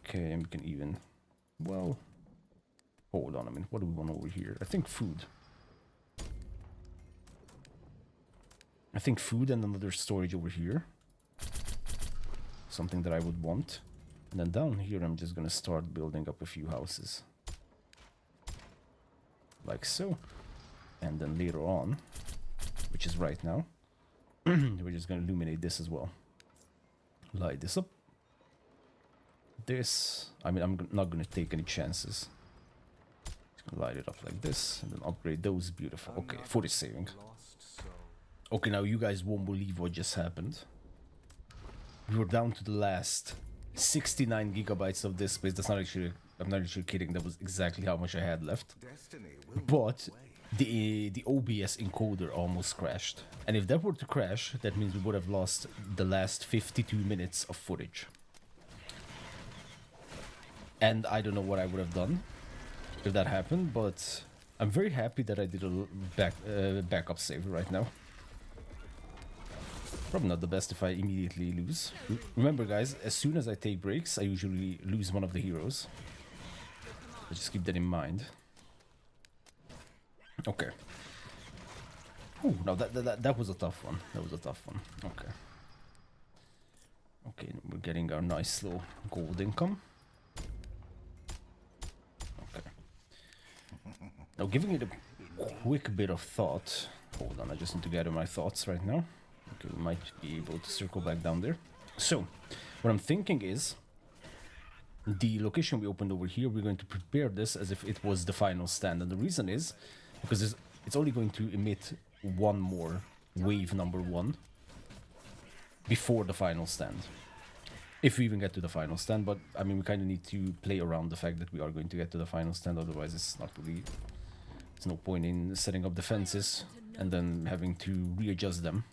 Okay, and we can even... Well... Hold on a minute. What do we want over here? I think food. I think food and another storage over here. Something that I would want. And then down here, I'm just gonna start building up a few houses. Like so. And then later on, which is right now, we're just gonna illuminate this as well. Light this up. This, I mean, I'm not gonna take any chances. Just gonna light it up like this, and then upgrade those. Beautiful. Okay, footage saving. Lost soul. Okay, now you guys won't believe what just happened. We were down to the last 69 gigabytes of this space. That's not actually, I'm not actually kidding. That was exactly how much I had left. Destiny will But the OBS encoder almost crashed. And if that were to crash, that means we would have lost the last 52 minutes of footage. And I don't know what I would have done if that happened, but I'm very happy that I did a backup save right now. Probably not the best if I immediately lose. Remember guys, as soon as I take breaks, I usually lose one of the heroes. So just keep that in mind. Okay. Oh, no, that was a tough one. That was a tough one. Okay. Okay, we're getting our nice slow gold income. Okay. Now giving it a quick bit of thought. Hold on, I just need to gather my thoughts right now. Okay, we might be able to circle back down there. So, what I'm thinking is, the location we opened over here, we're going to prepare this as if it was the final stand. And the reason is, because it's only going to emit one more wave number 1 before the final stand. If we even get to the final stand, but I mean, we kind of need to play around the fact that we are going to get to the final stand, otherwise it's not really, there's no point in setting up defenses and then having to readjust them.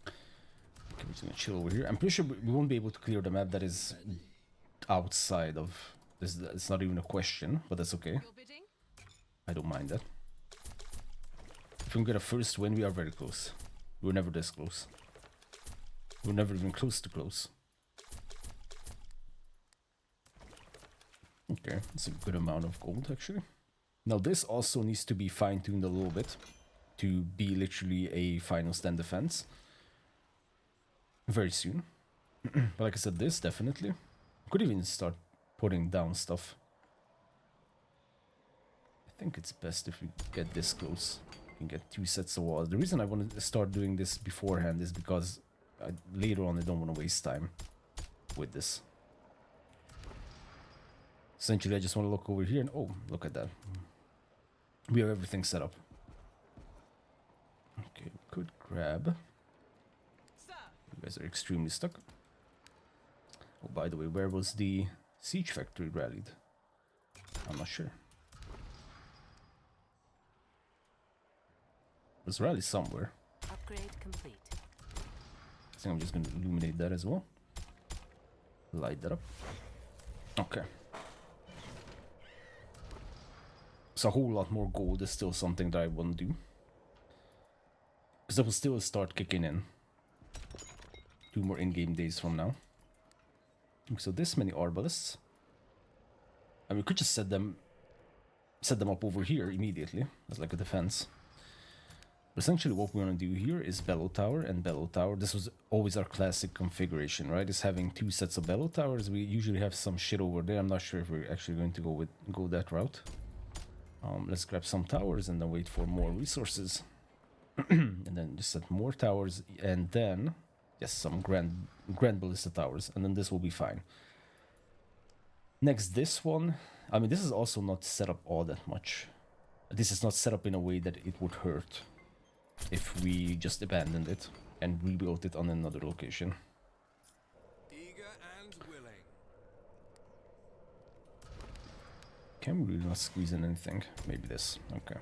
Okay, we're just gonna chill over here. I'm pretty sure we won't be able to clear the map that is outside of this. It's not even a question, but that's okay. Your bidding? I don't mind that. If we get a first win, we are very close. We were never this close. We were never even close to close. Okay, that's a good amount of gold actually. Now this also needs to be fine-tuned a little bit to be literally a final stand defense very soon. But like I said, this definitely. Could even start putting down stuff. I think it's best if we get this close. We can get 2 sets of walls. The reason I want to start doing this beforehand is because later on I don't want to waste time with this. Essentially, I just want to look over here and oh, look at that. We have everything set up. Okay, could grab. Sir, You guys are extremely stuck. Oh, by the way, where was the siege factory rallied? I'm not sure. It was rallied somewhere. Upgrade complete. I think I'm just going to illuminate that as well. Light that up. Okay. So a whole lot more gold is still something that I want to do. Because that will still start kicking in. 2 more in-game days from now. So this many arbalists. And we could just set them up over here immediately as like a defense. But essentially what we want to do here is bellow tower and bellow tower. This was always our classic configuration, right? Is having 2 sets of bellow towers. We usually have some shit over there. I'm not sure if we're actually going to go that route. Let's grab some towers and then wait for more resources. And then just set more towers and then yes, some grand ballista towers, and then this will be fine. Next, this one, I mean, this is also not set up all that much. This is not set up in a way that it would hurt if we just abandoned it and rebuilt it on another location. Eager and willing. Can we really not squeeze in anything? Maybe this. Okay.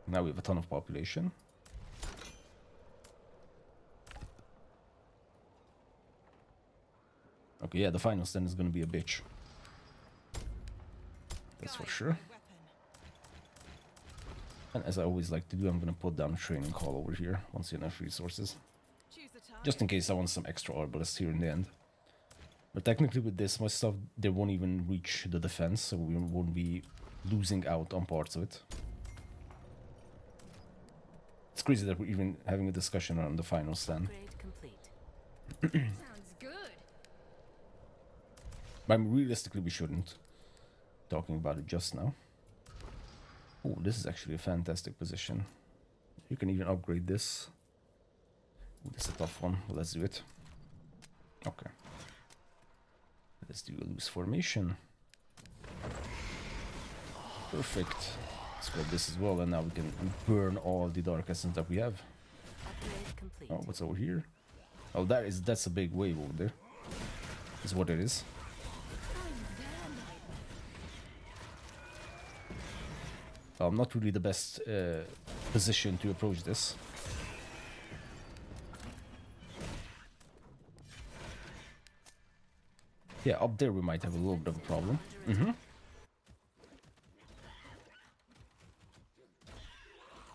Now we have a ton of population. Okay, yeah, the final stand is gonna be a bitch. That's for guide sure. my weapon. And as I always like to do, I'm gonna put down a training hall over here once you have enough resources. Choose the time. Just in case I want some extra arbalists here in the end. But technically with this much stuff, they won't even reach the defense, so we won't be losing out on parts of it. It's crazy that we're even having a discussion around the final stand. Upgrade complete. Sounds good. But realistically, we shouldn't. Talking about it just now. Oh, this is actually a fantastic position. You can even upgrade this. Ooh, this is a tough one. Well, let's do it. Okay. Let's do a loose formation. Perfect. Let's grab this as well, and now we can burn all the dark essence that we have. Upgrade complete. Oh, what's over here? Oh, that's a big wave over there. Is what it is. Not really the best position to approach this. Yeah, up there we might have a little bit of a problem. I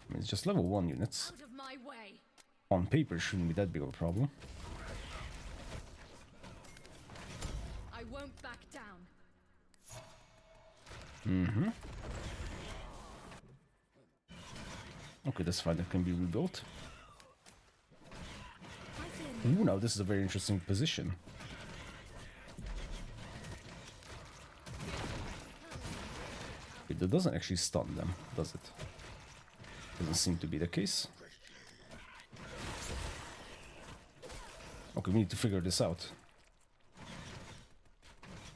mean, it's just level 1 units. Out of my way. On paper, shouldn't be that big of a problem. I won't back down. Okay, that's fine. That can be rebuilt. I fear Ooh, now this is a very interesting position. Wait, that doesn't actually stun them, does it? Doesn't seem to be the case. Okay, we need to figure this out.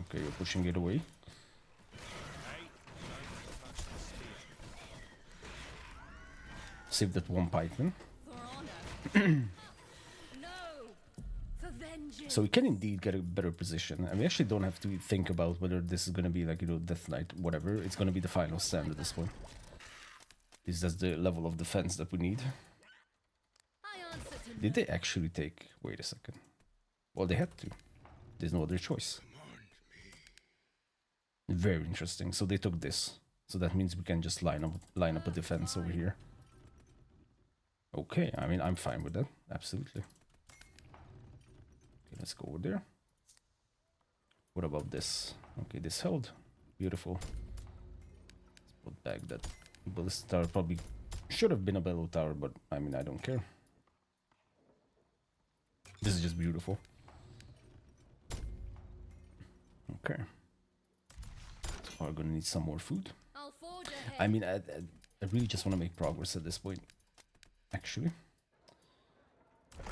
Okay, you're pushing it away. Save that one pikeman. For honor. No. For vengeance. So we can indeed get a better position. And we actually don't have to think about whether this is going to be like, you know, Death Knight, whatever. It's going to be the final stand at this point. Is that the level of defense that we need? I answer to Did they actually take... Wait a second. Well, they had to. There's no other choice. Very interesting. So they took this. So that means we can just line up a defense over here. Okay, I mean, I'm fine with that. Absolutely. Okay, let's go over there. What about this? Okay, this held. Beautiful. Let's put back that ballista tower. Probably should have been a bellow tower, but I mean, I don't care. This is just beautiful. Okay. We're gonna need some more food. I'll forge ahead. I mean, I really just want to make progress at this point. Actually.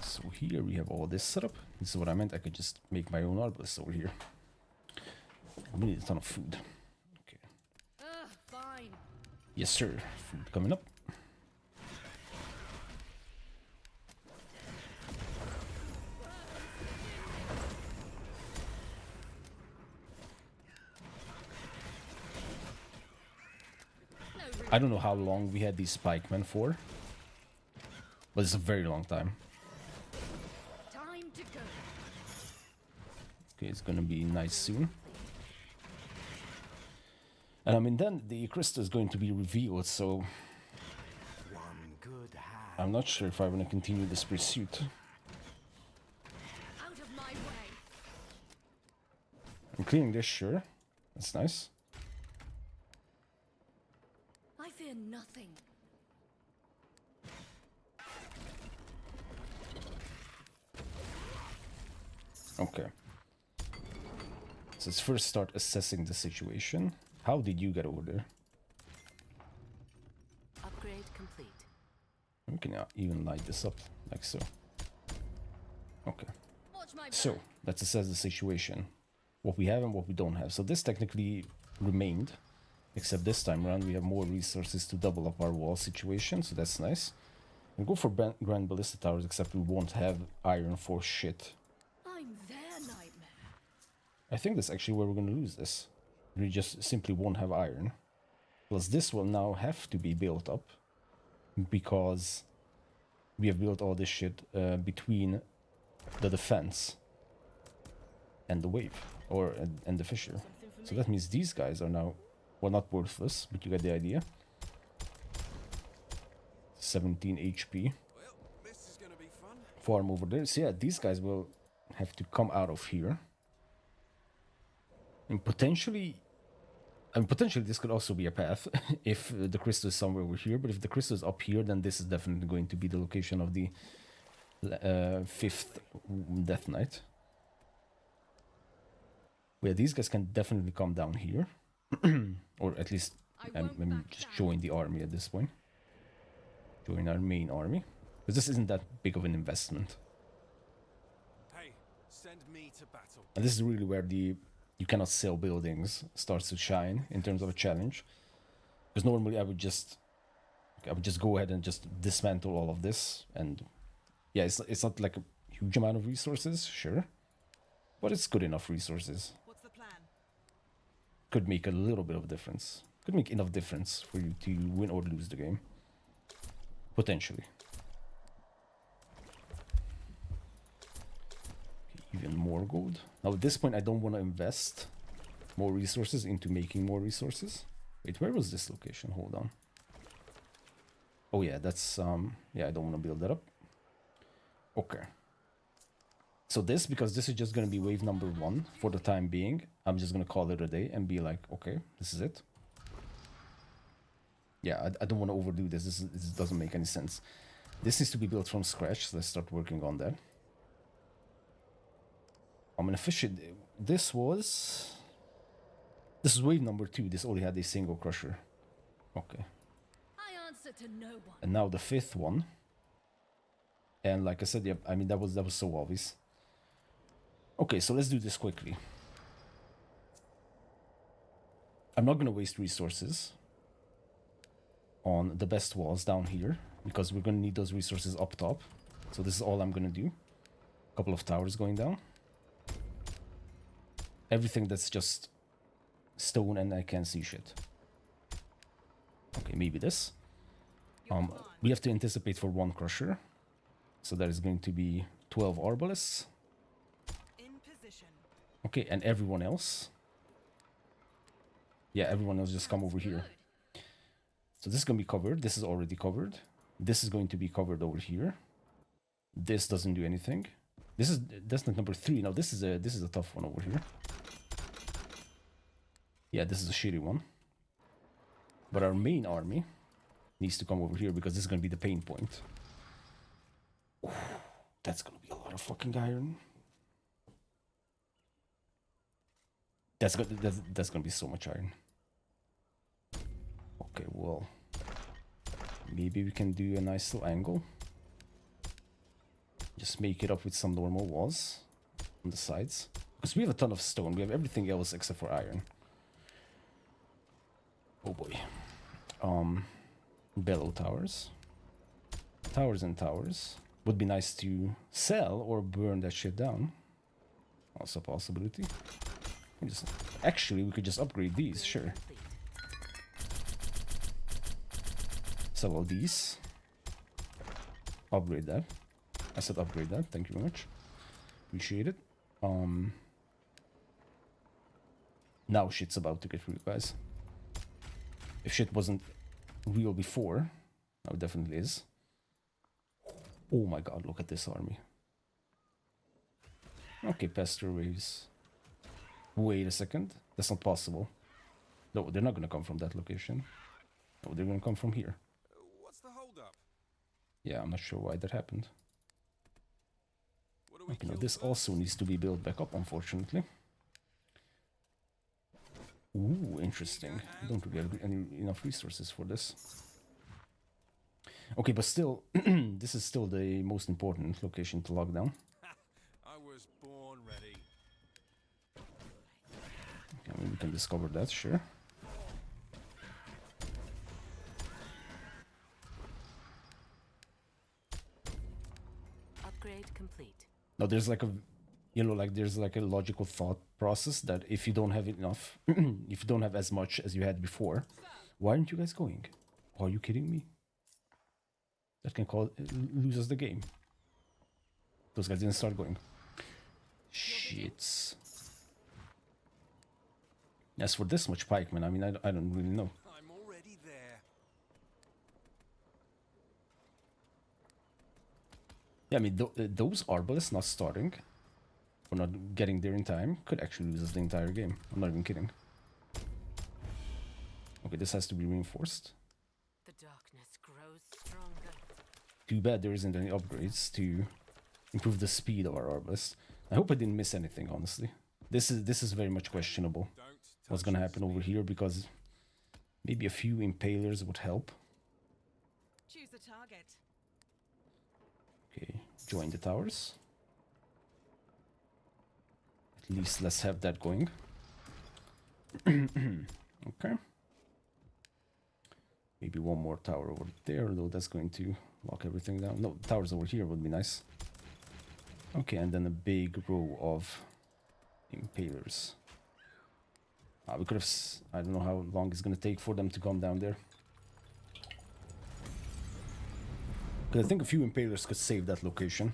So here we have all this set up. This is what I meant. I could just make my own arbalist over here. We need a ton of food. Okay. Fine. Yes, sir. Food coming up. I don't know how long we had these pikemen for, but it's a very long time. Time to go. Okay, it's gonna be nice soon. And I mean, then the crystal is going to be revealed, so One good hand. I'm not sure if I want to continue this pursuit. Out of my way. I'm clearing this, sure. That's nice. I fear nothing. Okay. So let's first start assessing the situation. How did you get over there? Upgrade complete. We can even light this up, like so. Okay. Watch my back. So, let's assess the situation. What we have and what we don't have. So this technically remained. Except this time around we have more resources to double up our wall situation, so that's nice. We'll go for Grand Ballista Towers, except we won't have iron for shit. I'm their nightmare. I think that's actually where we're gonna lose this. We just simply won't have iron. Plus this will now have to be built up. Because we have built all this shit between the defense and the wave. And the fissure. So that means these guys are now... Well, not worthless, but you get the idea. 17 HP. Well, this is gonna be fun. Farm over there. So yeah, these guys will have to come out of here. And potentially this could also be a path if the crystal is somewhere over here. But if the crystal is up here, then this is definitely going to be the location of the 5th Death Knight. Where these guys can definitely come down here. Or at least just join the army at this point. Join our main army. Because this isn't that big of an investment. Hey, send me to battle. And this is really where the you cannot sell buildings starts to shine in terms of a challenge. Because normally I would just go ahead and just dismantle all of this. And yeah, it's not like a huge amount of resources, sure. But it's good enough resources. What's the plan? Could make a little bit of difference. Could make enough difference for you to win or lose the game. Potentially. even more gold. Now at this point I don't want to invest more resources into making more resources. Wait, where was this location? Hold on. Oh yeah, that's yeah, I don't want to build that up. Okay. So this, because this is just going to be wave number 1 for the time being, I'm just going to call it a day and be like, okay, this is it. Yeah, I don't want to overdo this. This doesn't make any sense. This needs to be built from scratch, so let's start working on that. I'm gonna fish it. This is wave number 2. This only had a single crusher. Okay. I answer to no one. And now the 5th one. And like I said, yep, I mean that was so obvious. Okay, so let's do this quickly. I'm not gonna waste resources on the best walls down here, because we're gonna need those resources up top. So this is all I'm gonna do. A couple of towers going down. Everything that's just stone and I can't see shit. Okay, maybe this. We have to anticipate for 1 crusher. So that is going to be 12 arbalists. In position. Okay, and everyone else. Yeah, everyone else just come over here. So this is going to be covered. This is already covered. This is going to be covered over here. This doesn't do anything. That's not number 3. Now this is a tough one over here. Yeah, this is a shitty one. But our main army needs to come over here because this is going to be the pain point. Ooh, that's going to be a lot of fucking iron. That's going to be so much iron. Okay, well, maybe we can do a nice little angle. Just make it up with some normal walls on the sides. Because we have a ton of stone. We have everything else except for iron. Oh boy. Bellow towers. Towers and towers. Would be nice to sell or burn that shit down. Also a possibility. Actually, we could just upgrade these, sure. Sell all these. Upgrade that. I said upgrade that. Thank you very much. Appreciate it. Now shit's about to get real, guys. If shit wasn't real before, now it definitely is. Oh my god, look at this army. Okay, Pester waves. Wait a second. That's not possible. No, they're not gonna come from that location. No, they're gonna come from here. What's the holdup? Yeah, I'm not sure why that happened. What do we Okay, now kill this first? also needs to be built back up, unfortunately. Ooh, interesting. I don't really have enough resources for this. Okay, but still, this is still the most important location to lock down. I was born ready. Okay, I mean, we can discover that, sure. Upgrade complete. Now there's like a, there's like a logical thought process that if you don't have enough, if you don't have as much as you had before, why aren't you guys going? Are you kidding me? That can lose us the game. Those guys didn't start going. Shits. As for this much pikemen, I mean, I don't really know. I'm already there. Yeah, I mean, those arbalists not starting, or not getting there in time, could actually lose us the entire game. I'm not even kidding. Okay, this has to be reinforced. The darkness grows stronger. Too bad there isn't any upgrades to improve the speed of our arbalists. I hope I didn't miss anything, honestly. This is very much questionable. Don't What's touch gonna the happen speed. over here, because maybe a few impalers would help. Choose a target. Okay, join the towers. At least let's have that going. Okay. Maybe one more tower over there, though that's going to lock everything down. No, towers over here would be nice. Okay, and then a big row of impalers. We could have... I don't know how long it's going to take for them to come down there. Because I think a few impalers could save that location.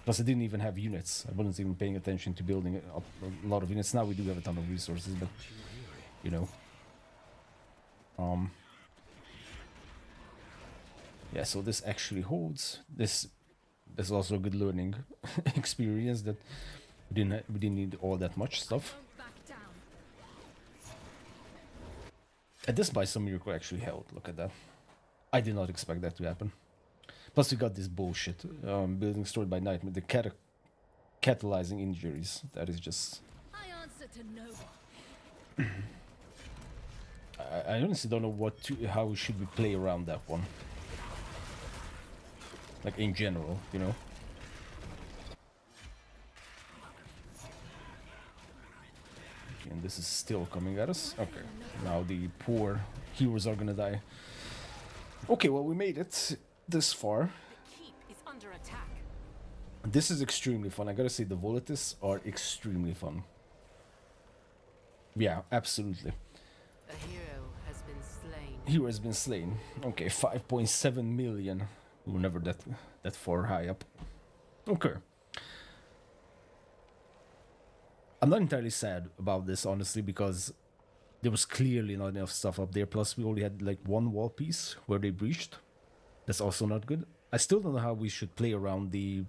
Plus, I didn't even have units. I wasn't even paying attention to building up a lot of units. Now we do have a ton of resources, but you know. Yeah, so this actually holds. This is also a good learning experience that we didn't need all that much stuff. Won't back down. And this by some miracle actually held. Look at that. I did not expect that to happen. Plus we got this bullshit building destroyed by nightmare. The catalyzing injuries. That is just. I answer to no one. I honestly don't know how should we play around that one. Like in general, you know. Okay, and this is still coming at us. Okay, now the poor heroes are gonna die. Okay, well we made it this far. The keep is under attack. This is extremely fun. I gotta say the Volatists are extremely fun. Yeah, absolutely. A hero has been slain. Hero has been slain. Okay, 5.7 million. We were never that far high up. Okay. I'm not entirely sad about this, honestly, because there was clearly not enough stuff up there. Plus, we only had like one wall piece where they breached. That's also not good. I still don't know how we should play around the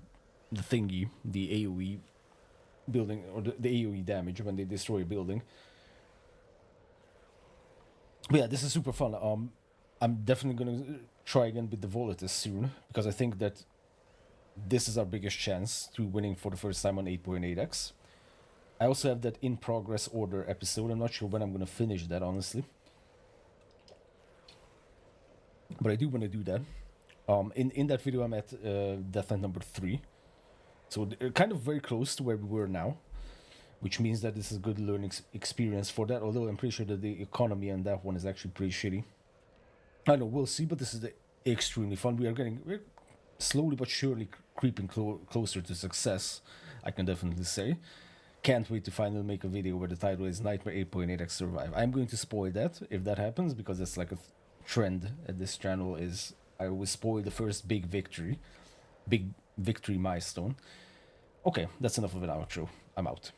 thingy, the AoE building, or the AoE damage when they destroy a building. But yeah, this is super fun. I'm definitely gonna try again with the Volatists soon, because I think that this is our biggest chance to winning for the first time on 8.8x. I also have that in progress order episode. I'm not sure when I'm gonna finish that, honestly, but I do want to do that. In that video, I'm at death end number 3, so kind of very close to where we were now, which means that this is a good learning experience for that. Although I'm pretty sure that the economy on that one is actually pretty shitty. I know, we'll see, but this is extremely fun. We're slowly but surely creeping closer to success, I can definitely say. Can't wait to finally make a video where the title is Nightmare 8.8x Survive. I'm going to spoil that if that happens, because it's like a trend at this channel is I always spoil the first big victory milestone. Okay, that's enough of an outro. I'm out.